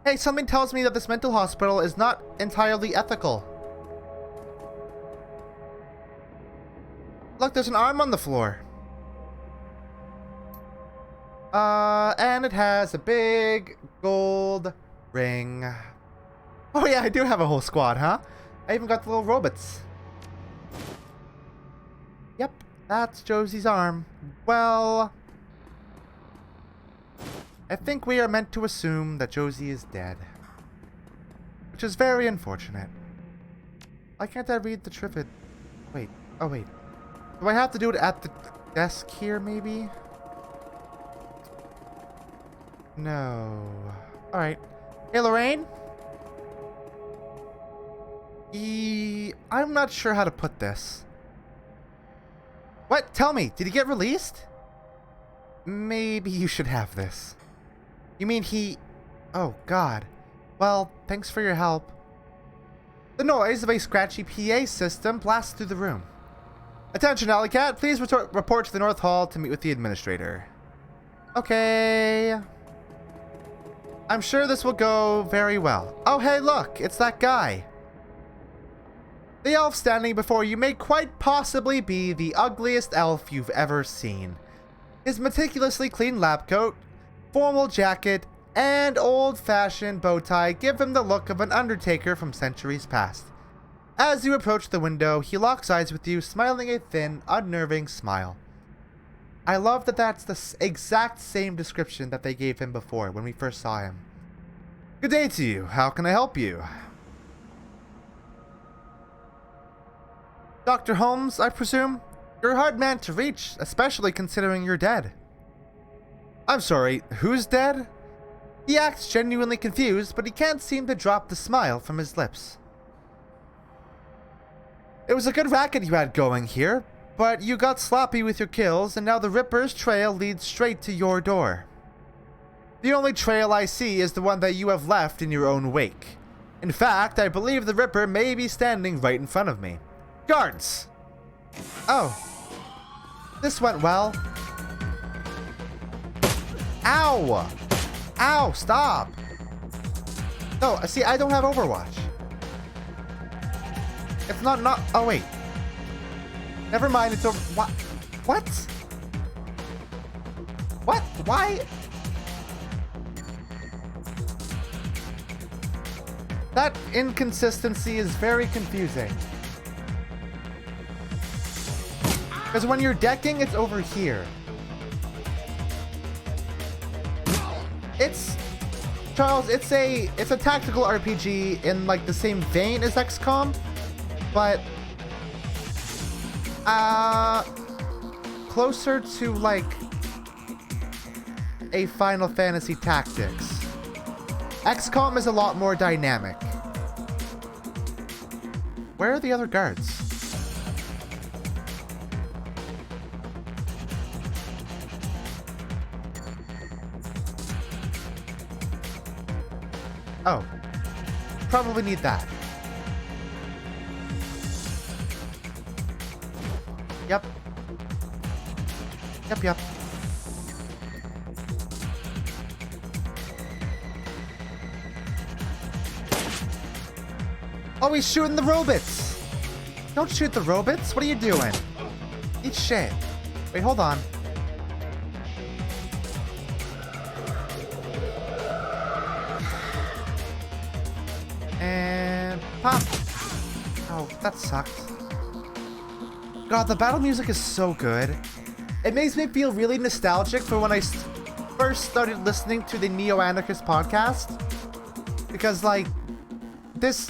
Hey, something tells me that this mental hospital is not entirely ethical. Look, there's an arm on the floor. And it has a big gold ring. Oh yeah, I do have a whole squad, huh? I even got the little robots. Yep, that's Josie's arm. Well, I think we are meant to assume that Josie is dead. Which is very unfortunate. Why can't I read the trivet? Wait, oh wait. Do I have to do it at the desk here, maybe? No. Alright. Hey, Lorraine? I'm not sure how to put this. What? Tell me, did he get released? Maybe you should have this. You mean he... Oh, God. Well, thanks for your help. The noise of a scratchy PA system blasts through the room. Attention, Alley Cat. Please report to the North Hall to meet with the administrator. Okay. I'm sure this will go very well. Oh, hey, look. It's that guy. The elf standing before you may quite possibly be the ugliest elf you've ever seen. His meticulously clean lab coat, formal jacket, and old-fashioned bow tie give him the look of an undertaker from centuries past. As you approach the window, he locks eyes with you, smiling a thin, unnerving smile. I love that that's the exact same description that they gave him before when we first saw him. Good day to you. How can I help you? Dr. Holmes, I presume? You're a hard man to reach, especially considering you're dead. I'm sorry, who's dead? He acts genuinely confused, but he can't seem to drop the smile from his lips. It was a good racket you had going here, but you got sloppy with your kills, and now the Ripper's trail leads straight to your door. The only trail I see is the one that you have left in your own wake. In fact, I believe the Ripper may be standing right in front of me. Guards! Oh. This went well. Ow! Ow, stop! No, see, I don't have Overwatch. It's not... Oh, wait. Never mind, it's over... What? What? What? Why? That inconsistency is very confusing. Because when you're decking, it's over here. It's... Charles, it's a tactical RPG in, like, the same vein as XCOM, but... closer to, like, a Final Fantasy Tactics. XCOM is a lot more dynamic. Where are the other guards? Oh. Probably need that. Yep. Yep. Oh, he's shooting the robots! Don't shoot the robots! What are you doing? Eat shit. Wait, hold on. And... pop! Oh, that sucked. God, the battle music is so good. It makes me feel really nostalgic for when I first started listening to the Neo-Anarchist podcast. Because, like, this...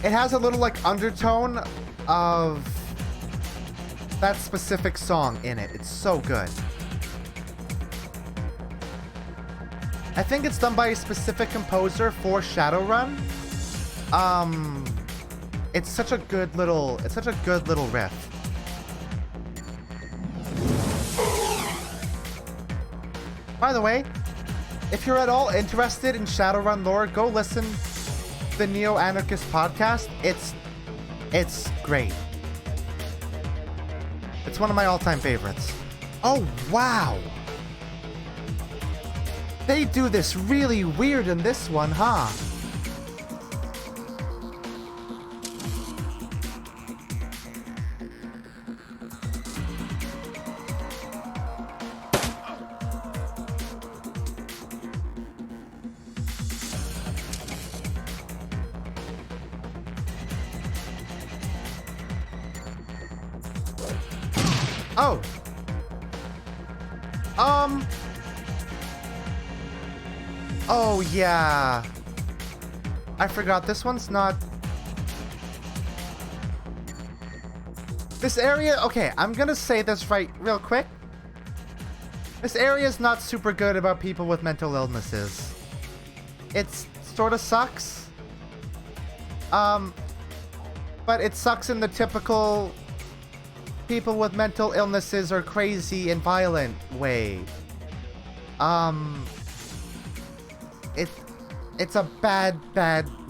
It has a little, like, undertone of that specific song in it. It's so good. I think it's done by a specific composer for Shadowrun. It's such a good little riff. By the way, if you're at all interested in Shadowrun lore, go listen to the Neo Anarchist podcast. It's great. It's one of my all-time favorites. Oh, wow. They do this really weird in this one, huh? Oh. Oh, yeah. I forgot. This one's not... This area... Okay, I'm gonna say this real quick. This area is not super good about people with mental illnesses. It sort of sucks. But it sucks in the typical... people with mental illnesses are crazy and violent way. It's a bad,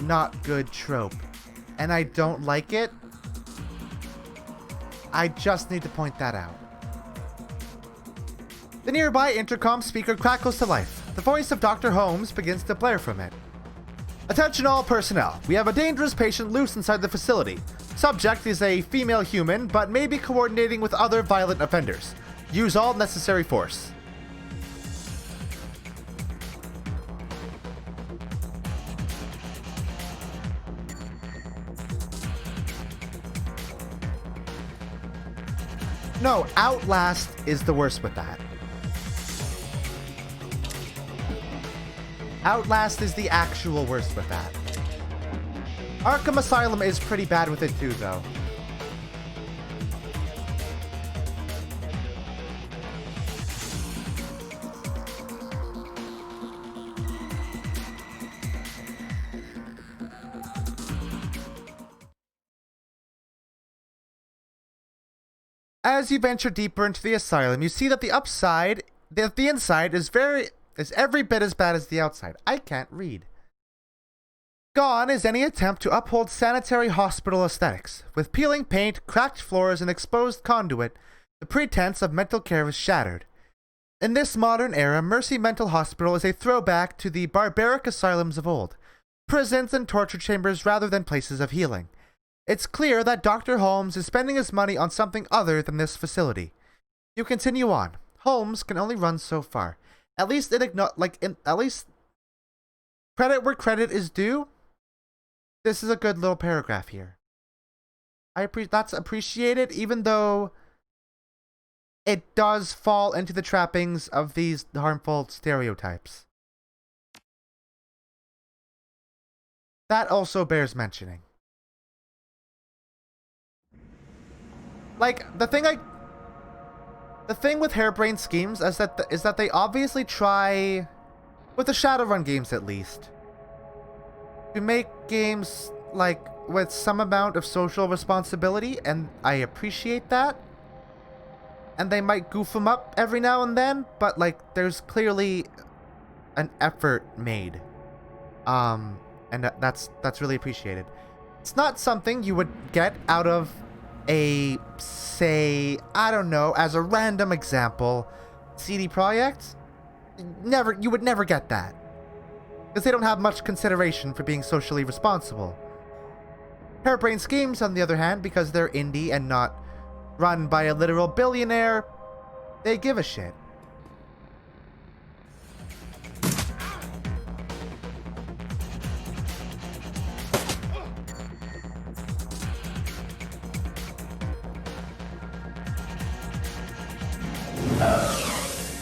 not good trope. And I don't like it. I just need to point that out. The nearby intercom speaker crackles to life. The voice of Dr. Holmes begins to blare from it. Attention all personnel. We have a dangerous patient loose inside the facility. Subject is a female human, but may be coordinating with other violent offenders. Use all necessary force. No, Outlast is the worst with that. Outlast is the actual worst with that. Arkham Asylum is pretty bad with it too, though. As you venture deeper into the asylum, you see that the inside is every bit as bad as the outside. I can't read. Gone is any attempt to uphold sanitary hospital aesthetics. With peeling paint, cracked floors, and exposed conduit, the pretense of mental care is shattered. In this modern era, Mercy Mental Hospital is a throwback to the barbaric asylums of old, prisons and torture chambers rather than places of healing. It's clear that Dr. Holmes is spending his money on something other than this facility. You continue on. Holmes can only run so far. At least credit where credit is due. This is a good little paragraph here. That's appreciated, even though it does fall into the trappings of these harmful stereotypes. That also bears mentioning. Like, the thing with Harebrained Schemes is that they obviously try, with the Shadowrun games at least, to make games, like, with some amount of social responsibility, and I appreciate that. And they might goof them up every now and then, but, like, there's clearly an effort made. And that's really appreciated. It's not something you would get out of say, I don't know, as a random example, CD Projekt. You would never get that. Because they don't have much consideration for being socially responsible. Harebrained Schemes, on the other hand, because they're indie and not run by a literal billionaire, they give a shit.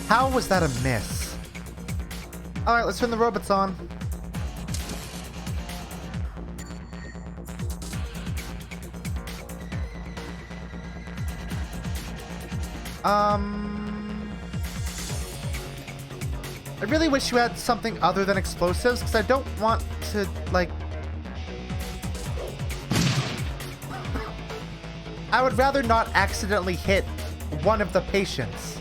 How was that a miss? Alright, let's turn the robots on. I really wish you had something other than explosives, because I don't want to, like... I would rather not accidentally hit one of the patients.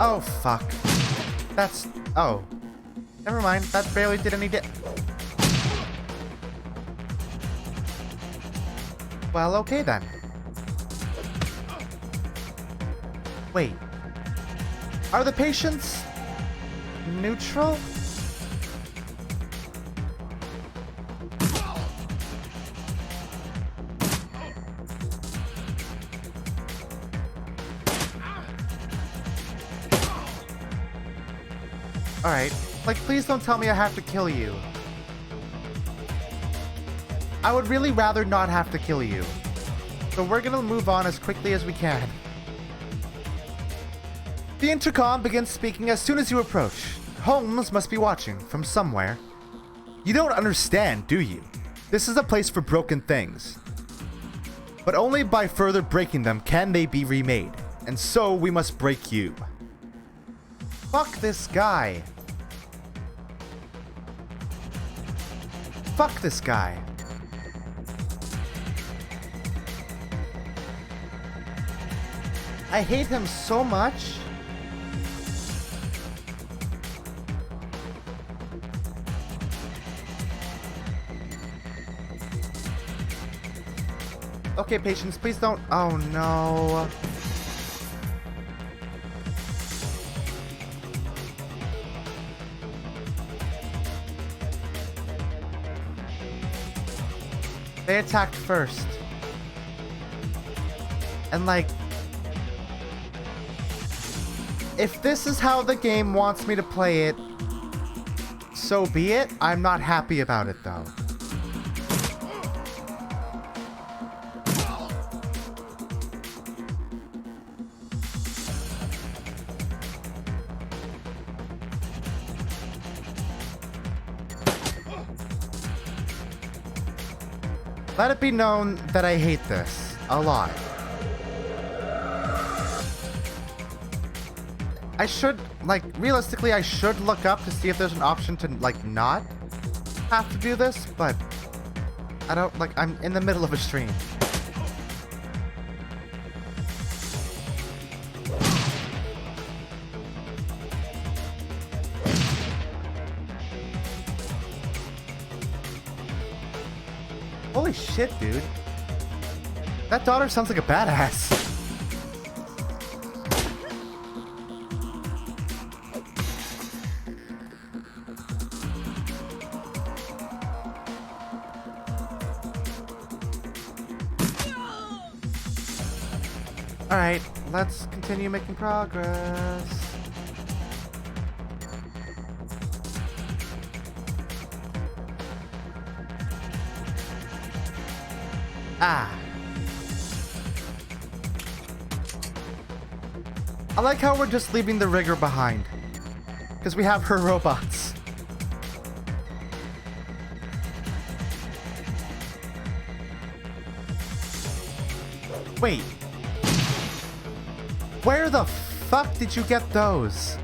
Oh, fuck. That's... Oh. Never mind. That barely did any Well, okay then. Wait. Are the patients... neutral? Alright. Like, please don't tell me I have to kill you. I would really rather not have to kill you. So we're gonna move on as quickly as we can. The intercom begins speaking as soon as you approach. Holmes must be watching from somewhere. You don't understand, do you? This is a place for broken things. But only by further breaking them can they be remade. And so we must break you. Fuck this guy. Fuck this guy. I hate him so much. Okay, patients, please don't. Oh no. They attacked first. And like, if this is how the game wants me to play it, so be it. I'm not happy about it though. Let it be known that I hate this a lot. I should, like, realistically, I should look up to see if there's an option to, like, not have to do this, but I don't, like, I'm in the middle of a stream. Holy shit, dude. That daughter sounds like a badass. Alright, let's continue making progress. Ah. I like how we're just leaving the rigger behind. Because we have her robots. Wait. Where the fuck did you get those?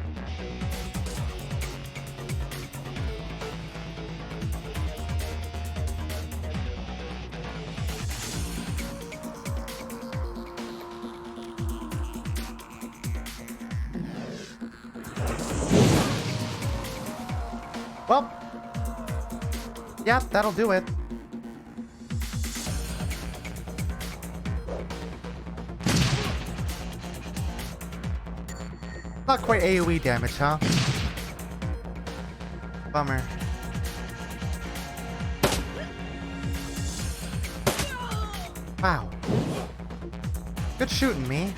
Well, yeah, that'll do it. Not quite AoE damage, huh? Bummer. Wow. Good shooting, me.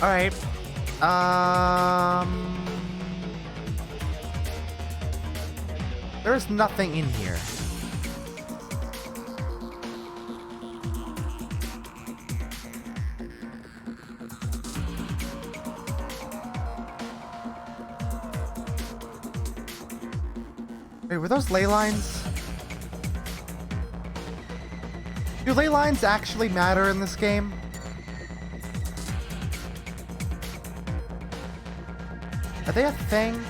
Alright. There's nothing in here. Wait, were those ley lines? Do ley lines actually matter in this game? Are they a thing?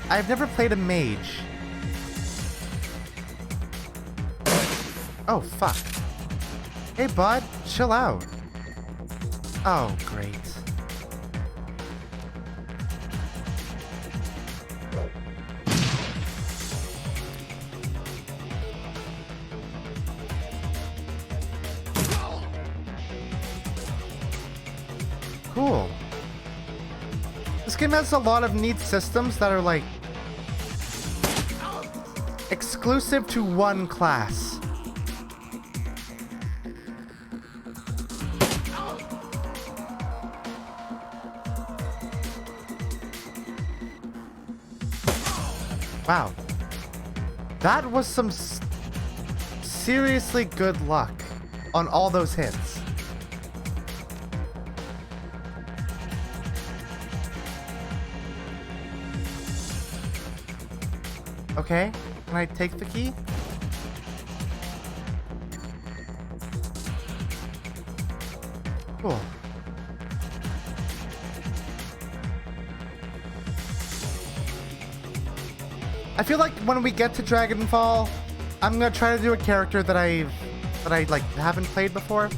I've never played a mage. Oh, fuck. Hey, bud, chill out. Oh, great. Cool. This game has a lot of neat systems that are like exclusive to one class. Wow. That was some seriously good luck on all those hits. Okay, can I take the key? Cool. I feel like when we get to Dragonfall, I'm gonna try to do a character that I like haven't played before.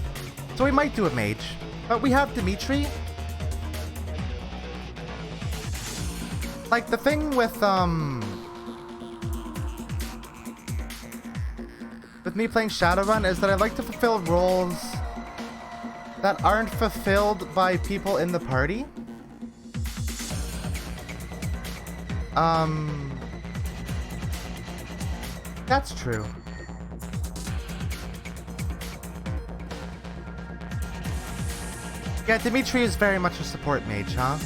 So we might do a mage, but we have Dimitri. Like the thing with me playing Shadowrun is that I like to fulfill roles that aren't fulfilled by people in the party. That's true. Yeah, Dimitri is very much a support mage, huh?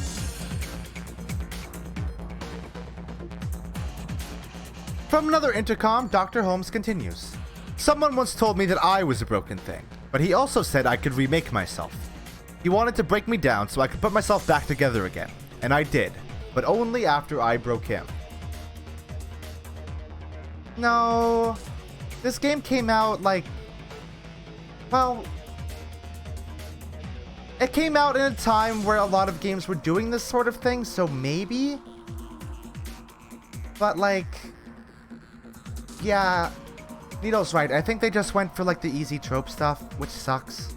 From another intercom, Dr. Holmes continues. Someone once told me that I was a broken thing, but he also said I could remake myself. He wanted to break me down so I could put myself back together again, and I did, but only after I broke him. No, this game came out like, well, it came out in a time where a lot of games were doing this sort of thing, so maybe, but like, yeah, Nito's right. I think they just went for like the easy trope stuff, which sucks.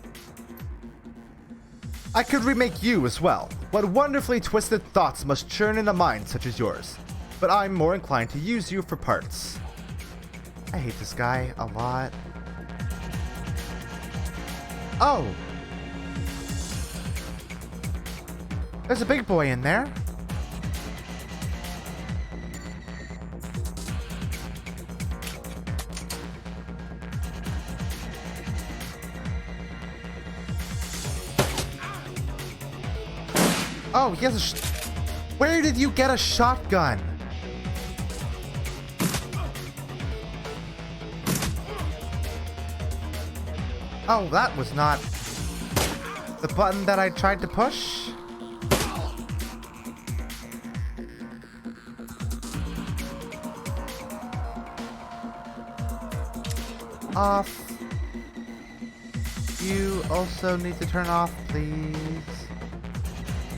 I could remake you as well. What wonderfully twisted thoughts must churn in a mind such as yours, but I'm more inclined to use you for parts. I hate this guy a lot. Oh! There's a big boy in there. Oh, he has a Where did you get a shotgun? Oh, that was not the button that I tried to push. Off. You also need to turn off, please.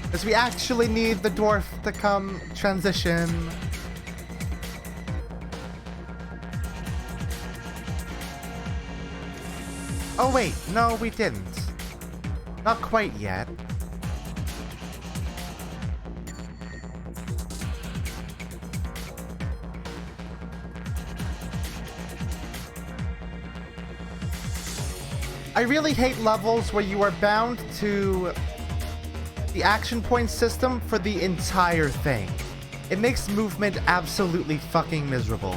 Because we actually need the dwarf to come transition. Oh wait, no we didn't. Not quite yet. I really hate levels where you are bound to the action point system for the entire thing. It makes movement absolutely fucking miserable.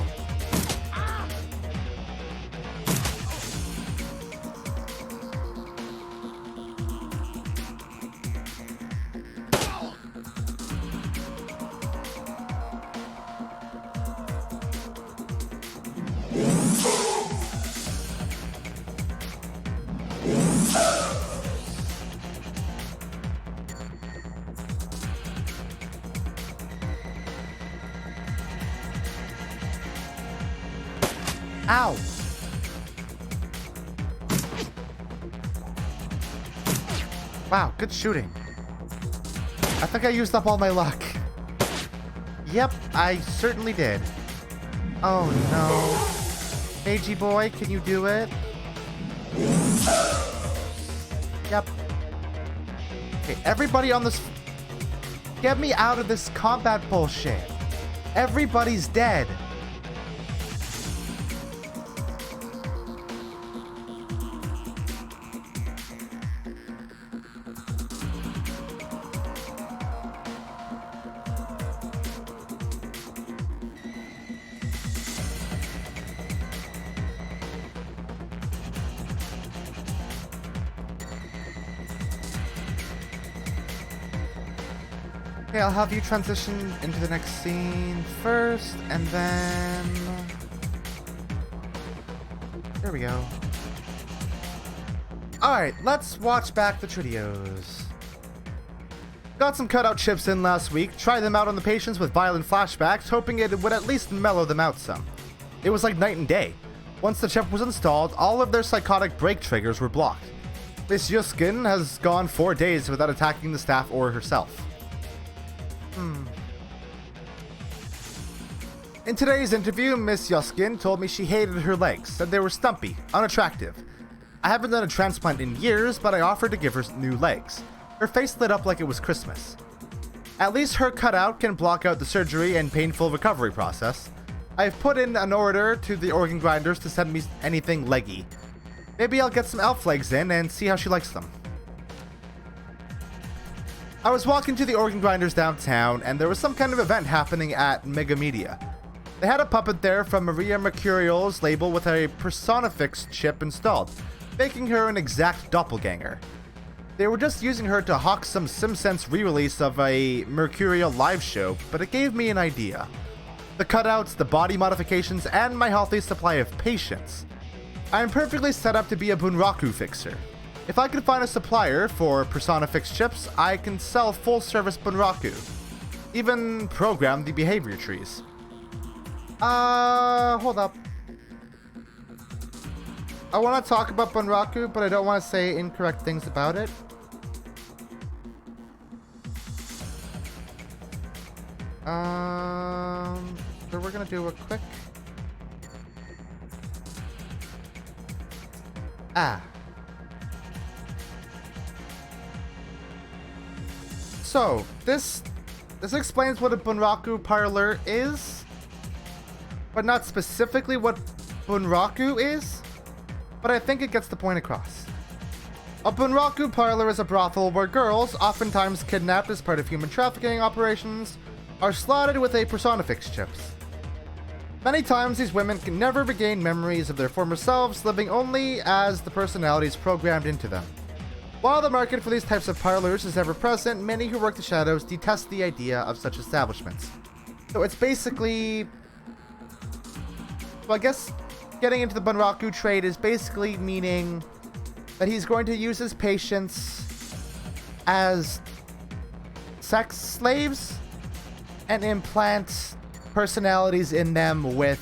Ow! Wow, good shooting. I think I used up all my luck. Yep, I certainly did. Oh no. Meiji boy, can you do it? Yep. Okay, everybody on this... Get me out of this combat bullshit. Everybody's dead. Okay, I'll have you transition into the next scene first, and then... There we go. Alright, let's watch back the videos. Got some cutout chips in last week, tried them out on the patients with violent flashbacks, hoping it would at least mellow them out some. It was like night and day. Once the chip was installed, all of their psychotic break triggers were blocked. Miss Yuskin has gone 4 days without attacking the staff or herself. In today's interview, Miss Yuskin told me she hated her legs, said they were stumpy, unattractive. I haven't done a transplant in years, but I offered to give her new legs. Her face lit up like it was Christmas. At least her cutout can block out the surgery and painful recovery process. I've put in an order to the organ grinders to send me anything leggy. Maybe I'll get some elf legs in and see how she likes them. I was walking to the organ grinders downtown, and there was some kind of event happening at Mega Media. They had a puppet there from Maria Mercurial's label with a Personifix chip installed, making her an exact doppelganger. They were just using her to hawk some SimSense re-release of a Mercurial live show, but it gave me an idea. The cutouts, the body modifications, and my healthy supply of patience. I am perfectly set up to be a Bunraku fixer. If I can find a supplier for Personifix chips, I can sell full-service Bunraku. Even program the behavior trees. Hold up. I want to talk about Bunraku, but I don't want to say incorrect things about it. So we're gonna do a quick... So, this explains what a Bunraku parlor is, but not specifically what Bunraku is, but I think it gets the point across. A Bunraku parlor is a brothel where girls, oftentimes kidnapped as part of human trafficking operations, are slotted with a Personifix chips. Many times these women can never regain memories of their former selves, living only as the personalities programmed into them. While the market for these types of parlors is ever present, many who work the shadows detest the idea of such establishments. So it's basically... Well, I guess getting into the Bunraku trade is basically meaning that he's going to use his patients as sex slaves and implant personalities in them with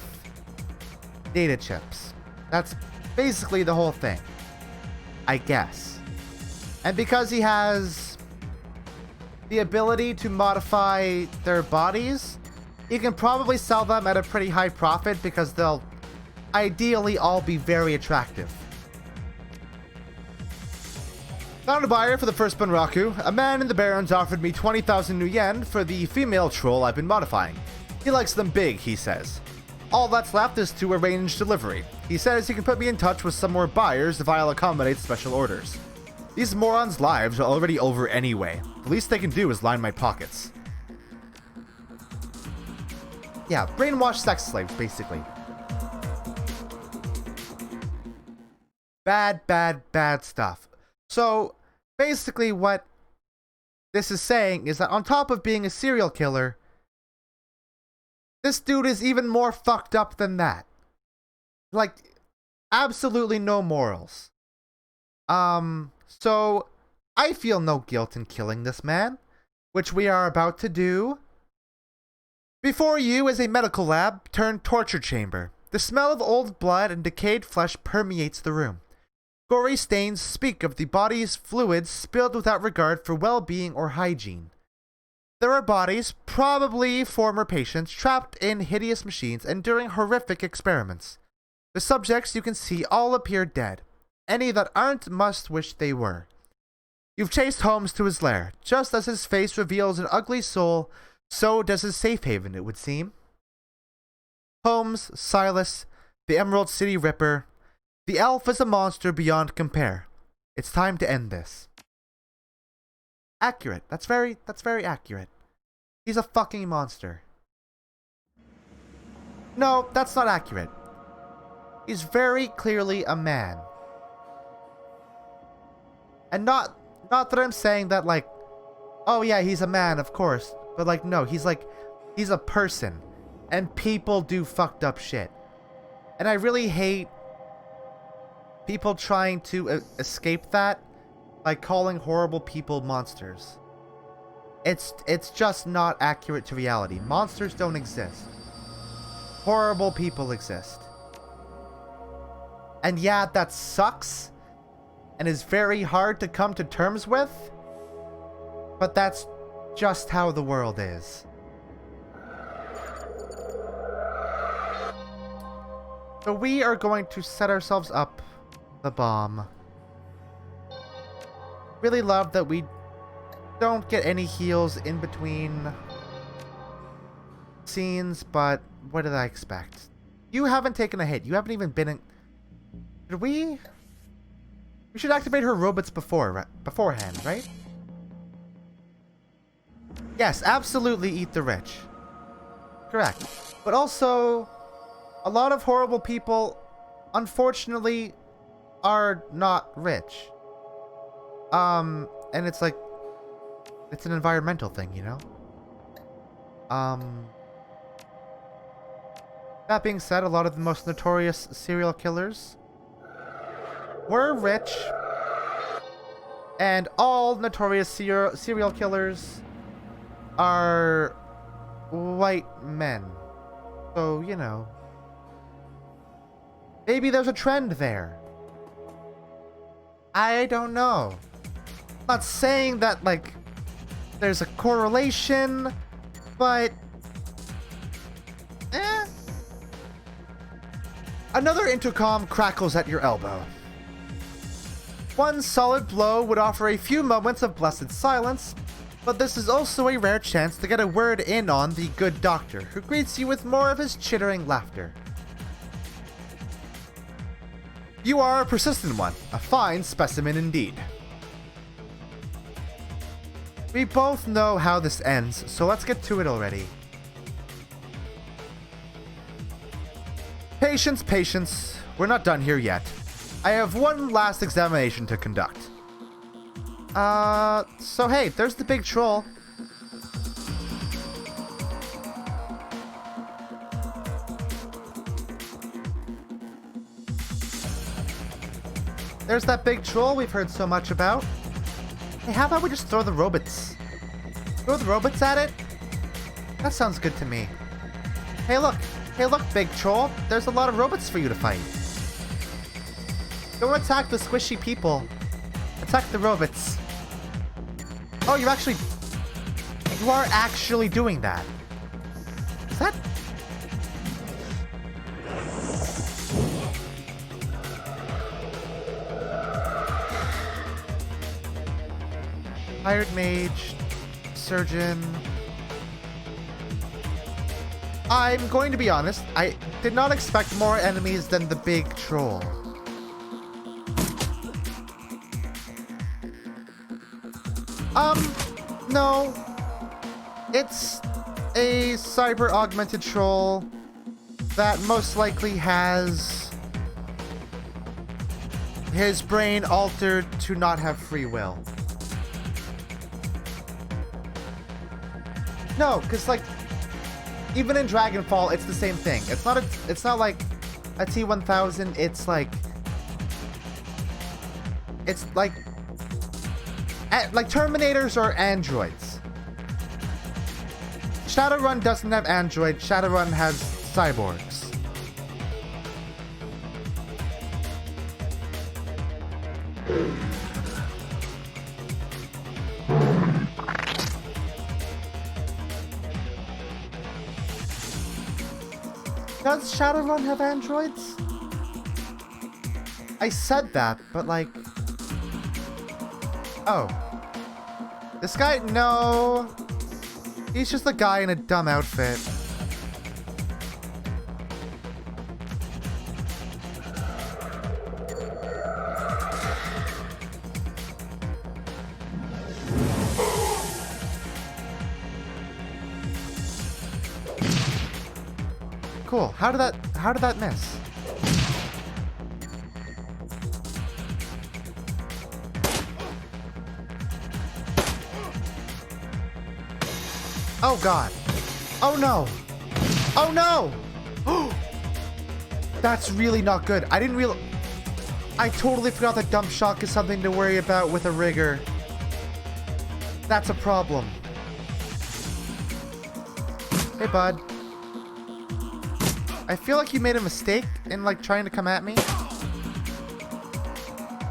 data chips. That's basically the whole thing, I guess. And because he has the ability to modify their bodies, he can probably sell them at a pretty high profit because they'll ideally all be very attractive. Found a buyer for the first Bunraku. A man in the Barrens offered me 20,000 new yen for the female troll I've been modifying. He likes them big, he says. All that's left is to arrange delivery. He says he can put me in touch with some more buyers if I'll accommodate special orders. These morons' lives are already over anyway. The least they can do is line my pockets. Yeah, brainwashed sex slaves, basically. Bad, bad, bad stuff. So, basically what this is saying is that on top of being a serial killer, this dude is even more fucked up than that. Like, absolutely no morals. So, I feel no guilt in killing this man, which we are about to do. Before you is a medical lab turned torture chamber. The smell of old blood and decayed flesh permeates the room. Gory stains speak of the body's fluids spilled without regard for well-being or hygiene. There are bodies, probably former patients, trapped in hideous machines enduring horrific experiments. The subjects you can see all appear dead. Any that aren't must wish they were. You've chased Holmes to his lair. Just as his face reveals an ugly soul, so does his safe haven, it would seem. Holmes, Silas, the Emerald City Ripper. The elf is a monster beyond compare. It's time to end this. Accurate. That's very accurate. He's a fucking monster. No, that's not accurate. He's very clearly a man. And not that I'm saying that, like, oh yeah, he's a man, of course. But, like, no, he's a person. And people do fucked up shit. And I really hate people trying to escape that by calling horrible people monsters. It's just not accurate to reality. Monsters don't exist. Horrible people exist. And yeah, that sucks and is very hard to come to terms with, but that's just how the world is. So we are going to set ourselves up the bomb. Really love that we don't get any heals in between scenes, but what did I expect? You haven't taken a hit. You haven't even been in... Did we... We should activate her robots beforehand, right? Yes, absolutely eat the rich. Correct. But also, a lot of horrible people, unfortunately, are not rich. And it's like, it's an environmental thing, you know? That being said, a lot of the most notorious serial killers were rich, and all notorious serial killers are white men. So, you know, maybe there's a trend there. I don't know. I'm not saying that, like, there's a correlation, but... Another intercom crackles at your elbow. One solid blow would offer a few moments of blessed silence, but this is also a rare chance to get a word in on the good doctor, who greets you with more of his chittering laughter. You are a persistent one, a fine specimen indeed. We both know how this ends, so let's get to it already. Patience, patience. We're not done here yet. I have one last examination to conduct. So hey, there's the big troll. There's that big troll we've heard so much about. Hey, how about we just throw the robots? Throw the robots at it? That sounds good to me. Hey look, big troll. There's a lot of robots for you to fight. Don't attack the squishy people. Attack the robots. Oh, you are actually doing that. Is that... Hired mage, surgeon. I'm going to be honest, I did not expect more enemies than the big troll. No. It's a cyber augmented troll that most likely has his brain altered to not have free will. No, because, like, even in Dragonfall, it's the same thing. It's not like a T-1000. It's like Terminators or androids. Shadowrun doesn't have android. Shadowrun has cyborgs. Does Shadowrun have androids? I said that, but like... Oh. This guy? No. He's just a guy in a dumb outfit. Cool. How did that miss? Oh god. Oh no. Oh no. That's really not good. I didn't realize. I totally forgot that dump shock is something to worry about with a rigger. That's a problem. Hey bud. I feel like you made a mistake in like trying to come at me.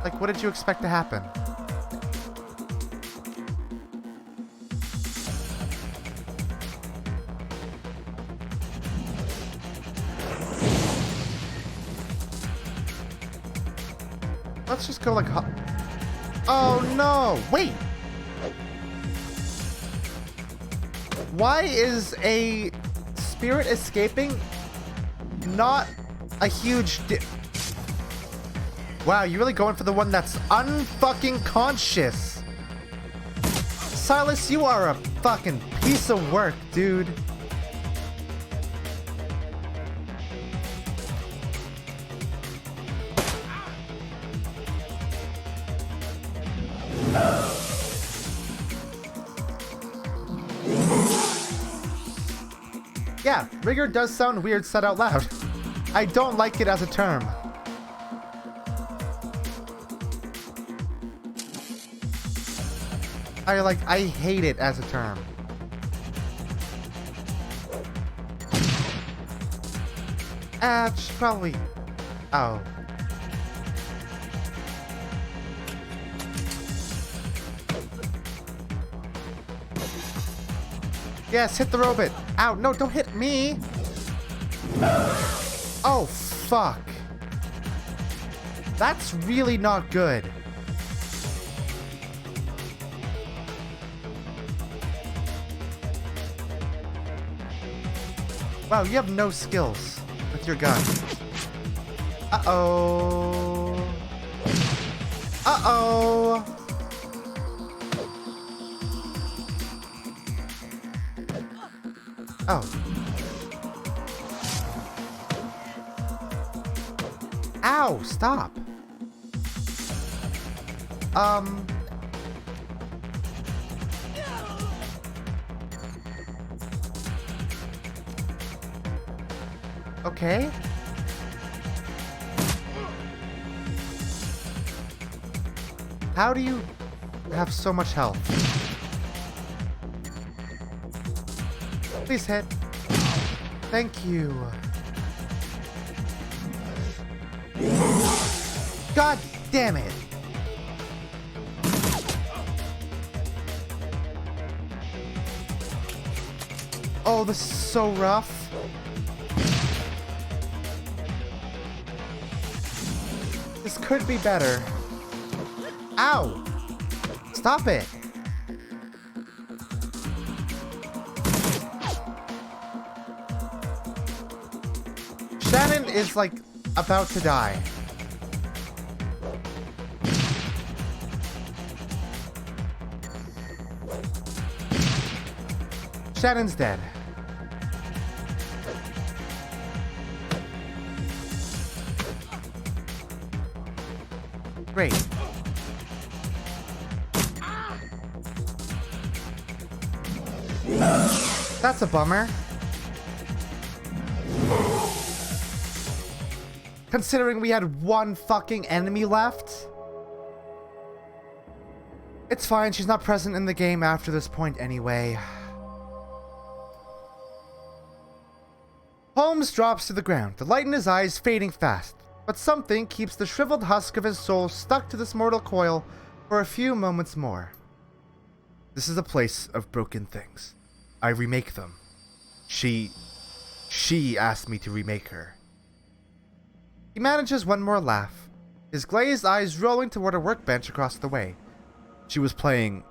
Like, what did you expect to happen? Let's just go like... Oh no! Wait! Why is a spirit escaping not a huge Wow, you're really going for the one that's unfucking conscious. Silas, you are a fucking piece of work, dude. Yeah, rigor does sound weird said out loud. I don't like it as a term. I hate it as a term. Probably... Oh. Yes, hit the robot. Ow, no, don't hit me. Oh, fuck. That's really not good. Wow, you have no skills with your gun. Uh-oh. Uh-oh. Oh. Ow, stop. Okay. How do you have so much health? Please hit. Thank you. God damn it. Oh, this is so rough. This could be better. Ow! Stop it! Shannon is like about to die. Shannon's dead. Great. That's a bummer. Considering we had one fucking enemy left. It's fine, she's not present in the game after this point anyway. Holmes drops to the ground, the light in his eyes fading fast. but something keeps the shriveled husk of his soul stuck to this mortal coil for a few moments more. This is a place of broken things. I remake them. She asked me to remake her. He manages one more laugh, his glazed eyes rolling toward a workbench across the way. She was playing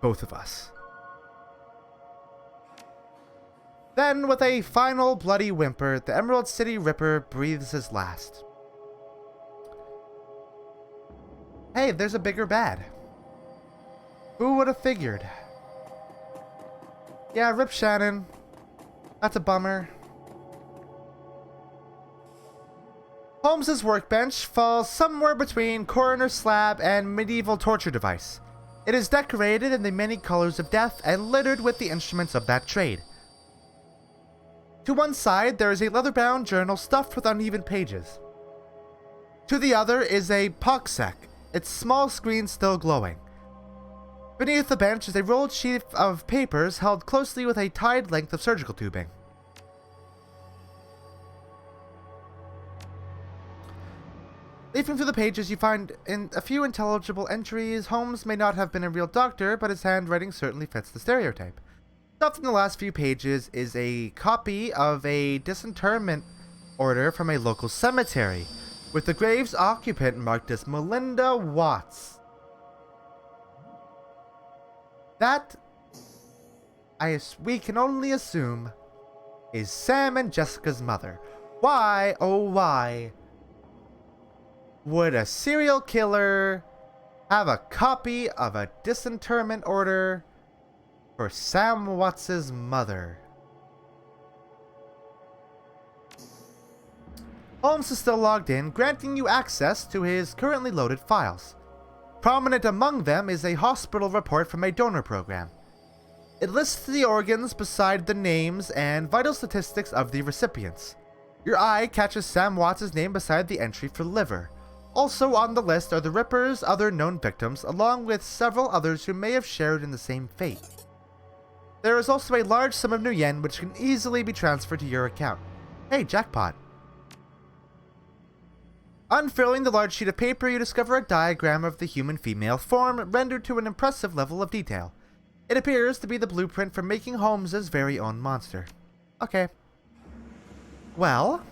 both of us. Then, with a final bloody whimper, the Emerald City Ripper breathes his last. Hey, there's a bigger bad. Who would have figured? Yeah, rip Shannon. That's a bummer. Holmes's workbench falls somewhere between coroner's slab and medieval torture device. It is decorated in the many colors of death and littered with the instruments of that trade. To one side, there is a leather-bound journal stuffed with uneven pages. To the other is a poxsec, its small screen still glowing. Beneath the bench is a rolled sheet of papers held closely with a tied length of surgical tubing. Leafing through the pages, you find in a few intelligible entries. Holmes may not have been a real doctor, but his handwriting certainly fits the stereotype. Stuffed in the last few pages is a copy of a disinterment order from a local cemetery, with the grave's occupant marked as Melinda Watts. That, we can only assume, is Sam and Jessica's mother. Why, oh why, would a serial killer have a copy of a disinterment order for Sam Watts' mother? Holmes is still logged in, granting you access to his currently loaded files. Prominent among them is a hospital report from a donor program. It lists the organs beside the names and vital statistics of the recipients. Your eye catches Sam Watts' name beside the entry for liver. Also on the list are the Ripper's other known victims, along with several others who may have shared in the same fate. There is also a large sum of new yen which can easily be transferred to your account. Hey, jackpot. Unfurling the large sheet of paper, you discover a diagram of the human female form, rendered to an impressive level of detail. It appears to be the blueprint for making Holmes's very own monster. Okay. Well,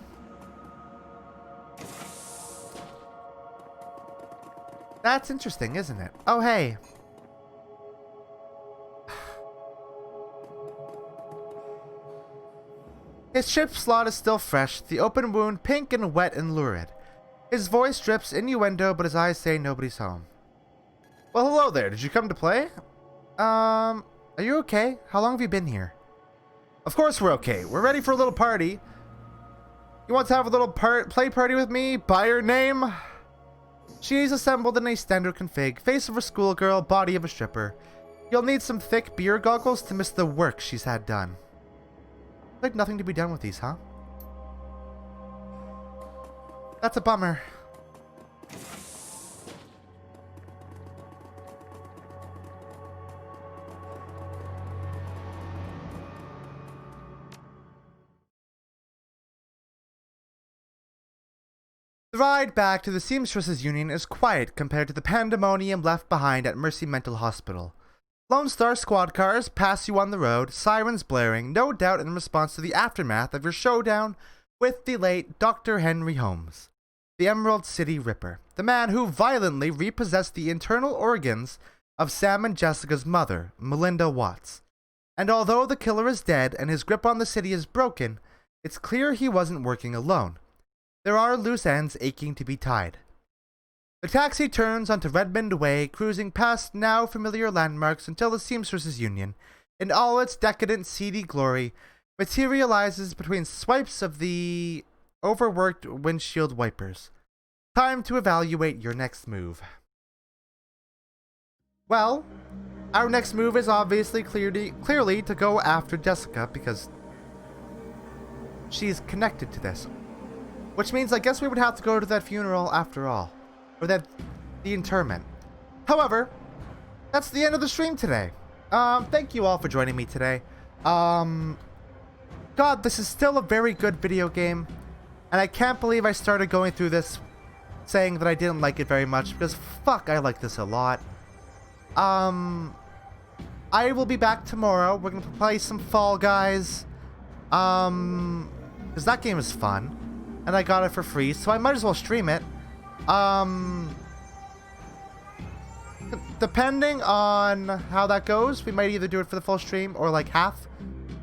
that's interesting, isn't it? Oh, hey. His chip slot is still fresh, the open wound pink and wet and lurid. His voice drips innuendo, but his eyes say nobody's home. Well, hello there. Did you come to play? Are you okay? How long have you been here? Of course we're okay. We're ready for a little party. You want to have a little play party with me? By your name? She's assembled in a standard config. Face of a schoolgirl, body of a stripper. You'll need some thick beer goggles to miss the work she's had done. Like nothing to be done with these, huh? That's a bummer. The ride back to the Seamstresses Union is quiet compared to the pandemonium left behind at Mercy Mental Hospital. Lone Star squad cars pass you on the road, sirens blaring, no doubt in response to the aftermath of your showdown with the late Dr. Henry Holmes, the Emerald City Ripper, the man who violently repossessed the internal organs of Sam and Jessica's mother, Melinda Watts. And although the killer is dead and his grip on the city is broken, it's clear he wasn't working alone. There are loose ends aching to be tied. The taxi turns onto Redmond Way, cruising past now familiar landmarks until the Seamstresses Union, in all its decadent, seedy glory, materializes between swipes of the overworked windshield wipers. Time to evaluate your next move. Well, our next move is obviously clearly to go after Jessica, because she's connected to this. Which means I guess we would have to go to that funeral after all. Or the interment. However, that's the end of the stream today. Thank you all for joining me today. God, this is still a very good video game. And I can't believe I started going through this saying that I didn't like it very much, because fuck, I like this a lot. I will be back tomorrow. We're gonna play some Fall Guys. Because that game is fun. And I got it for free, so I might as well stream it. Depending on how that goes, we might either do it for the full stream or like half.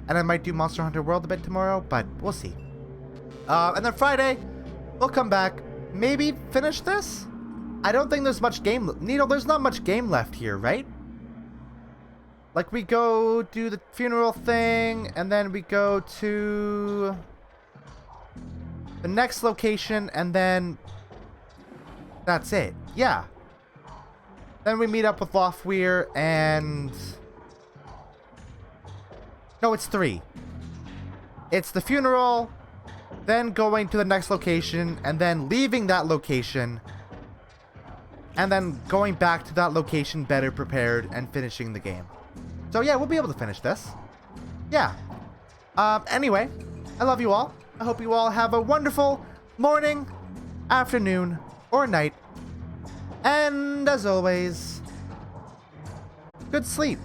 And I might do Monster Hunter World a bit tomorrow, but we'll see. And then Friday, we'll come back. Maybe finish this? I don't think there's much game... Needle, there's not much game left here, right? Like, we go do the funeral thing, and then we go to the next location, and then that's it. Yeah. Then we meet up with Loftweir, and... No, it's 3. It's the funeral, then going to the next location, and then leaving that location, and then going back to that location better prepared and finishing the game. So yeah, we'll be able to finish this. Yeah. Anyway, I love you all. I hope you all have a wonderful morning, afternoon, or night. And as always, good sleep.